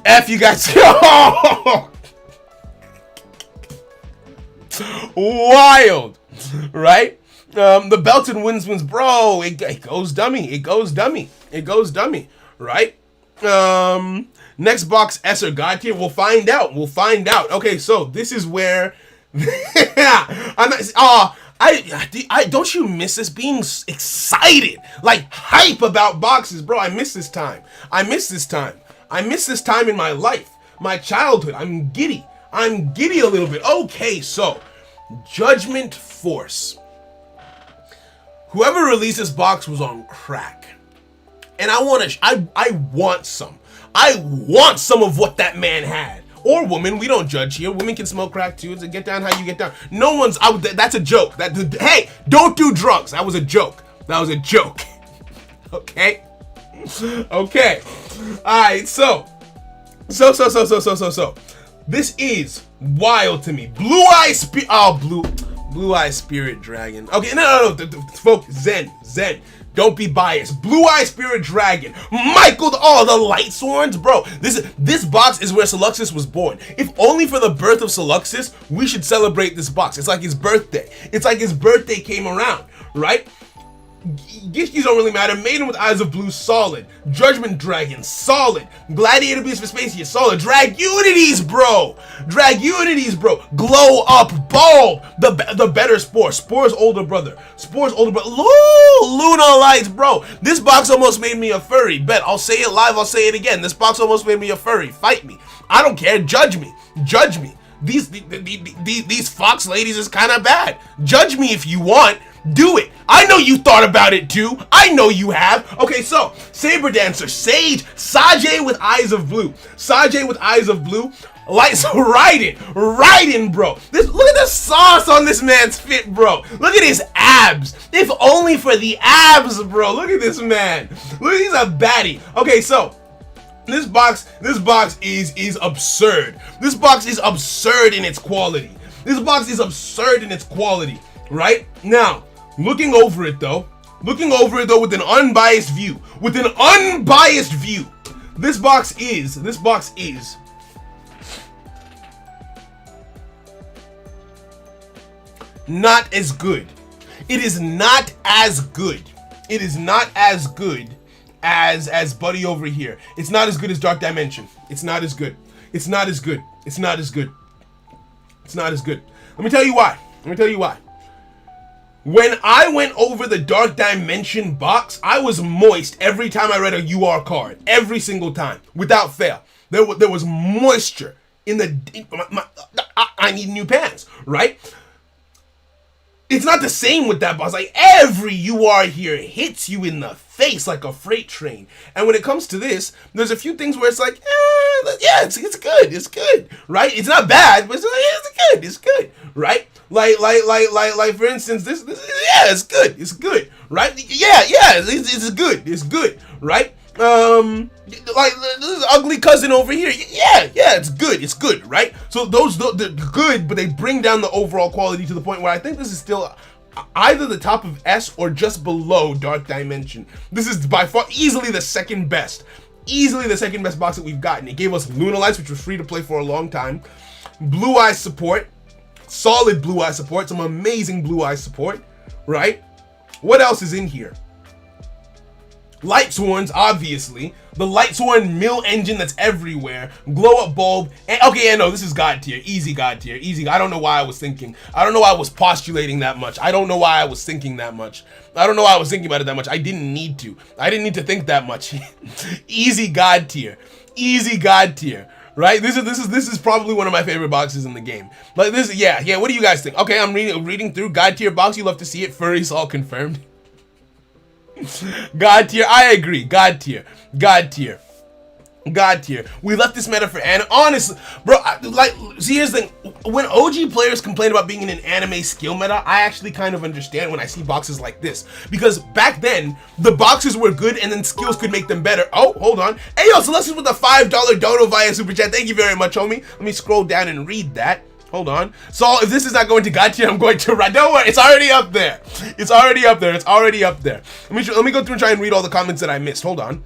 F you guys. Wild, right? The Belted Windswinds, bro, it goes dummy. It goes dummy. It goes dummy, right? Next box, S or God tier. We'll find out. We'll find out. Okay, so this is where I don't you miss this being excited, like hype about boxes, bro? I miss this time. I miss this time. I miss this time in my life, my childhood. I'm giddy. I'm giddy a little bit. Okay, so Judgment Force. Whoever released this box was on crack, and I want some. I want some of what that man had. Or woman, we don't judge here. Women can smoke crack too. It's a get down how you get down. No one's out. That's a joke. Hey, don't do drugs. That was a joke. That was a joke. Okay. Okay. All right. So. This is wild to me. Blue Eye Spirit Dragon. Okay. No. Folks, Zen. Don't be biased. Blue Eye Spirit Dragon. Michael, the Light Swords, bro. This box is where Soluxus was born. If only for the birth of Soluxus, we should celebrate this box. It's like his birthday. It's like his birthday came around, right? Gishkis don't really matter. Maiden with Eyes of Blue, solid. Judgment Dragon, solid. Gladiator Beast Vespacia, solid. Drag Unities, bro. Glow Up Bulb, the better Spore. Spore's older brother. Luna Lights, bro. This box almost made me a furry. Bet. I'll say it live. I'll say it again. This box almost made me a furry. Fight me. I don't care. Judge me. These fox ladies is kind of bad. Judge me if you want. Do it. I know you thought about it too. I know you have. Okay, so Saber Dancer, Sage, Sajay with Eyes of Blue. Lights riding, bro. Look at the sauce on this man's fit, bro. Look at his abs. If only for the abs, bro. Look at this man. Look, he's a baddie. Okay, so this box is absurd. This box is absurd in its quality. Right? Now, looking over it though with an unbiased view. This box is not as good. It is not as good as Buddy over here. It's not as good as Dark Dimension. It's not as good. Let me tell you why. When I went over the Dark Dimension box, I was moist every time I read a UR card. Every single time, without fail. There was moisture in I need new pants, right? It's not the same with that box. Like, every UR here hits you in the face like a freight train. And when it comes to this, there's a few things where it's like, yeah, it's good, right? It's not bad, but it's good, right? Like for instance, this yeah, it's good, right? Yeah, it's good, right? Like this ugly cousin over here, yeah, it's good, right? So they're good, but they bring down the overall quality to the point where I think this is still either the top of S or just below Dark Dimension. This is by far easily the second best box that we've gotten. It gave us Luna Lights, which was free to play for a long time. Blue Eye support. Solid Blue Eye support, some amazing Blue Eye support, right? What else is in here? Light Sworns, obviously. The Light Sworn mill engine that's everywhere. Glow Up Bulb. And, okay, no, this is God tier. Easy God tier. Easy. I don't know why I was postulating that much. I don't know why I was thinking about it that much. I didn't need to think that much. Easy God tier. Right? This is probably one of my favorite boxes in the game. Like this, yeah. What do you guys think? Okay, I'm reading through God tier box. You love to see it. Furries all confirmed. God tier. I agree. God tier. We left this meta for anime. Honestly, bro. See, here's the thing. When OG players complain about being in an anime skill meta, I actually kind of understand when I see boxes like this, because back then the boxes were good and then skills could make them better. Oh, hold on. Hey, yo, Celestis with the $5 dono via super chat. Thank you very much, homie. Let me scroll down and read that. Hold on. So if this is not going to God tier, I'm going to right. Don't worry, it's already up there. Let me go through and try and read all the comments that I missed. Hold on.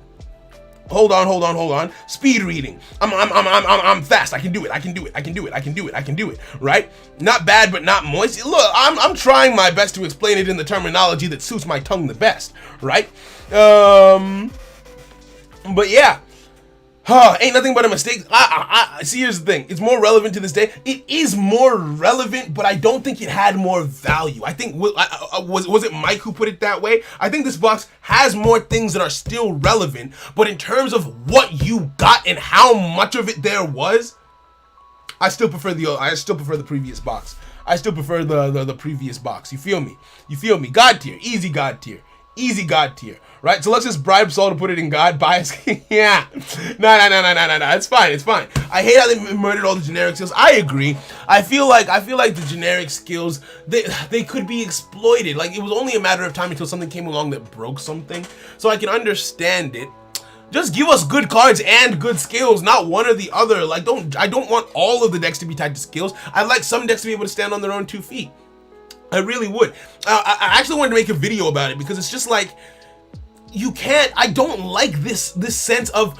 Hold on. Speed reading. I'm fast. I can do it. Right? Not bad, but not moist. Look, I'm trying my best to explain it in the terminology that suits my tongue the best. Right? But yeah. Ain't nothing but a mistake. See, here's the thing. It's more relevant to this day. It is more relevant, but I don't think it had more value. I think, was it Mike who put it that way? I think this box has more things that are still relevant, but in terms of what you got and how much of it there was, I still prefer the previous box. I still prefer the previous box. You feel me? God tier. Easy God tier. Right? So let's just bribe Saul to put it in God bias. Yeah. No. It's fine. I hate how they murdered all the generic skills. I agree. I feel like the generic skills, they could be exploited. Like, it was only a matter of time until something came along that broke something. So I can understand it. Just give us good cards and good skills, not one or the other. Like, I don't want all of the decks to be tied to skills. I'd like some decks to be able to stand on their own 2 feet. I really would. I actually wanted to make a video about it because it's just like, I don't like this sense of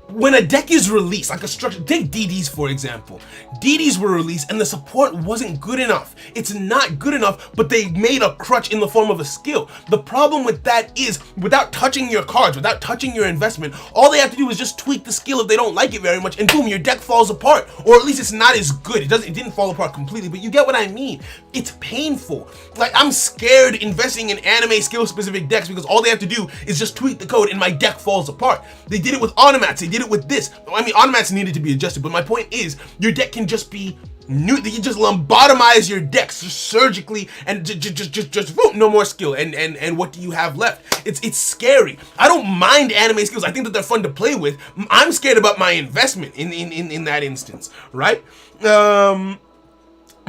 when a deck is released, like a structure. Take DDs for example. DDs were released and the support wasn't good enough. It's not good enough, but they made a crutch in the form of a skill. The problem with that is, without touching your cards, without touching your investment, all they have to do is just tweak the skill if they don't like it very much, and boom, your deck falls apart. Or at least it's not as good. It didn't fall apart completely, but you get what I mean. It's painful. Like, I'm scared investing in anime skill specific decks because all they have to do is just tweak the code and my deck falls apart. They did it with Automats. They did it with this. I mean, Automats needed to be adjusted, but my point is, your deck can just be new. You just lobotomize your decks just surgically and just boom, no more skill. And what do you have left? It's scary. I don't mind anime skills. I think that they're fun to play with. I'm scared about my investment in that instance, right?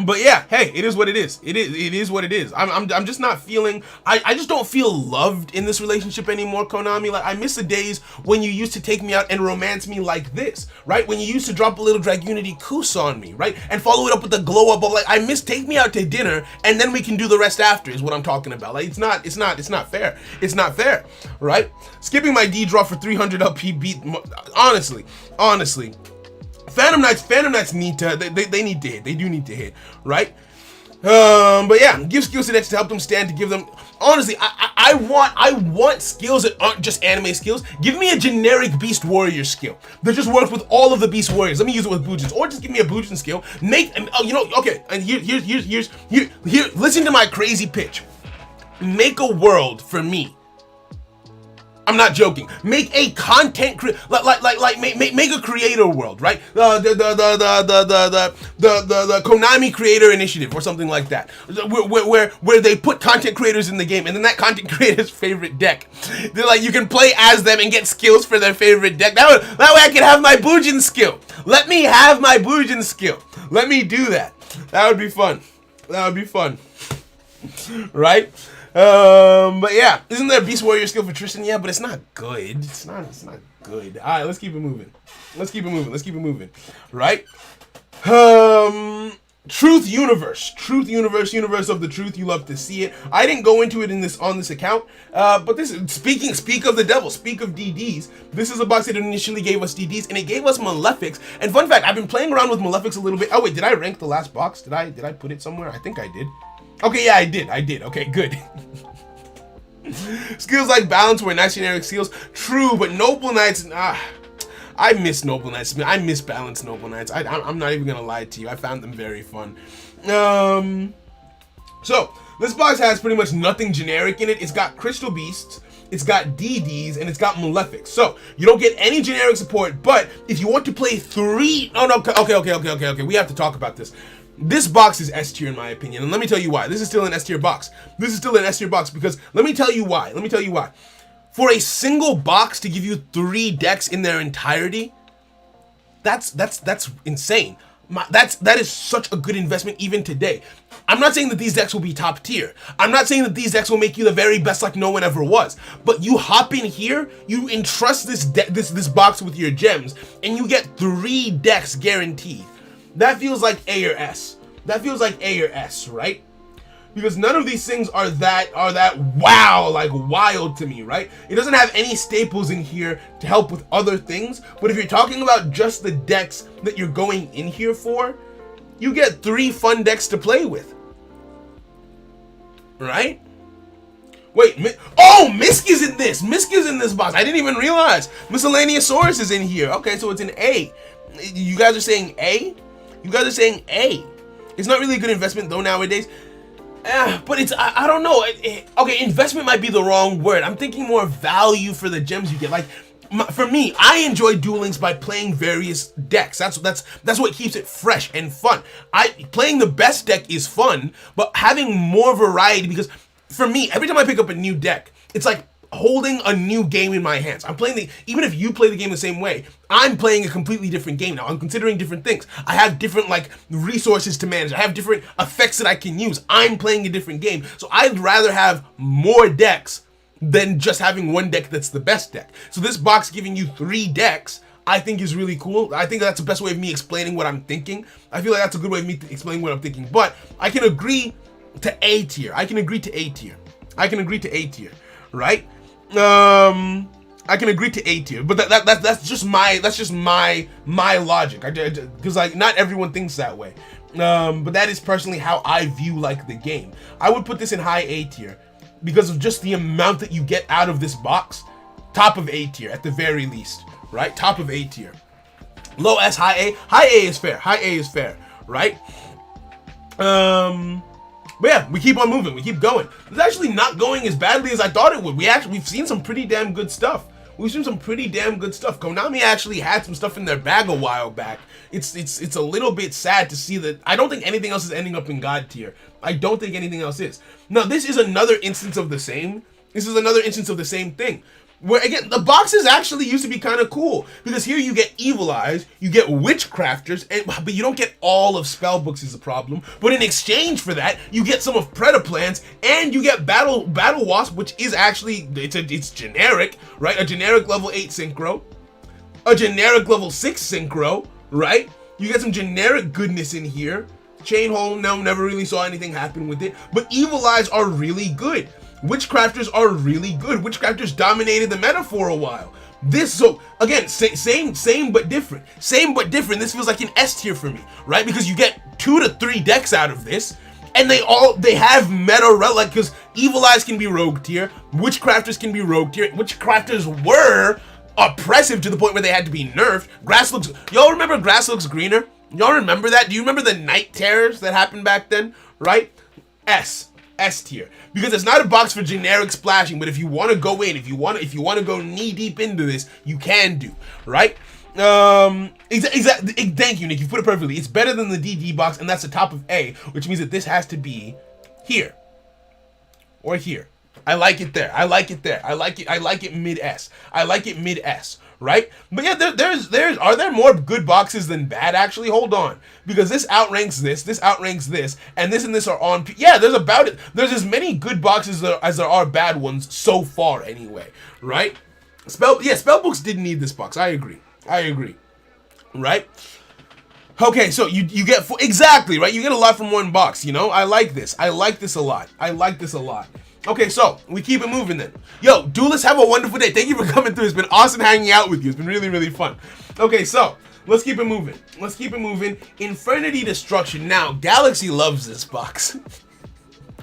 But yeah, hey, it is what it is. It is what it is. I'm just not feeling. I just don't feel loved in this relationship anymore, Konami. Like, I miss the days when you used to take me out and romance me like this, right? When you used to drop a little Dragunity Koos on me, right? And follow it up with the glow up of, like, I miss take me out to dinner and then we can do the rest after, is what I'm talking about. Like, it's not fair. It's not fair, right? Skipping my D draw for 300 LP beat. Honestly. Phantom Knights need to, they need to hit. They do need to hit, right? But yeah, give skills to decks to help them stand, to give them, honestly, I want skills that aren't just anime skills. Give me a generic Beast Warrior skill that just works with all of the Beast Warriors. Let me use it with Bujins, or just give me a Bujin skill. Okay, and here, listen to my crazy pitch. Make a world for me. I'm not joking. Make a content make a creator world, right? The Konami Creator Initiative or something like that, where they put content creators in the game, and then that content creator's favorite deck, they're like, you can play as them and get skills for their favorite deck. That way I can have my Bujin skill. Let me have my Bujin skill. Let me do that. That would be fun. Right? But yeah, isn't there a Beast Warrior skill for Tristan? Yeah, but it's not good. It's not good. All right, let's keep it moving. Right? Truth Universe of the truth. You love to see it. I didn't go into it on this account, but this is speak of the devil. Speak of DDs. This is a box that initially gave us DDs, and it gave us Malefics. And fun fact, I've been playing around with Malefics a little bit. Oh wait, did I rank the last box? Did I put it somewhere? I think I did. Okay, yeah, I did. Okay, good. Skills like Balance were nice generic skills. True, but Noble Knights, I miss Noble Knights. I miss Balance Noble Knights. I'm not even gonna lie to you. I found them very fun. So, this box has pretty much nothing generic in it. It's got Crystal Beasts, it's got DDs, and it's got Malefics. So, you don't get any generic support, but if you want to play okay, we have to talk about this. This box is S tier in my opinion, and let me tell you why. This is still an S tier box. Because let me tell you why. For a single box to give you 3 decks in their entirety, that's insane. That is such a good investment even today. I'm not saying that these decks will be top tier. I'm not saying that these decks will make you the very best like no one ever was. But you hop in here, you entrust this box with your gems, and you get 3 decks guaranteed. That feels like A or S. Right? because none of these things are that wow, like wild to me, right? It doesn't have any staples in here to help with other things, but if you're talking about just the decks that you're going in here for, you get 3 fun decks to play with, right? Wait, Misk is in this. Misk is in this box. I didn't even realize. Miscellaneous Saurus is in here. Okay, so it's an A. You guys are saying A? You guys are saying A. It's not really a good investment though nowadays. But it's, I don't know. Okay, investment might be the wrong word. I'm thinking more value for the gems you get. Like, for me, I enjoy Duel Links by playing various decks. That's what keeps it fresh and fun. Playing the best deck is fun, but having more variety, because for me, every time I pick up a new deck, it's like holding a new game in my hands. Even if you play the game the same way, I'm playing a completely different game now. I'm considering different things. I have different like resources to manage. I have different effects that I can use. I'm playing a different game. So I'd rather have more decks than just having one deck that's the best deck. So this box giving you 3 decks, I think is really cool. I think that's the best way of me explaining what I'm thinking. I feel like that's a good way of me explaining what I'm thinking. But I can agree to A tier. I can agree to A tier. Right? I can agree to A tier, but that's just my logic. Because like not everyone thinks that way. But that is personally how I view like the game. I would put this in high A tier because of just the amount that you get out of this box. Top of A tier at the very least, right? Top of A tier. Low S, high A. High A is fair. High A is fair, right? But yeah, we keep on moving. We keep going. It's actually not going as badly as I thought it would. We've seen some pretty damn good stuff. Konami actually had some stuff in their bag a while back. It's a little bit sad to see that. I don't think anything else is ending up in God tier. I don't think anything else is. Now, this is another instance of the same. Thing. Where again, the boxes actually used to be kind of cool, because here you get Evil Eyes, you get Witchcrafters, but you don't get all of Spellbooks is the problem. But in exchange for that, you get some of Predaplans, and you get Battle Wasp, which is actually it's generic, right? A generic level 8 synchro, a generic level 6 synchro, right? You get some generic goodness in here. Chainhole, no, never really saw anything happen with it, but Evil Eyes are really good. Witchcrafters are really good. Witchcrafters dominated the meta for a while. So again, same but different. This feels like an S tier for me, right? Because you get 2 to 3 decks out of this, and they have meta relic, because Evil Eyes can be rogue tier, Witchcrafters can be rogue tier. Witchcrafters were oppressive to the point where they had to be nerfed. Y'all remember Grass Looks Greener? Y'all remember that? Do you remember the Night Terrors that happened back then? Right? S tier, because it's not a box for generic splashing, but if you want to go in, if you want to go knee deep into this, you can do, right? Exactly. Thank you, Nick. You put it perfectly. It's better than the DD box, and that's the top of A, which means that this has to be here or here. I like it there. I like it mid S. Right? But yeah, are there more good boxes than bad? Actually, hold on, because this outranks this, and this are on. Yeah, there's as many good boxes as there are bad ones so far, anyway. Right? Spellbooks didn't need this box. I agree. Right? Okay, so you get exactly right. You get a lot from one box. You know, I like this a lot. Okay, so we keep it moving then. Yo, duelists, have a wonderful day. Thank you for coming through. It's been awesome hanging out with you. It's been really, really fun. Okay, so let's keep it moving. Infernity Destruction. Now, Galaxy loves this box.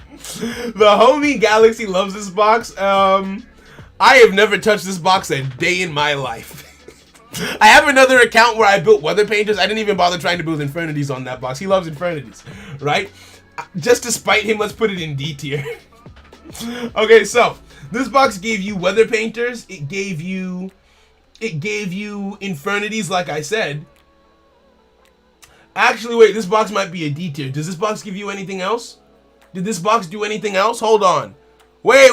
The homie Galaxy loves this box. I have never touched this box a day in my life. I have another account where I built Weather Painters. I didn't even bother trying to build Infernities on that box. He loves Infernities, right? Just to spite him, let's put it in D tier. Okay, so this box gave you Weather Painters. It gave you Infernities, like I said. Actually, wait, this box might be a D tier. Does this box give you anything else? Did this box do anything else? Hold on. Wait.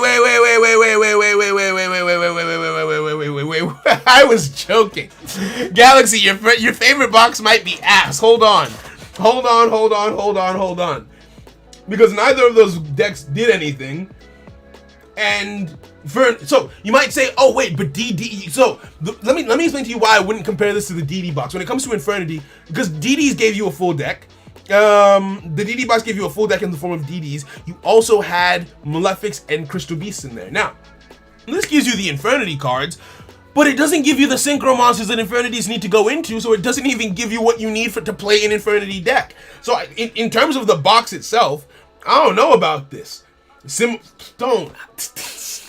I was joking. Galaxy, your favorite box might be ass. Hold on. Because neither of those decks did anything. And so you might say, oh wait, but DD. So let me explain to you why I wouldn't compare this to the DD box when it comes to Infernity, because DDs gave you a full deck. The DD box gave you a full deck in the form of DDs. You also had Malefics and Crystal Beasts in there. Now, this gives you the Infernity cards, but it doesn't give you the synchro monsters that Infernities need to go into, so it doesn't even give you what you need to play an Infernity deck. So in terms of the box itself, I don't know about this. Simorgs.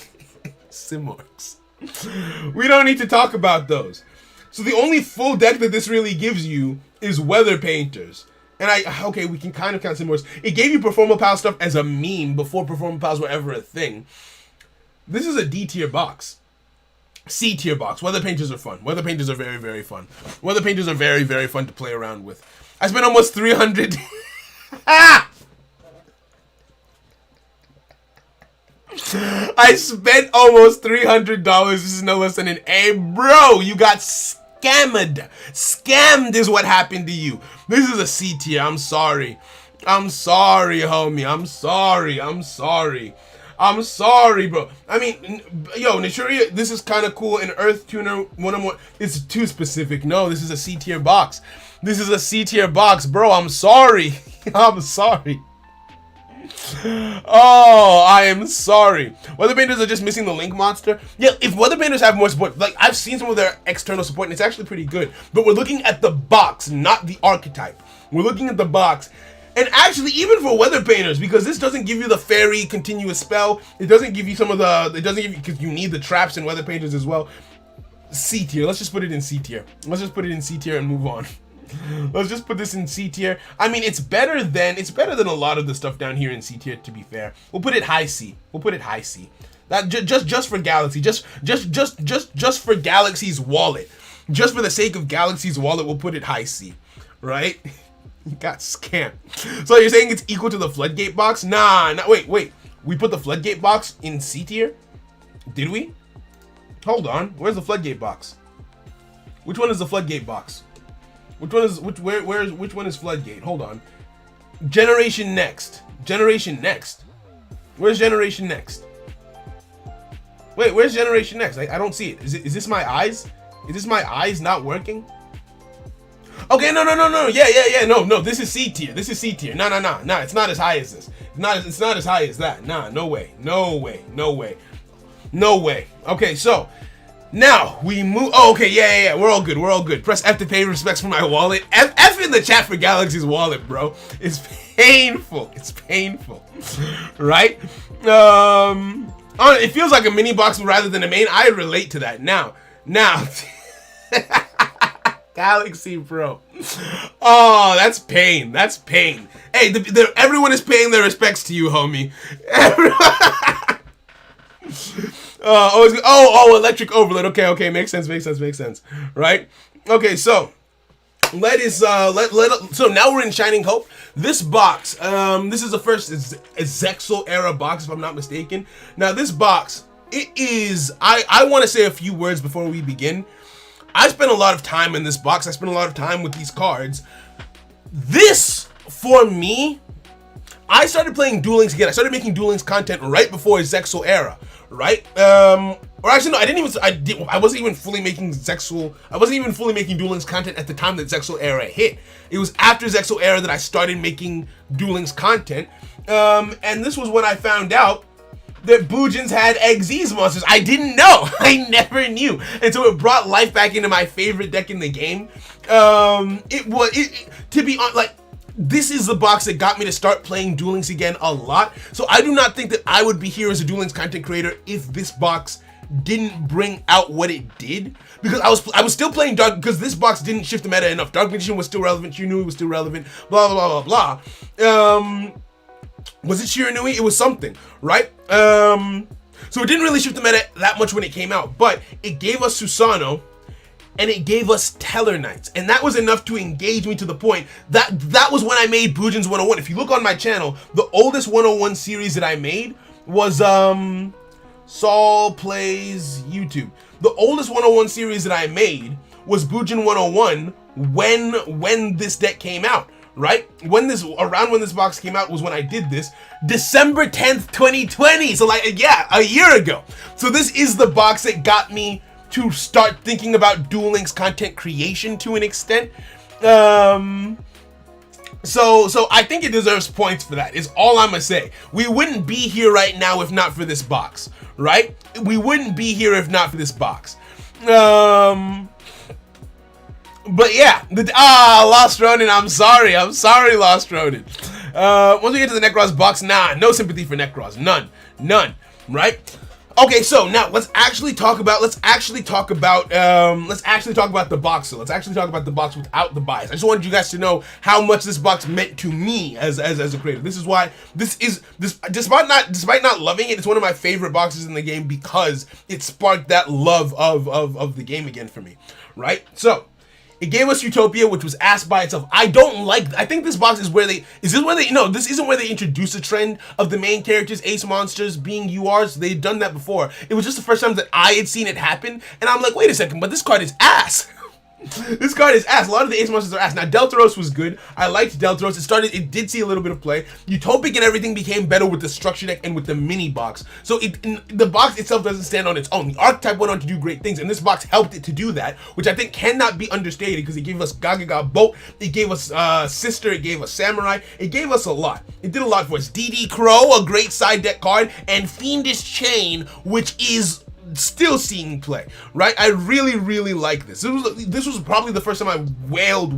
We don't need to talk about those. So the only full deck that this really gives you is Weather Painters. And okay, we can kind of count Simorgs. It gave you Performapal Pal stuff as a meme before Performapal Pals were ever a thing. This is a D tier box. C tier box. Weather Painters are fun. Weather Painters are very, very fun. Weather Painters are very, very fun to play around with. I spent almost 300. I spent almost $300. This is no less than an A. Bro, you got scammed. Scammed is what happened to you. This is a C tier. I'm sorry. I'm sorry, homie. I'm sorry. I'm sorry. I'm sorry, bro. I mean, yo, Nishuria, this is kind of cool. An Earth Tuner 1-on-1. It's too specific. No, this is a C tier box. This is a C tier box, bro. I'm sorry. I'm sorry. Oh, I am sorry. Weather Painters are just missing the Link monster. Yeah, if Weather Painters have more support, like I've seen some of their external support and it's actually pretty good. But we're looking at the box, not the archetype. We're looking at the box. And actually, even for Weather Painters, because this doesn't give you the fairy continuous spell, it doesn't give you some of the, it doesn't give you, because you need the traps in Weather Painters as well. C tier. Let's just put it in C tier. Let's just put it in C tier and move on. Let's just put this in C tier. I mean, it's better than a lot of the stuff down here in C tier, to be fair. We'll put it high C. We'll put it high C. That just for Galaxy. Just for Galaxy's wallet. Just for the sake of Galaxy's wallet, we'll put it high C. Right? You got scammed. So you're saying it's equal to the Floodgate box? Nah, wait. We put the Floodgate box in C tier? Did we? Hold on. Where's the Floodgate box? Which one is the Floodgate box? Which one is Floodgate? Hold on. Generation Next. Generation Next. Where's Generation Next? Wait, where's Generation Next? I don't see it. Is this my eyes? Is this my eyes not working? Okay, no. Yeah. No. This is C tier. This is C tier. No. It's not as high as this. It's not as high as that. Nah, no way. Okay, so now we move. Oh, okay, yeah. We're all good. Press F to pay respects for my wallet. F in the chat for Galaxy's wallet, bro. It's painful. Right? It feels like a mini box rather than a main. I relate to that. Now. Galaxy, bro. Oh, that's pain. Hey, everyone is paying their respects to you, homie. Electric Overlord. Okay, makes sense. Right? Okay, so so now we're in Shining Hope. This box, this is the first Zexal era box, if I'm not mistaken. Now this box, it is, I want to say a few words before we begin. I spent a lot of time in this box. I spent a lot of time with these cards. This, for me, I started playing Duel Links again. I started making Duel Links content right before Zexal era, right? Or actually, no, I wasn't even fully making Zexal. I wasn't even fully making Duel Links content at the time that Zexal era hit. It was after Zexal era that I started making Duel Links content. And this was when I found out that Boojins had Xyz monsters. I didn't know. I never knew. And so it brought life back into my favorite deck in the game. To be honest, like, this is the box that got me to start playing Duel Links again a lot. So I do not think that I would be here as a Duel Links content creator if this box didn't bring out what it did. Because I was still playing Dark, because this box didn't shift the meta enough. Dark Magician was still relevant. Shiranui was still relevant. Blah, blah, blah, blah. Was it Shiranui? It was something, right? So it didn't really shift the meta that much when it came out, but it gave us Susano, and it gave us Teller Knights, and that was enough to engage me to the point that was when I made Boojins 101. If you look on my channel, the oldest 101 series that I made was Saul Plays YouTube. The oldest 101 series that I made was Boojin 101 when this deck came out. Right? When this box came out was when I did this. December 10th, 2020. So like, yeah, a year ago. So this is the box that got me to start thinking about Duel Links content creation to an extent. So I think it deserves points for that, is all I'm gonna say. We wouldn't be here right now if not for this box, right? We wouldn't be here if not for this box. But yeah, Lost Ronin, I'm sorry, Lost Ronin. Once we get to the Necros box, no sympathy for Necros, none, right? Okay, so now let's actually talk about the box. So let's actually talk about the box without the bias. I just wanted you guys to know how much this box meant to me as a creator. This is why despite not loving it, it's one of my favorite boxes in the game because it sparked that love of the game again for me, right? So it gave us Utopia, which was ass by itself. I think this box is this isn't where they introduce a trend of the main characters, ace monsters, being URs. They'd done that before. It was just the first time that I had seen it happen, and I'm like, wait a second, but this card is ass. This card is ass. A lot of the ace monsters are ass. Now, Deltaros was good. I liked Deltaros. It did see a little bit of play. Utopic and everything became better with the structure deck and with the mini box. So the box itself doesn't stand on its own. The archetype went on to do great things, and this box helped it to do that, which I think cannot be understated because it gave us Gaga Bolt, it gave us Sister, it gave us Samurai, it gave us a lot. It did a lot for us. DD Crow, a great side deck card, and Fiendish Chain, which is still seeing play, right? I really like this. This was probably the first time I wailed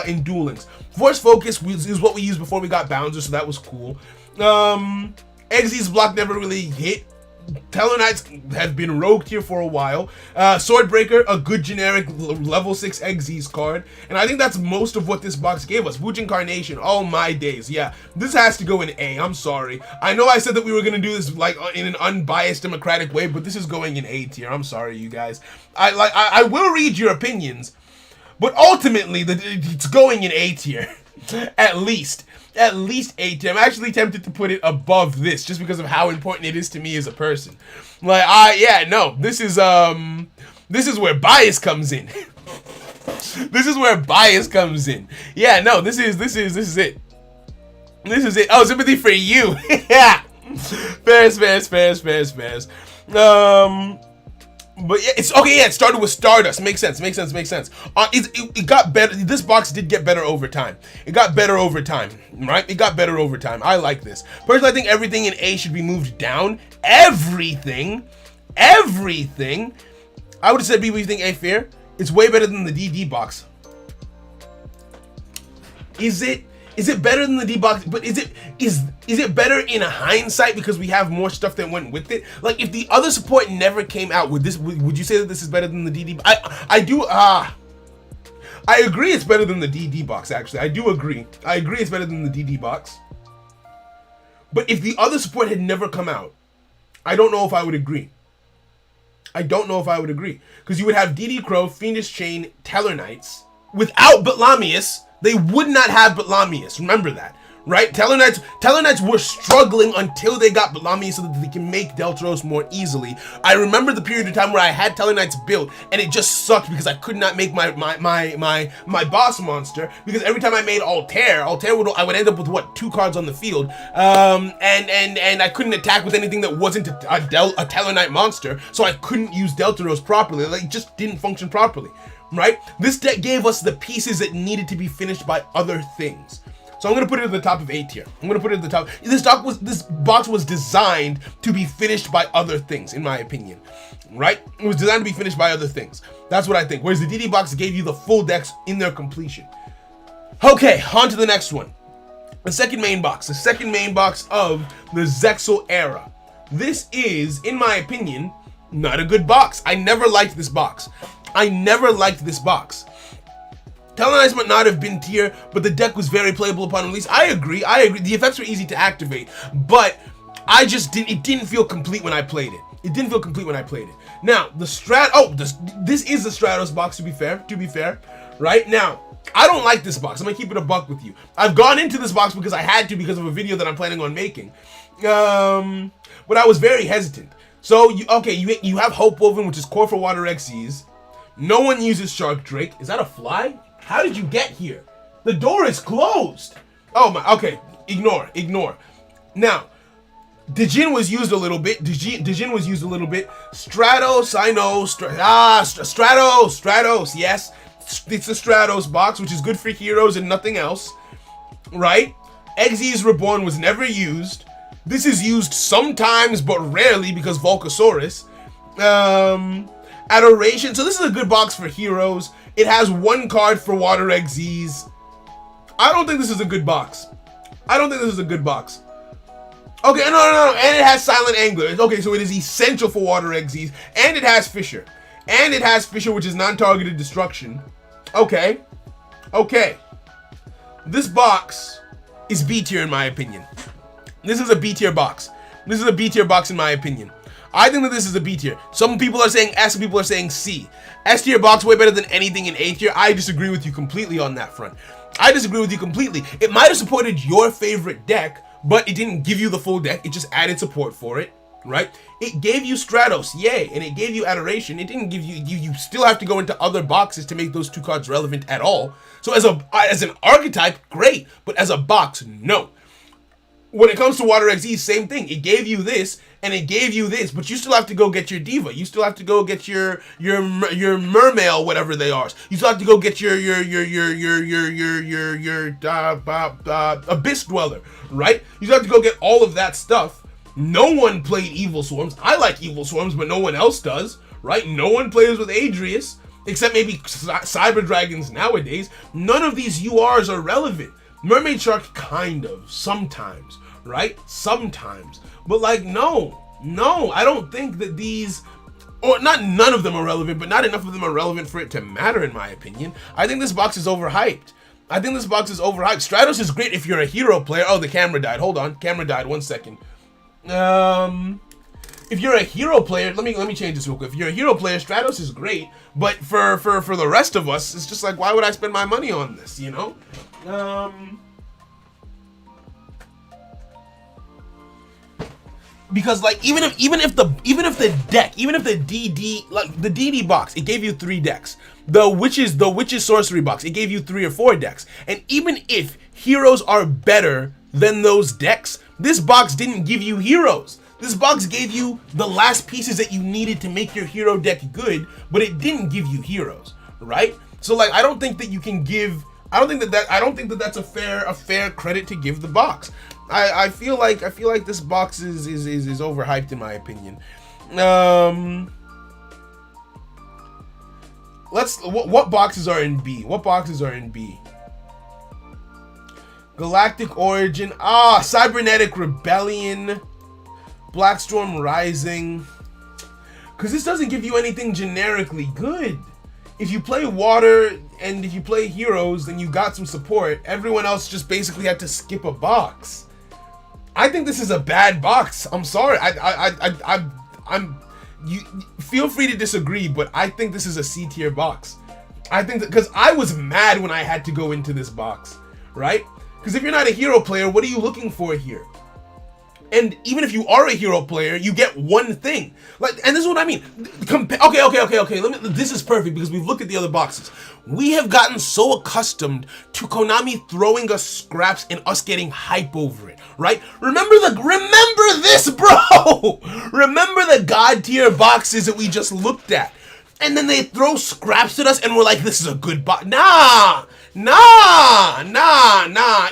in Duel Links. Force Focus is what we used before we got Bouncer, so that was cool. Exe's block never really hit. Tellarknights have been rogued here for a while. Swordbreaker, a good generic level 6 Exes card. And I think that's most of what this box gave us. Vuj Incarnation, oh my days. Yeah, this has to go in A. I'm sorry. I know I said that we were going to do this like in an unbiased democratic way, but this is going in A tier. I'm sorry, you guys. I will read your opinions, but ultimately it's going in A tier. At least A tier. I'm actually tempted to put it above this just because of how important it is to me as a person. This is where bias comes in. This is where bias comes in. Yeah, no, this is it. This is it. Oh, sympathy for you. Yeah. Fairs. But yeah, it's okay. Yeah, it started with Stardust. Makes sense. It got better. This box did get better over time. It got better over time, right? It got better over time. I like this. Personally, I think everything in A should be moved down. Everything. I would have said, people, you think A fair? It's way better than the DD box. Is it better than the D box? But is it better in hindsight because we have more stuff that went with it? Like, if the other support never came out, would you say that this is better than the DD? I agree it's better than the DD box, actually. I agree it's better than the DD box. But if the other support had never come out, I don't know if I would agree. Because you would have DD Crow, Fiendish Chain, Tellarknights. Without Batlamius, they would not have Batlamius. Remember that, right? Tellarknights were struggling until they got Batlamius so that they can make Deltaros more easily. I remember the period of time where I had Tellarknights built and it just sucked because I could not make my boss monster, because every time I made Altair I would end up with 2 cards on the field, and I couldn't attack with anything that wasn't a Tellarknight monster, so I couldn't use Deltaros properly. Like, it just didn't function properly. Right? This deck gave us the pieces that needed to be finished by other things. So I'm going to put it at the top of A tier. This box was designed to be finished by other things, in my opinion. Right? It was designed to be finished by other things. That's what I think. Whereas the DD box gave you the full decks in their completion. Okay, on to the next one. The second main box of the Zexal era. This is, in my opinion, not a good box. I never liked this box. Tellarknights might not have been tier, but the deck was very playable upon release. I agree. The effects were easy to activate, but it didn't feel complete when I played it. Now, this is the Stratos box, to be fair. Right? Now, I don't like this box. I'm gonna keep it a buck with you. I've gone into this box because I had to, because of a video that I'm planning on making. But I was very hesitant. So, you have Hope Woven, which is core for Water Xyz. No one uses Shark Drake. Is that a fly? How did you get here? The door is closed. Oh my, okay. Ignore. Now, Djinn was used a little bit. Stratos, I know. Stratos, yes. It's a Stratos box, which is good for heroes and nothing else. right? Xyz Reborn was never used. This is used sometimes, but rarely because Volcasaurus. Adoration. So this is a good box for heroes. It has one card for Water Xyz. I don't think this is a good box. Okay, no. And it has Silent Angler. Okay, so it is essential for Water Xyz. And it has Fissure. Which is non-targeted destruction. Okay. This box is B tier in my opinion. This is a B tier box. In my opinion. I think that this is a B tier. Some people are saying S, some people are saying C. S tier box way better than anything in A tier. I disagree with you completely on that front. It might have supported your favorite deck, but it didn't give you the full deck. It just added support for it, right? It gave you Stratos, yay, and it gave you Adoration. It didn't give you, you still have to go into other boxes to make those two cards relevant at all. So as an archetype, great, but as a box, no. When it comes to Water XZ, same thing. It gave you this, and it gave you this, but you still have to go get your Diva. You still have to go get your Mermail, whatever they are. You still have to go get your Abyss Dweller, right? You still have to go get all of that stuff. No one played Evil Swarms. I like Evil Swarms, but no one else does, right? No one plays with Adrius, except maybe Cyber Dragons nowadays. None of these URs are relevant. Mermaid Shark, kind of, sometimes, right? Sometimes. But like, no, I don't think that these, or not none of them are relevant, but not enough of them are relevant for it to matter, in my opinion. I think this box is overhyped. Stratos is great if you're a hero player. Oh, the camera died. Hold on. Camera died. 1 second. If you're a hero player, let me change this real quick. If you're a hero player, Stratos is great, but for the rest of us, it's just like, why would I spend my money on this, you know? Because like even if the DD, like the DD box, it gave you 3 decks. The witches sorcery box, it gave you 3 or 4 decks. And even if heroes are better than those decks, this box didn't give you heroes. This box gave you the last pieces that you needed to make your hero deck good, but it didn't give you heroes, right? So like, I don't think that that's a fair credit to give the box. I feel like this box is overhyped in my opinion. What boxes are in B? Galactic Origin, Cybernetic Rebellion, Blackstorm Rising. Because this doesn't give you anything generically good. If you play water and if you play heroes, then you got some support. Everyone else just basically had to skip a box. I think this is a bad box. I'm sorry. You feel free to disagree, but I think this is a C tier box. I think that because I was mad when I had to go into this box, right? Because if you're not a hero player, what are you looking for here? And even if you are a hero player, you get one thing. Like, and this is what I mean. Okay. This is perfect because we've looked at the other boxes. We have gotten so accustomed to Konami throwing us scraps and us getting hype over it, right? Remember this, bro. Remember the god tier boxes that we just looked at, and then they throw scraps at us, and we're like, "This is a good box." Nah.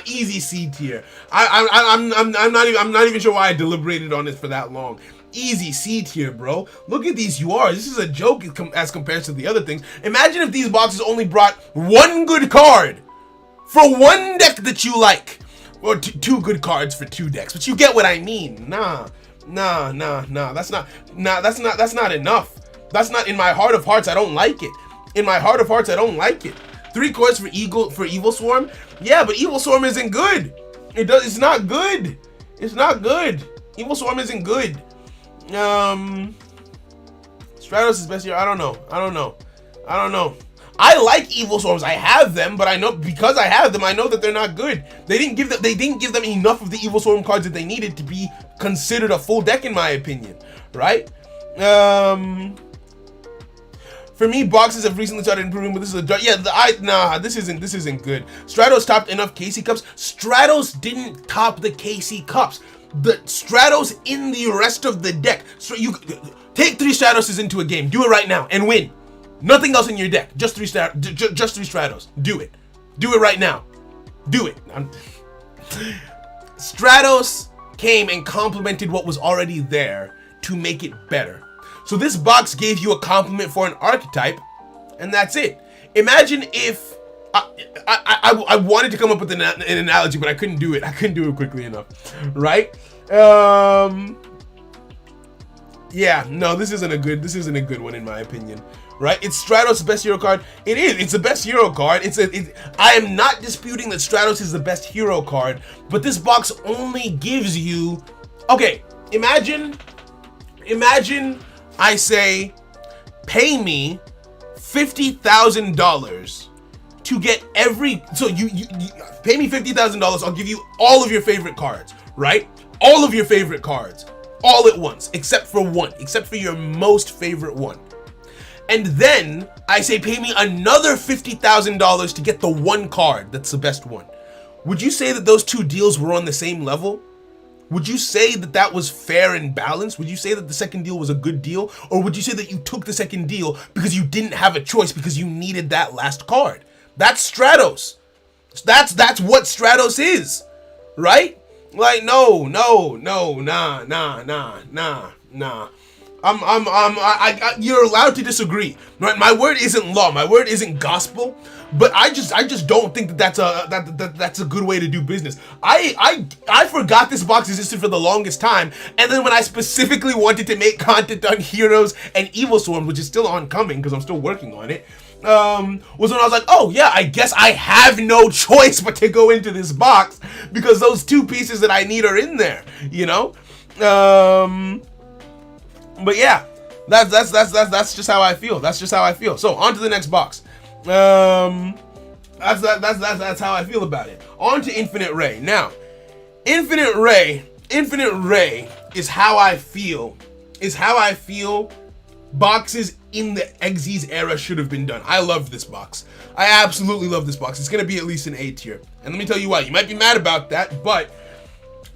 Easy C tier. I'm not even sure why I deliberated on this for that long. Easy C tier, bro. Look at these URs. This is a joke as compared to the other things. Imagine if these boxes only brought one good card for one deck that you like, or 2 good cards for 2 decks. But you get what I mean. Nah. That's not enough. That's not, in my heart of hearts, I don't like it. 3 cards for Evil Swarm? Yeah, but Evil Swarm isn't good. It's not good. Evil Swarm isn't good. Stratos is best here. I don't know. I like Evil Swarms. I have them, but I know because I have them, I know that they're not good. They didn't give them enough of the Evil Swarm cards that they needed to be considered a full deck, in my opinion. Right? For me, boxes have recently started improving, but this is this isn't good. Stratos topped enough KC Cups. Stratos didn't top the KC Cups. The Stratos in the rest of the deck. So you take 3 Stratoses into a game. Do it right now and win. Nothing else in your deck. Just 3 Stratos. Do it. Do it right now. Do it. Stratos came and complemented what was already there to make it better. So this box gave you a complement for an archetype, and that's it. Imagine if I wanted to come up with an analogy, but I couldn't do it. I couldn't do it quickly enough, right? Yeah, no, this isn't a good one in my opinion, right? It's Stratos' best hero card. It is. It's the best hero card. I am not disputing that Stratos is the best hero card, but this box only gives you. Okay, imagine I say, pay me $50,000 to get every. So you pay me $50,000. I'll give you all of your favorite cards, right? All of your favorite cards. All at once, except for one, except for your most favorite one. And then I say pay me another $50,000 to get the one card that's the best one. Would you say that those two deals were on the same level? Would you say that that was fair and balanced? Would you say that the second deal was a good deal? Or would you say that you took the second deal because you didn't have a choice because you needed that last card? That's Stratos. That's what Stratos is, right? Like, no, nah. You're allowed to disagree, right? My word isn't law. My word isn't gospel. But I just don't think that that's a good way to do business. I forgot this box existed for the longest time, and then when I specifically wanted to make content on Heroes and Evil Swarms, which is still oncoming because I'm still working on it, was when I was like, oh yeah, I guess I have no choice but to go into this box because those two pieces that I need are in there, you know? But yeah, that's just how I feel. That's just how I feel. So on to the next box. That's how I feel about it. On to Infinite Ray. Now, Infinite Ray is how I feel. Boxes in the Xyz era should have been done. I love this box. I absolutely love this box. It's gonna be at least an A tier. And let me tell you why. You might be mad about that, but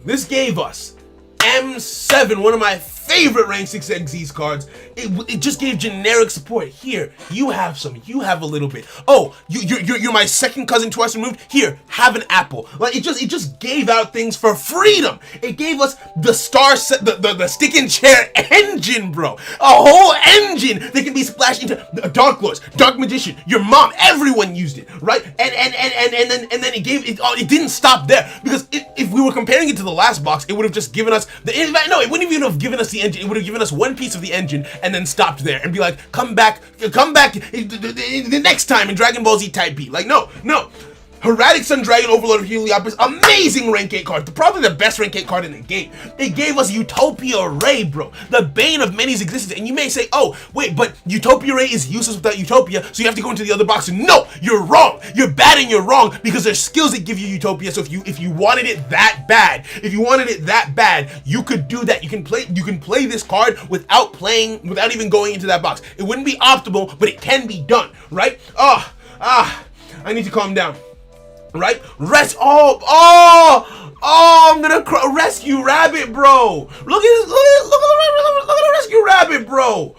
this gave us M7, one of my favorite rank 6 Xyz cards. It just gave generic support. Here, you have some. You have a little bit. Oh, you're my second cousin twice removed. Here, have an apple. Like it just gave out things for freedom. It gave us the the stick and chair engine, bro. A whole engine that can be splashed into Dark Lords, Dark Magician, your mom. Everyone used it, right? And then it gave it. Oh, it didn't stop there because if we were comparing it to the last box, it would have just given us it wouldn't even have given us the engine. It would have given us one piece of the engine and then stopped there and be like, come back the next time in Dragon Ball Z Type B. Like, no. Heraldic Sun Dragon Overlord of Heliopis, amazing rank 8 card, probably the best rank 8 card in the game. It gave us Utopia Ray, bro, the bane of many's existence. And you may say, oh, wait, but Utopia Ray is useless without Utopia, so you have to go into the other box. No, you're wrong. You're bad and you're wrong because there's skills that give you Utopia. So if you wanted it that bad, you could do that. You can play this card without even going into that box. It wouldn't be optimal, but it can be done, right? I need to calm down. Right? I'm gonna Rescue Rabbit, bro. Look at the Rescue Rabbit, bro.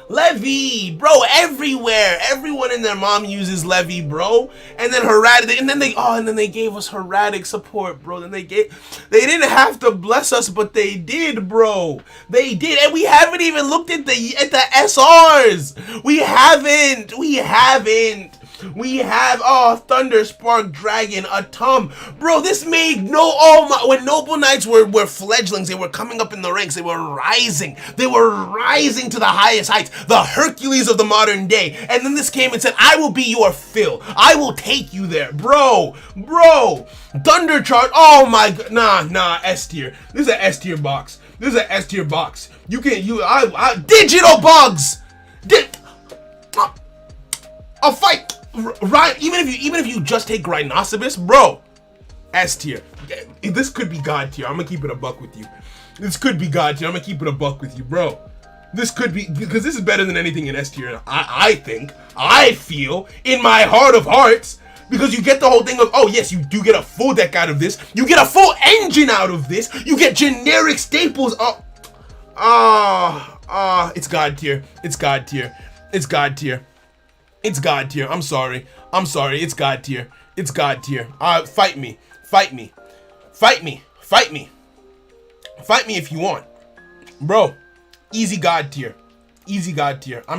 Levy, bro, everywhere. Everyone and their mom uses Levy, bro. And then Heraldic, and then they gave us Heraldic support, bro. They didn't have to bless us, but they did, bro. They did, and we haven't even looked at the SRs. We haven't. We have Thunder Spark Dragon, Atom. Bro, this made when Noble Knights were fledglings, they were coming up in the ranks, they were rising to the highest heights, the Hercules of the modern day. And then this came and said, I will be your fill. I will take you there. Bro. Thunder Charge. Oh my god. Nah, S tier. This is an S tier box. Digital bugs. I'll fight. Right, even if you just take Rhinoceros, bro, S tier. This could be God tier. I'm gonna keep it a buck with you. This could be God tier. I'm gonna keep it a buck with you, bro. This could be, because this is better than anything in S tier. I feel in my heart of hearts, because you get the whole thing of, oh yes, you do get a full deck out of this. You get a full engine out of this. You get generic staples. It's God tier. It's God tier. It's God tier. I'm sorry. It's God tier. It's God tier. Fight me. Fight me. Fight me. Fight me. Fight me if you want. Bro, easy God tier. Easy God tier. We're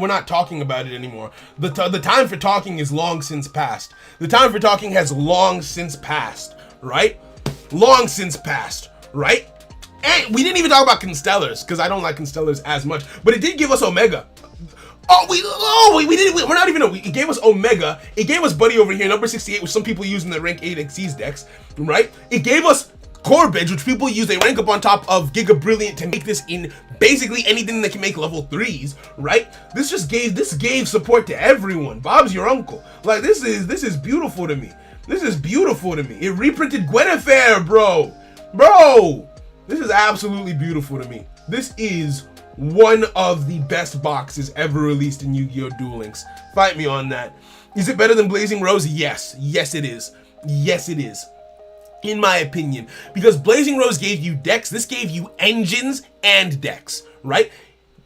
not talking about it anymore. The time for talking is long since past. The time for talking has long since passed, right? Long since passed, right? And we didn't even talk about Constellars, because I don't like Constellars as much, but it did give us Omega. It gave us Omega. It gave us Buddy over here, number 68, which some people use in the rank 8 Xyz decks, right? It gave us Corbage, which people use, they rank up on top of Giga Brilliant to make this in basically anything that can make level 3s, right? This gave support to everyone. Bob's your uncle. Like, this is beautiful to me. This is beautiful to me. It reprinted Guinevere, bro. Bro! This is absolutely beautiful to me. This is one of the best boxes ever released in Yu-Gi-Oh! Duel Links. Fight me on that. Is it better than Blazing Rose? Yes. Yes, it is. Yes, it is. In my opinion. Because Blazing Rose gave you decks, this gave you engines and decks, right?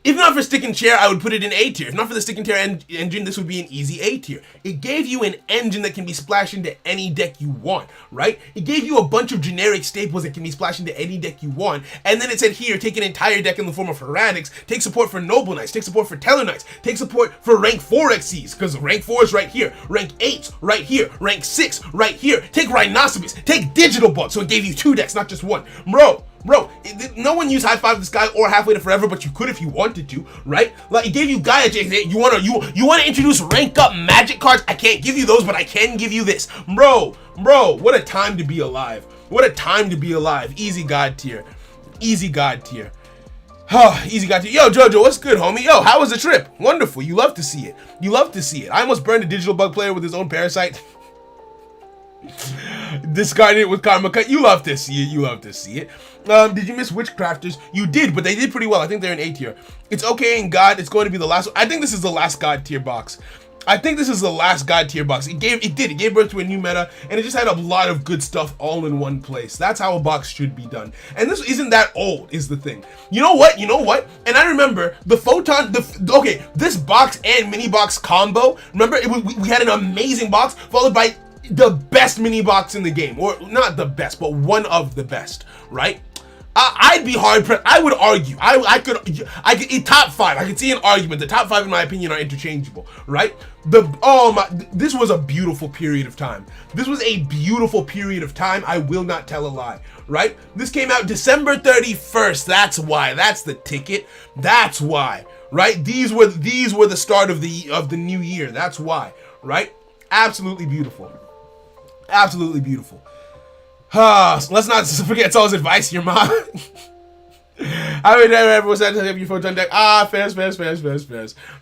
If not for Stick and Chair, I would put it in A tier. If not for the Stick and Chair engine, this would be an easy A tier. It gave you an engine that can be splashed into any deck you want, right? It gave you a bunch of generic staples that can be splashed into any deck you want. And then it said here, take an entire deck in the form of Heretics, take support for Noble Knights, take support for Teller Knights, take support for rank 4 Xyz, because rank 4 is right here, rank 8's right here, rank 6 right here, take Rhinoceros, take Digital Bug, so it gave you 2 decks, not just 1. Bro, no one used High Five this guy or Halfway to Forever, but you could if you wanted to, right? Like, it gave you Gaia Genesis. You wanna introduce rank up magic cards? I can't give you those, but I can give you this. Bro, what a time to be alive. What a time to be alive. Easy God tier. Easy God tier. Easy God tier. Yo, Jojo, what's good, homie? Yo, how was the trip? Wonderful. You love to see it. You love to see it. I almost burned a Digital Bug player with his own Parasite. Discarded it with Karma Cut. You love to see it. You love to see it. Did you miss Witchcrafters? You did, but they did pretty well. I think they're in A tier. It's okay in God. It's going to be the last. I think this is the last God tier box. I think this is the last God tier box. It gave birth to a new meta, and it just had a lot of good stuff all in one place. That's how a box should be done. And this isn't that old, is the thing. You know what? And I remember the Photon. This box and mini box combo. Remember, we had an amazing box followed by the best mini box in the game, or not the best, but one of the best, right? I'd be hard pressed. I would argue. I could top 5. I could see an argument. The top 5, in my opinion, are interchangeable, right? This was a beautiful period of time. This was a beautiful period of time. I will not tell a lie, right? This came out December 31st. That's why. That's the ticket. That's why, right? These were the start of the new year. That's why, right? Absolutely beautiful. Absolutely beautiful. Let's not forget it's always advice here, mom. I would never ever was that to have your photon deck. Fairs.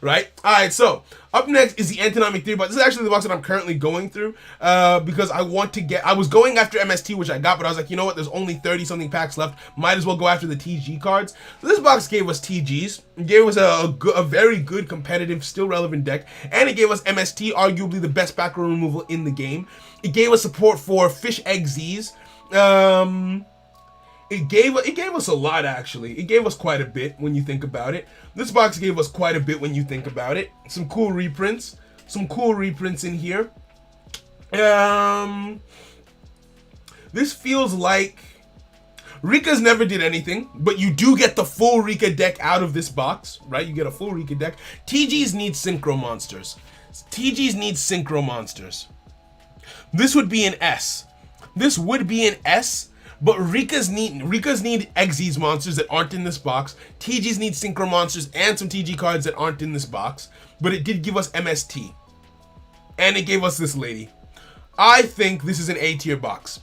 Right? Alright, so up next is the Antinomic Theory box. This is actually the box that I'm currently going through. Because I was going after MST, which I got, but I was like, you know what, there's only 30 something packs left. Might as well go after the TG cards. So this box gave us TGs. It gave us a very good, competitive, still relevant deck. And it gave us MST, arguably the best back row removal in the game. It gave us support for Fish Egg Z's. It gave us a lot, actually. It gave us quite a bit when you think about it. This box gave us quite a bit when you think about it. Some cool reprints. In here. This feels like Rika's never did anything, but you do get the full Rika deck out of this box, right? You get a full Rika deck. TGs need Synchro Monsters. This would be an S. But Rika's need Xyz monsters that aren't in this box. TGs need Synchro Monsters and some TG cards that aren't in this box. But it did give us MST. And it gave us this lady. I think this is an A tier box.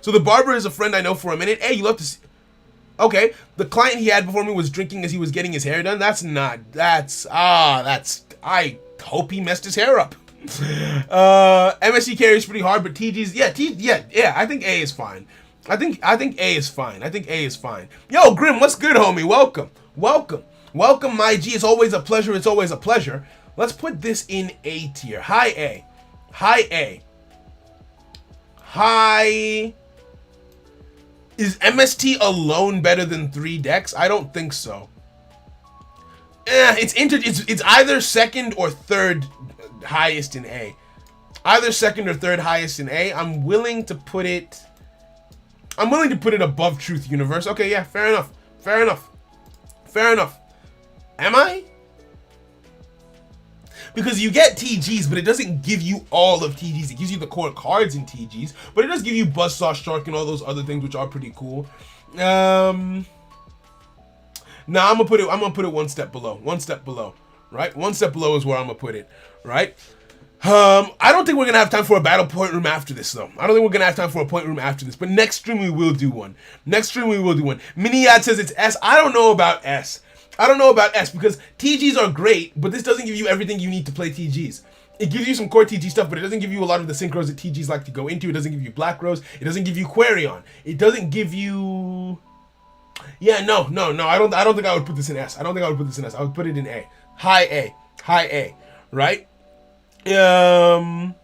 So the barber is a friend I know for a minute. Hey, you love to see... Okay, the client he had before me was drinking as he was getting his hair done. I hope he messed his hair up. MSC carries pretty hard, but TG's, yeah, I think A is fine. I think A is fine. Yo, Grim, what's good, homie? Welcome, my G. It's always a pleasure. Let's put this in A tier. High A. Is MST alone better than 3 decks? I don't think so. It's either second or third highest in A. Either second or third highest in A. I'm willing to put it above Truth Universe. Okay, yeah, fair enough. Am I? Because you get TGs, but it doesn't give you all of TGs. It gives you the core cards in TGs, but it does give you Buzzsaw Shark and all those other things, which are pretty cool. I'm gonna put it one step below. Right? One step below is where I'm gonna put it. Right? I don't think we're gonna have time for a battle point room after this, though. But next stream we will do one. Miniyad says it's S. I don't know about S because TGs are great, but this doesn't give you everything you need to play TGs. It gives you some core TG stuff, but it doesn't give you a lot of the synchros that TGs like to go into. It doesn't give you Black Rose. It doesn't give you Quarion. It doesn't give you... Yeah, no. I don't think I would put this in S. I would put it in A. High A. Right? How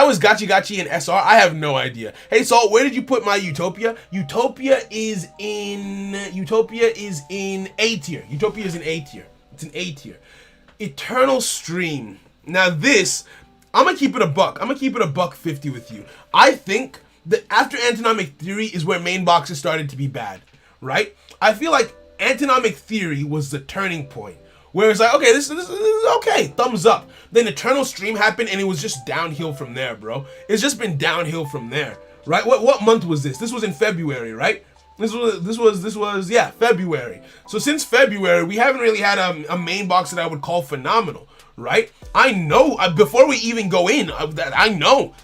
is Gachi in SR? I have no idea. Hey, Salt, where did you put my Utopia? Utopia is in A tier. It's an A tier. Eternal Stream. Now this, I'm gonna keep it a buck. $1.50 with you. I think that after Antinomic Theory is where main boxes started to be bad, right? I feel like Antinomic Theory was the turning point. Where it's like, okay, this is okay, thumbs up. Then Eternal Stream happened, and it was just downhill from there, bro. It's just been downhill from there, right? What month was this? This was in February, right? This was February. So since February, we haven't really had a main box that I would call phenomenal, right? I know before we even go in, I know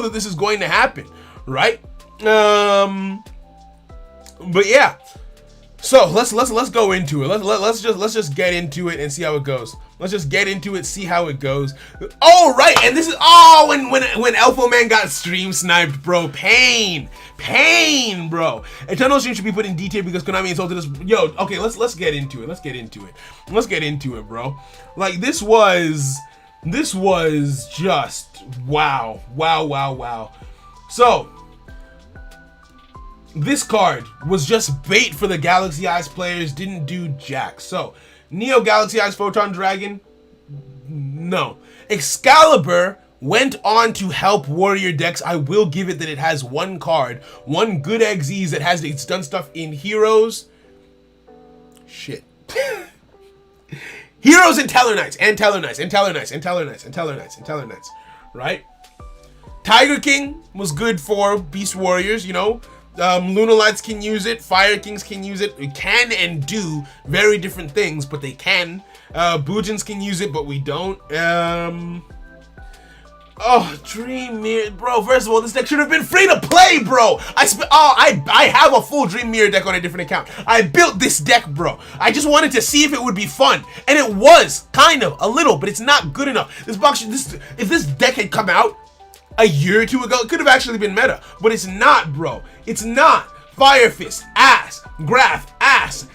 that this is going to happen, right? But yeah. So let's go into it. Let's just get into it and see how it goes. Oh right, and this is when Elfo Man got stream sniped, bro. Pain, bro. Eternal Stream should be put in D tier because Konami insulted us. Yo, okay, let's get into it. Let's get into it, bro. Like this was just wow. So this card was just bait for the Galaxy Eyes players, didn't do jack. So, Neo Galaxy Eyes Photon Dragon, no. Excalibur went on to help warrior decks. I will give it that it has one card, one good XYZ that it's done stuff in Heroes. Shit. Heroes and Teller Knights, right? Tiger King was good for Beast Warriors, you know. Lunalights can use it, Fire Kings can use it. It can and do very different things, but they can. Boojins can use it, but we don't. Dream Mirror, bro. First of all, this deck should have been free to play, bro. I have a full Dream Mirror deck on a different account. I built this deck, bro. I just wanted to see if it would be fun, and it was kind of a little, but it's not good enough. If this deck had come out a year or two ago, it could have actually been meta, but it's not, bro. It's not. Fire Fist, ass. Graph, ass.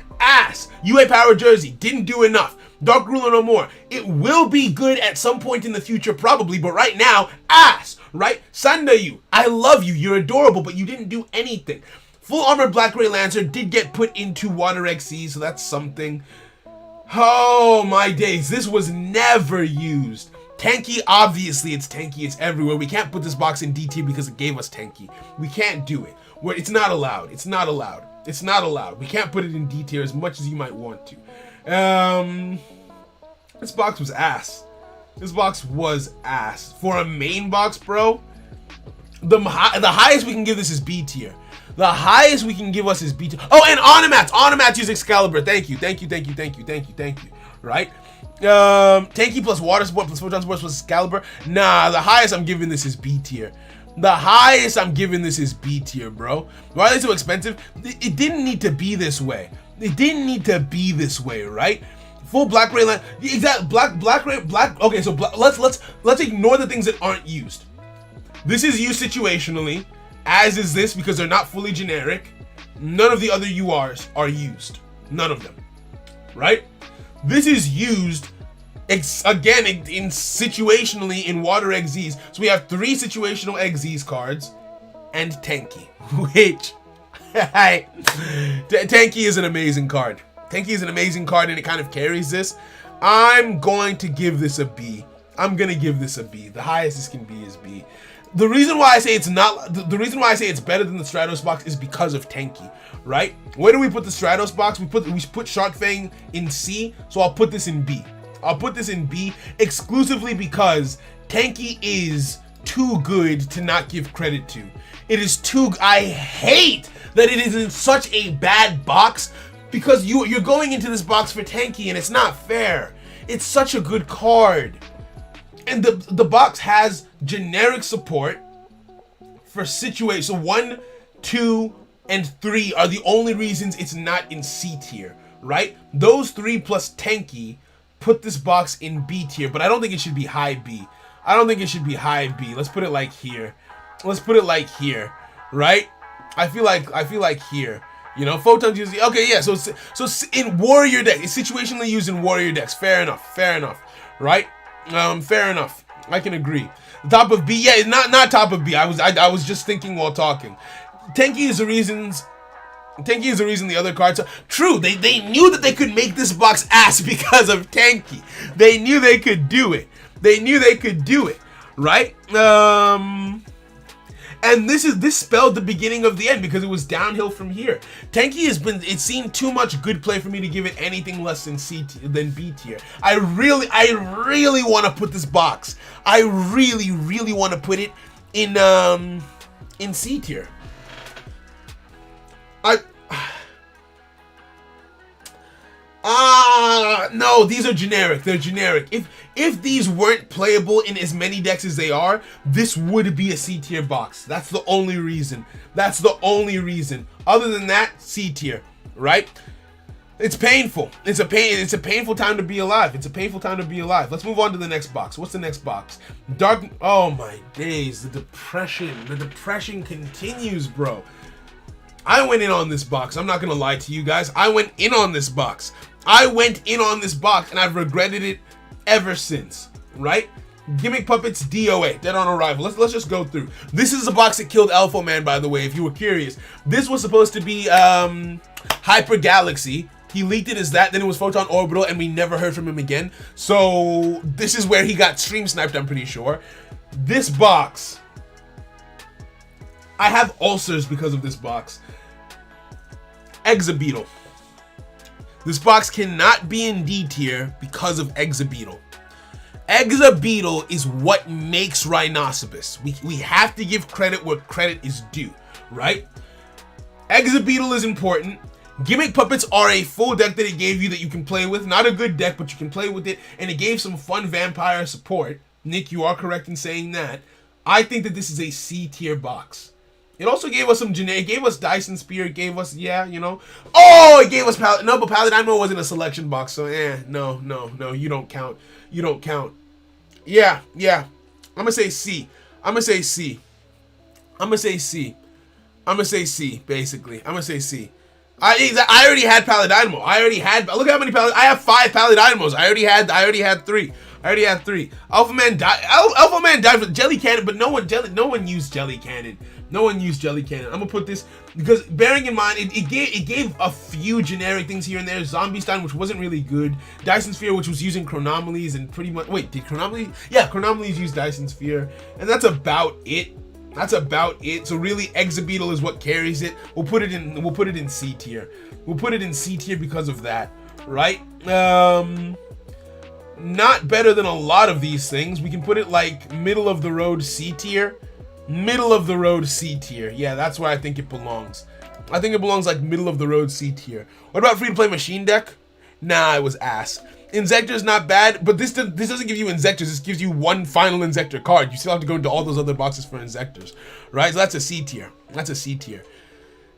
UA Power Jersey, didn't do enough. Dark Ruler no more. It will be good at some point in the future, probably, but right now, ass, right? Sandayu, I love you, you're adorable, but you didn't do anything. Full Armor Black Ray Lancer did get put into Water XC, so that's something. Oh my days, this was never used. Tanky, obviously it's tanky, it's everywhere. We can't put this box in D tier because it gave us tanky. We can't do it. It's not allowed. We can't put it in D tier as much as you might want to. This box was ass. For a main box, bro, the highest we can give this is B tier. Oh, and Onomats use Excalibur. Thank you. Right? Tanky plus water support plus photon support plus Excalibur. Nah, the highest I'm giving this is B tier. Bro. Why are they so expensive? It didn't need to be this way. Right? Full Black Ray Land. Exact Black Ray. Okay, so let's ignore the things that aren't used. This is used situationally, as is this, because they're not fully generic. None of the other URs are used. None of them. Right? This is used again in situationally in Water XZs. So we have 3 situational XZs cards and Tanky, which Tanky is an amazing card. Tenki is an amazing card and it kind of carries this. I'm going to give this a B. I'm gonna give this a B. The highest this can be is B. The reason why I say it's not, the reason why I say it's better than the Stratos box is because of Tenki, right? Where do we put the Stratos box? We put Shark Fang in C, so I'll put this in B. I'll put this in B exclusively because Tenki is too good to not give credit to. It is too, I hate that it is in such a bad box because you're going into this box for Tenki and it's not fair. It's such a good card. And the box has generic support for situations. So 1, 2, and 3 are the only reasons it's not in C tier, right? Those 3 plus Tenki put this box in B tier, but I don't think it should be high B. I don't think it should be high B. Let's put it like here. Let's put it like here, right? I feel like here. You know, photons usually, okay, yeah. So in warrior deck, it's situationally used in warrior decks. Fair enough, right? Fair enough. I can agree. Top of B, yeah, not top of B. I was just thinking while talking. Tenki is the reason the other cards are true. They knew that they could make this box ass because of Tenki. They knew they could do it. Right? And this spelled the beginning of the end because it was downhill from here. Tenki it's seen too much good play for me to give it anything less than B tier. I really want to put this box. I really want to put it in C tier. No, these are generic. They're generic. If these weren't playable in as many decks as they are, this would be a C tier box. That's the only reason. Other than that, C tier, right? It's painful. It's a painful time to be alive. Let's move on to the next box. What's the next box? Oh my days. The depression continues, bro. I went in on this box. I'm not gonna lie to you guys. I went in on this box and I've regretted it ever since, right? Gimmick Puppets DOA, Dead on Arrival. Let's just go through. This is a box that killed Elfo Man, by the way, if you were curious. This was supposed to be Hyper Galaxy. He leaked it as that, then it was Photon Orbital, and we never heard from him again. So this is where he got stream sniped, I'm pretty sure. This box, I have ulcers because of this box. Exabeetle. This box cannot be in D tier because of Exabeetle. Exabeetle is what makes Rhinoceros. We have to give credit where credit is due, right? Exabeetle is important. Gimmick Puppets are a full deck that it gave you that you can play with. Not a good deck, but you can play with it. And it gave some fun vampire support. Nick, you are correct in saying that. I think that this is a C tier box. It also gave us some generic. It gave us Dyson Spear. It gave us, yeah, you know. Oh, it gave us Paladin. No, but Paladin wasn't a selection box, so no. You don't count. Yeah. I'm gonna say C. Basically. I'm gonna say C. I already had Paladin. Look how many Paladin. I have 5 Paladinmos. I already had 3. Alpha Man died for Jelly Cannon, but no one used Jelly Cannon. I'm gonna put this because bearing in mind it gave a few generic things here and there. Zombie Stein, which wasn't really good. Dyson Sphere, which was using Chronomalies and pretty much did Chronomalies? Yeah, Chronomalies used Dyson Sphere, and that's about it. So really, Exabeetle is what carries it. We'll put it in C tier. Because of that, right? Not better than a lot of these things. We can put it like middle of the road C tier. Yeah, that's where I think it belongs. I think it belongs like middle of the road C tier. What about free to play machine deck? Nah, it was ass. Inzektor's not bad, but this doesn't give you Inzektors. This gives you one final Inzektor card. You still have to go into all those other boxes for Inzektors, right? So that's a C tier.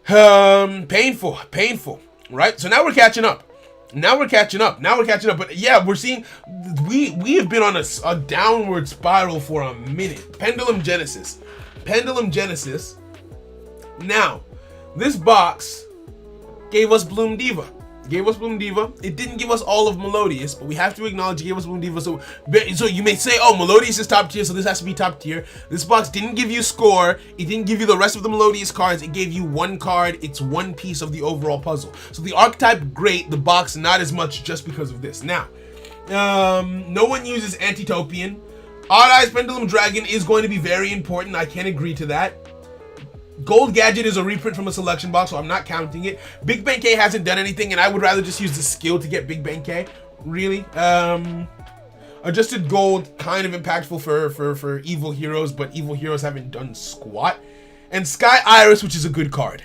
Painful, right? So now we're catching up. But yeah, we're seeing we have been on a downward spiral for a minute. Pendulum Genesis. Now, this box gave us Bloom Diva. Gave us Bloom Diva. It didn't give us all of Melodious, but we have to acknowledge it gave us Bloom Diva. So you may say, oh, Melodious is top tier, so this has to be top tier. This box didn't give you score. It didn't give you the rest of the Melodious cards. It gave you one card. It's one piece of the overall puzzle. So the archetype, great. The box, not as much just because of this. Now, no one uses Antitopian. Odd Eyes Pendulum Dragon is going to be very important. I can agree to that. Gold Gadget is a reprint from a selection box, so I'm not counting it. Big Bang K hasn't done anything, and I would rather just use the skill to get Big Bang K, really. Adjusted Gold, kind of impactful for Evil Heroes, but Evil Heroes haven't done squat. And Sky Iris, which is a good card,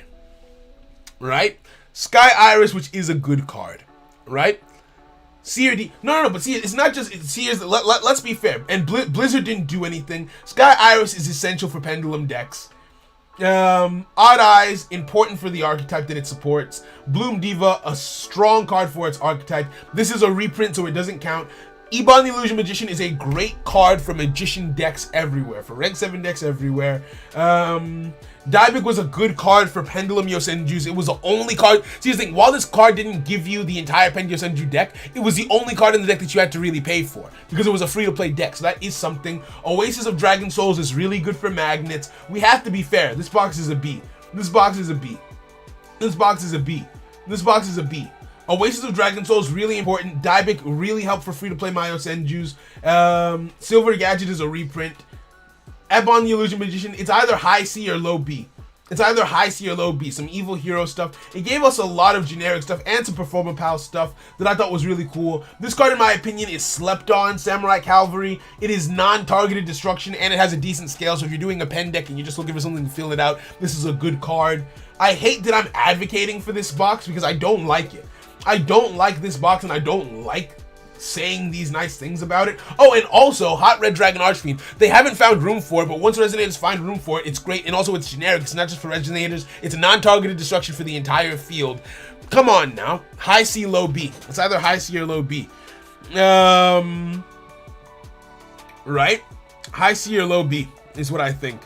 right? Sky Iris, which is a good card, right? Seer D, no, but see, it's not just Seer's. Let's be fair. And Blizzard didn't do anything. Sky Iris is essential for Pendulum decks. Odd Eyes, important for the archetype that it supports. Bloom Diva, a strong card for its archetype. This is a reprint, so it doesn't count. Ebon the Illusion Magician is a great card for Magician decks everywhere, for Reg 7 decks everywhere. Daibik was a good card for Pendulum Yosenjus. It was the only card. See, the thing, while this card didn't give you the entire Pendulum Yosenju deck, it was the only card in the deck that you had to really pay for, because it was a free-to-play deck, so that is something. Oasis of Dragon Souls is really good for magnets. We have to be fair. This box is a B. This box is a B. This box is a B. This box is a B. Oasis of Dragon Souls, really important. Daibik really helped for free-to-play Mayo Senjus. Silver Gadget is a reprint. Ebon the Illusion Magician, it's either high C or low B. It's either high C or low B. Some Evil Hero stuff. It gave us a lot of generic stuff and some Performa Pal stuff that I thought was really cool. This card, in my opinion, is slept on. Samurai Cavalry. It is non-targeted destruction, and it has a decent scale, so if you're doing a pen deck and you're just looking for something to fill it out, this is a good card. I hate that I'm advocating for this box because I don't like it. I don't like this box, and I don't like saying these nice things about it. Oh, and also Hot Red Dragon Archfiend. They haven't found room for it, but once Resonators find room for it, it's great. And also it's generic. It's not just for Resonators. It's a non-targeted destruction for the entire field. Come on now. High C, low B. It's either high C or low B. Right? High C or low B is what I think.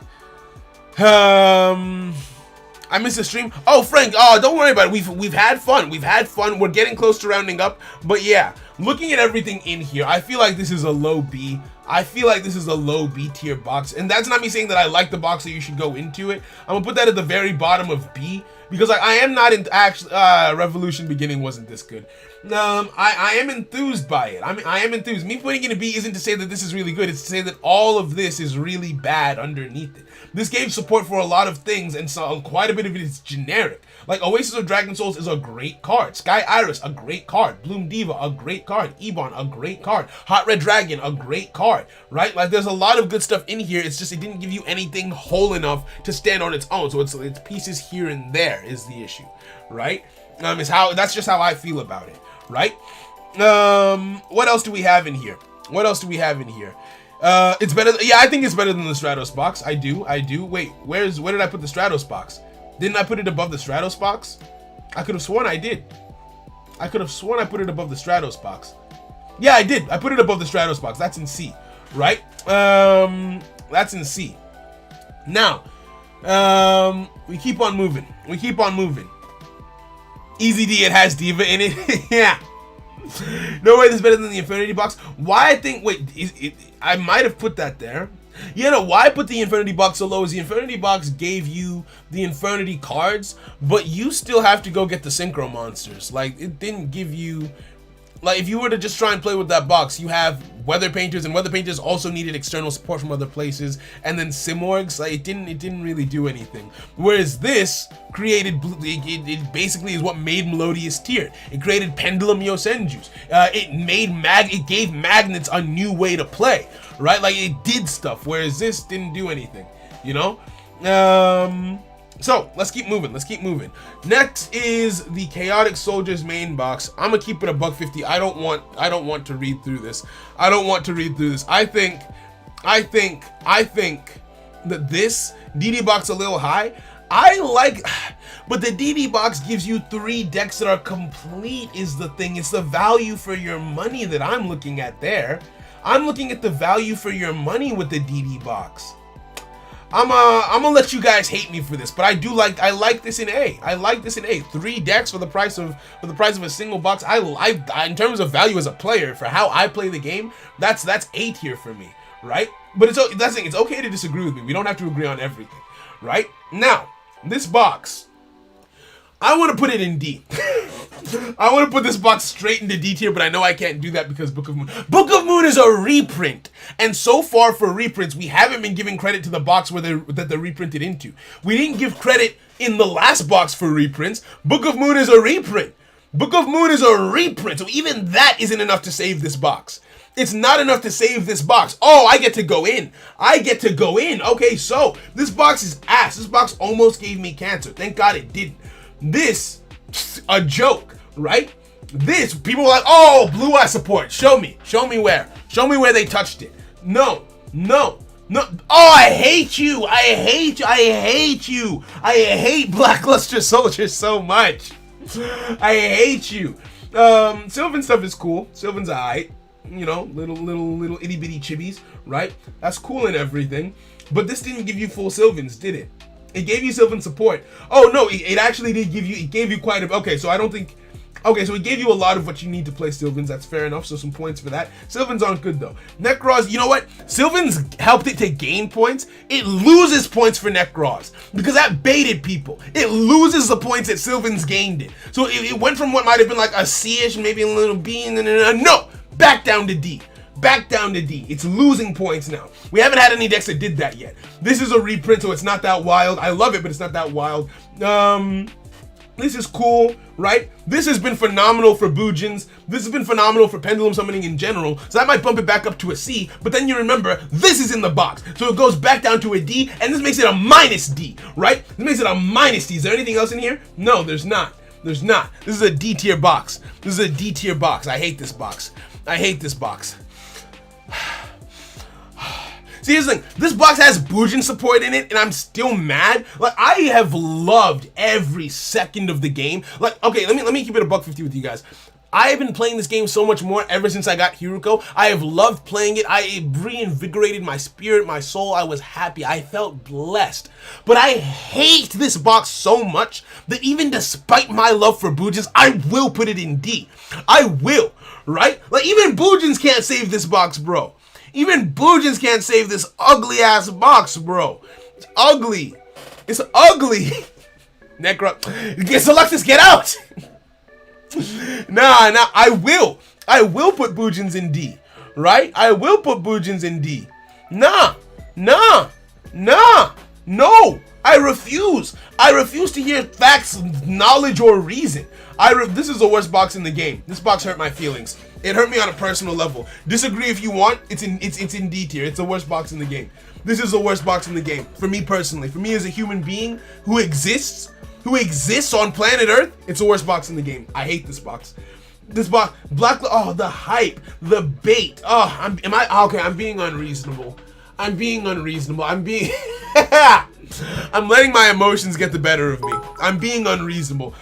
I missed the stream. Oh, Frank, oh, don't worry about it. We've had fun. We've had fun. We're getting close to rounding up. But yeah, looking at everything in here, I feel like this is a low B. I feel like this is a low B tier box. And that's not me saying that I like the box, so you should go into it. I'm gonna put that at the very bottom of B, because I am not in actually Revolution Beginning wasn't this good. I am enthused by it. I am enthused. Me putting it in a B isn't to say that this is really good. It's to say that all of this is really bad underneath it. This gave support for a lot of things, and so quite a bit of it is generic. Like Oasis of Dragon Souls is a great card. Sky Iris, a great card. Bloom Diva, a great card. Ebon, a great card. Hot Red Dragon, a great card. Right? Like there's a lot of good stuff in here. It's just it didn't give you anything whole enough to stand on its own. So it's pieces here and there is the issue. Right? That's just how I feel about it. Right? What else do we have in here? What else do we have in here? It's better. Yeah, I think it's better than the Stratos box. I do. Wait, where did I put the Stratos box? Didn't I put it above the Stratos box? I could have sworn I did. I could have sworn I put it above the Stratos box. Yeah, I did. I put it above the Stratos box. That's in C, right? That's in C. Now, we keep on moving. We keep on moving. Easy D, it has Diva in it. Yeah. No way this is better than the Infinity box. Why I think, wait, I might have put that there. You know, why I put the Infinity box so low is the Infinity box gave you the Infinity cards, but you still have to go get the Synchro monsters. Like, it didn't give you... Like, if you were to just try and play with that box, you have Weather Painters, and Weather Painters also needed external support from other places, and then Simorgs. Like, it didn't really do anything. Whereas this created, it basically is what made Melodious tiered. It created Pendulum Yosenjus. It gave Magnets a new way to play, right? Like, it did stuff, whereas this didn't do anything, you know? So let's keep moving. Let's keep moving. Next is the Chaotic Soldiers main box. I'm gonna keep it a $150. I don't want to read through this. I don't want to read through this. I think that this DD box a little high. But the DD box gives you 3 decks that are complete is the thing. It's the value for your money that I'm looking at there. I'm looking at the value for your money with the DD box. I'm gonna let you guys hate me for this, but I like this in A. I like this in A. 3 decks for the price of a single box. I in terms of value as a player for how I play the game, that's A tier for me, right? But it's okay to disagree with me. We don't have to agree on everything, right? Now, this box, I want to put it in D. I want to put this box straight into D tier, but I know I can't do that because Book of Moon. Book of Moon is a reprint, and so far for reprints, we haven't been giving credit to the box that they're reprinted into. We didn't give credit in the last box for reprints. Book of Moon is a reprint. Book of Moon is a reprint, so even that isn't enough to save this box. It's not enough to save this box. Oh, I get to go in. I get to go in. Okay, so this box is ass. This box almost gave me cancer. Thank God it didn't. This, a joke, right? This, people were like, oh, Blue Eye support. Show me where. Show me where they touched it. No. Oh, I hate you. I hate you. I hate Blackluster Soldiers so much. I hate you. Sylvan stuff is cool. Sylvan's alright. You know, little itty bitty chibis, right? That's cool and everything. But this didn't give you full Sylvans, did it? It gave you Sylvan support. Oh no, it actually did give you, it gave you quite a, okay, so I don't think, okay, so it gave you a lot of what you need to play Sylvans, that's fair enough, so some points for that. Sylvans aren't good though. Necros, you know what? Sylvans helped it to gain points. It loses points for Necros, because that baited people. It loses the points that Sylvans gained it. So it went from what might have been like a C-ish, maybe a little B, and then no, back down to D. Back down to D. It's losing points now. We haven't had any decks that did that yet. This is a reprint, so it's not that wild. I love it, but it's not that wild. This is cool, right? This has been phenomenal for Boojins. This has been phenomenal for Pendulum Summoning in general. So that might bump it back up to a C, but then you remember, this is in the box. So it goes back down to a D, and this makes it a minus D, right? This makes it a minus D. Is there anything else in here? No, there's not. There's not. This is a D tier box. This is a D tier box. I hate this box. I hate this box. See, here's the thing. This box has Boojin support in it, and I'm still mad. Like, I have loved every second of the game. Like, okay, let me keep it a $1.50 with you guys. I have been playing this game so much more ever since I got Hiruko. I have loved playing it. It reinvigorated my spirit, my soul. I was happy. I felt blessed. But I hate this box so much that even despite my love for Boojins, I will put it in D. I will, right? Like, even Boojins can't save this box, bro. Even Boojins can't save this ugly ass box, bro. It's ugly. It's ugly. Necro, Selectus, get out. Nah, I will put Boojins in D, right? I will put Boojins in D. Nah, no. I refuse to hear facts, knowledge, or reason. This is the worst box in the game. This box hurt my feelings. It hurt me on a personal level. Disagree if you want. It's in D tier. It's the worst box in the game. This is the worst box in the game for me personally. For me as a human being who exists on planet Earth, it's the worst box in the game. I hate this box. This box, the hype, the bait. I'm being unreasonable. I'm letting my emotions get the better of me. I'm being unreasonable.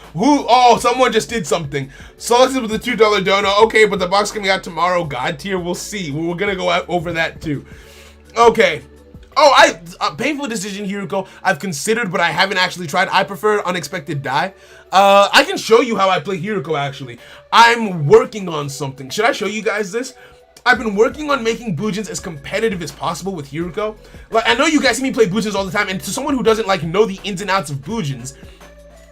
Someone just did something. Selected with the $2 dono. Okay, but the box coming out tomorrow, God tier, we'll see. We're gonna go out over that too. Okay. Painful decision, Hiruko. I've considered, but I haven't actually tried. I prefer Unexpected Die. I can show you how I play Hiruko, actually. I'm working on something. Should I show you guys this? I've been working on making Boojins as competitive as possible with Hiruko. Like, I know you guys see me play Boojins all the time, and to someone who doesn't know the ins and outs of Boojins,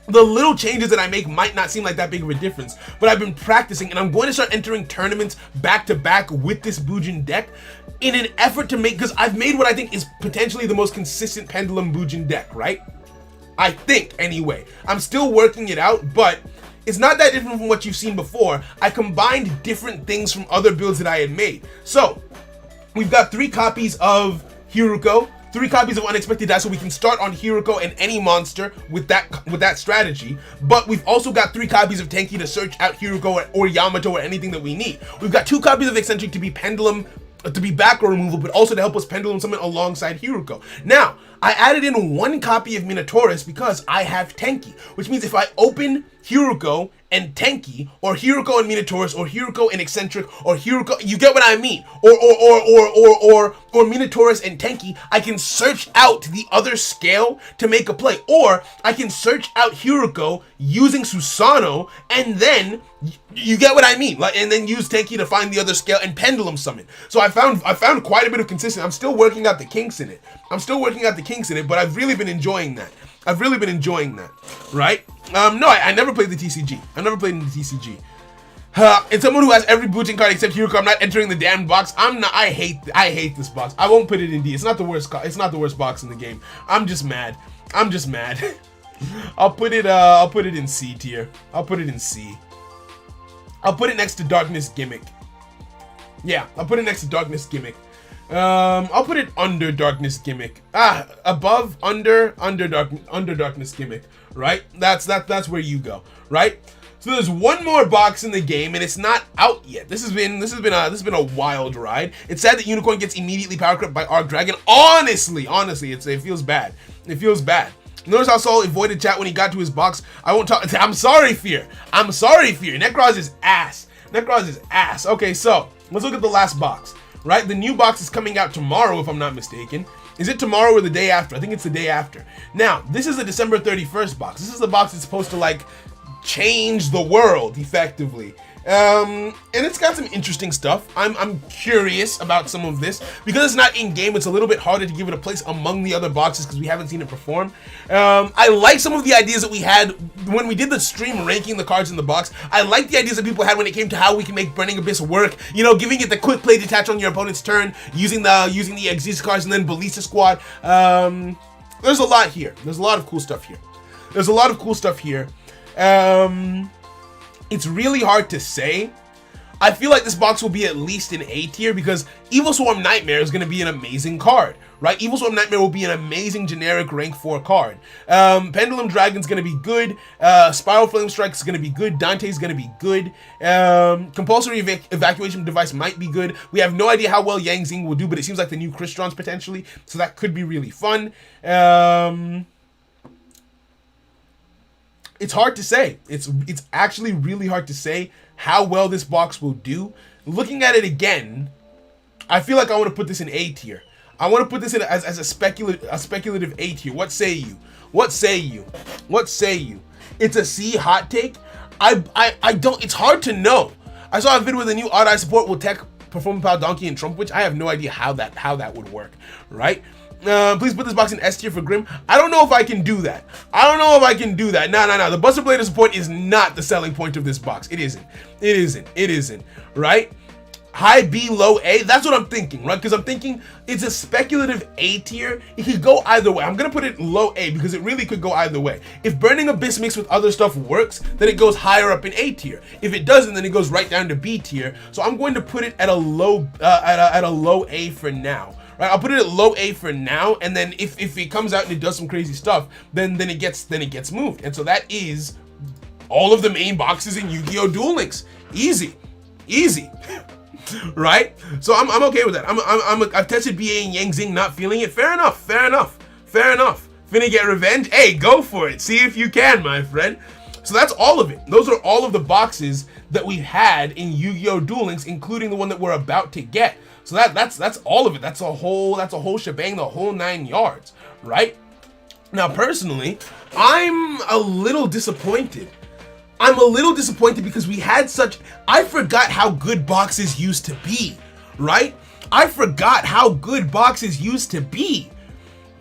the little changes that I make might not seem like that big of a difference, but I've been practicing, and I'm going to start entering tournaments back to back with this Boojin deck in an effort to because I've made what I think is potentially the most consistent Pendulum Boojin deck, right? I think, anyway. I'm still working it out, but it's not that different from what you've seen before. I combined different things from other builds that I had made. So, we've got 3 copies of Hiruko, 3 copies of Unexpected Die, so we can start on Hiruko and any monster with that strategy. But we've also got 3 copies of Tenki to search out Hiruko or Yamato or anything that we need. We've got 2 copies of Eccentric to be Pendulum, to be back row removal, but also to help us Pendulum Summon alongside Hiruko. Now, I added in 1 copy of Minotaurus because I have Tenki, which means if I open Hiruko and Tenki, or Hiroko and Minotaurus, or Hiroko and Eccentric, or Hiroko, you get what I mean, or Minotaurus and Tenki, I can search out the other scale to make a play, or I can search out Hiroko using Susano, and then, you get what I mean, like, and then use Tenki to find the other scale and pendulum summon. So I found quite a bit of consistency. I'm still working out the kinks in it, but I've really been enjoying that. Right? No, I never played the TCG. I never played in the TCG. It's someone who has every booting card except Hiroko. I'm not entering the damn box. I hate this box. I won't put it in D. It's not the worst. It's not the worst box in the game. I'm just mad. I'll put it in C tier. I'll put it in C. I'll put it next to Darkness Gimmick. Yeah, I'll put it next to Darkness Gimmick. I'll put it under Darkness Gimmick. Above, under Darkness Gimmick. Right? That's where you go. Right? So there's one more box in the game, and it's not out yet. This has been a wild ride. It's sad that Unicorn gets immediately power crept by Arc Dragon. Honestly, it feels bad. Notice how Saul avoided chat when he got to his box. I won't talk. I'm sorry, Fear. Necros is ass. Okay, so let's look at the last box. Right? The new box is coming out tomorrow, if I'm not mistaken. Is it tomorrow or the day after? I think it's the day after. Now, this is the December 31st box. This is the box that's supposed to, like, change the world, effectively. And it's got some interesting stuff. I'm curious about some of this. Because it's not in-game, it's a little bit harder to give it a place among the other boxes because we haven't seen it perform. I like some of the ideas that we had when we did the stream ranking the cards in the box. I like the ideas that people had when it came to how we can make Burning Abyss work. You know, giving it the quick play detach on your opponent's turn, using the Exist cards, and then Ballista Squad. There's a lot here. There's a lot of cool stuff here. It's really hard to say. I feel like this box will be at least an A tier because Evil Swarm Nightmare is going to be an amazing card, right? Evil Swarm Nightmare will be an amazing generic rank 4 card. Pendulum Dragon's going to be good. Spiral Flame Strike is going to be good. Dante's going to be good. Compulsory Evacuation Device might be good. We have no idea how well Yang Xing will do, but it seems like the new Crystron's potentially, so that could be really fun. It's hard to say. It's actually really hard to say how well this box will do. Looking at it again, I feel like I want to put this in A tier. I want to put this in as a speculative A tier. What say you? It's a C hot take. I don't. It's hard to know. I saw a video with a new Odd Eye support will tech Performing Pal Donkey and Trump Witch. I have no idea how that would work. Right? Please put this box in S tier for Grim. I don't know if I can do that. No. The Buster Blader support is not the selling point of this box. It isn't. Right? High B, low A. That's what I'm thinking, right? Because I'm thinking it's a speculative A tier. It could go either way. I'm going to put it low A because it really could go either way. If Burning Abyss mixed with other stuff works, then it goes higher up in A tier. If it doesn't, then it goes right down to B tier. So I'm going to put it at a low A for now. Right, I'll put it at low A for now, and then if it comes out and it does some crazy stuff, then it gets moved. And so that is all of the main boxes in Yu-Gi-Oh! Duel Links. Easy. Right? So I'm okay with that. I've tested BA and Yang Xing, not feeling it. Fair enough. Finna get revenge? Hey, go for it. See if you can, my friend. So that's all of it. Those are all of the boxes that we've had in Yu-Gi-Oh! Duel Links, including the one that we're about to get. So that's all of it. That's a whole shebang, the whole 9 yards, right? Now, personally, I'm a little disappointed. Because we had I forgot how good boxes used to be, right?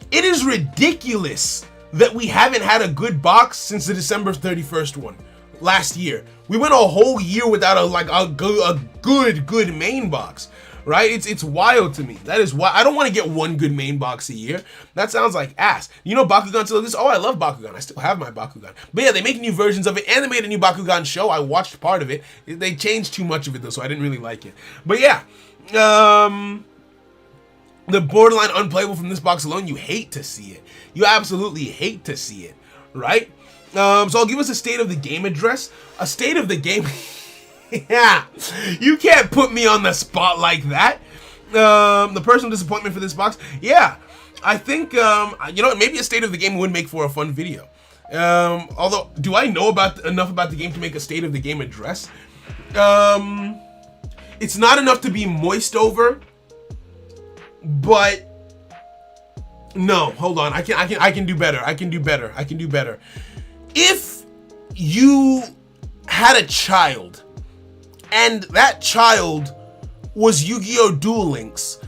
It is ridiculous that we haven't had a good box since the December 31st one last year. We went a whole year without a good main box. Right? It's wild to me. That is why I don't want to get one good main box a year. That sounds like ass. You know Bakugan still exists? Oh, I love Bakugan. I still have my Bakugan. But yeah, they make new versions of it, and they made a new Bakugan show. I watched part of it. They changed too much of it though, so I didn't really like it. But yeah, the borderline unplayable from this box alone, you hate to see it. You absolutely hate to see it, right? So I'll give us a state of the game address. A state of the game. Yeah, you can't put me on the spot like that. The personal disappointment for this box. Yeah, I think, maybe a state of the game would make for a fun video. Although, do I know enough about the game to make a state of the game address? It's not enough to be moist over, but no, hold on. I can do better. I can do better. If you had a child and that child was Yu-Gi-Oh! Duel Links,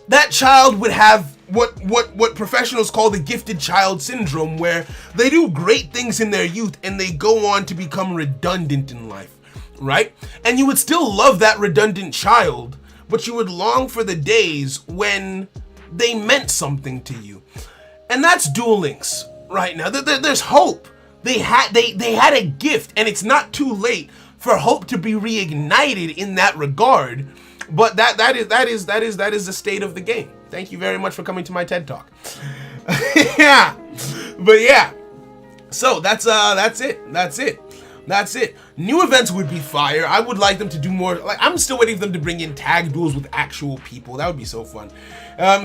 that child would have what professionals call the gifted child syndrome, where they do great things in their youth and they go on to become redundant in life, right? And you would still love that redundant child, but you would long for the days when they meant something to you. And that's Duel Links right now. There's hope. They had a gift, and it's not too late for hope to be reignited in that regard. But that is the state of the game. Thank you very much for coming to my TED Talk. Yeah, but yeah. So that's it. New events would be fire. I would like them to do more. Like, I'm still waiting for them to bring in tag duels with actual people. That would be so fun.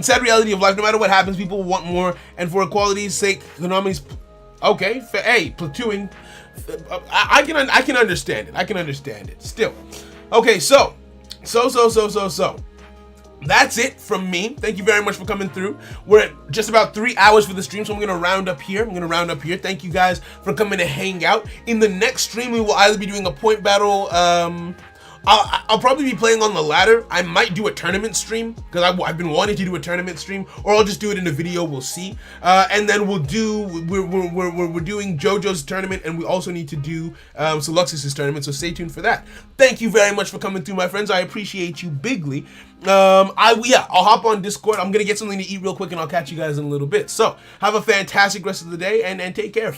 Sad reality of life. No matter what happens, people will want more. And for equality's sake, Konami's okay. Hey, platooning. I can understand it. I can understand it. Still, okay. So. That's it from me. Thank you very much for coming through. We're at just about 3 hours for the stream, so I'm gonna round up here. Thank you guys for coming to hang out. In the next stream, we will either be doing a point battle. I'll probably be playing on the ladder. I might do a tournament stream because I've been wanting to do a tournament stream, or I'll just do it in a video. We'll see. And then we're doing JoJo's tournament, and we also need to do Soluxus's tournament. So stay tuned for that. Thank you very much for coming through, my friends. I appreciate you bigly. I'll hop on Discord. I'm gonna get something to eat real quick, and I'll catch you guys in a little bit. So have a fantastic rest of the day, and take care.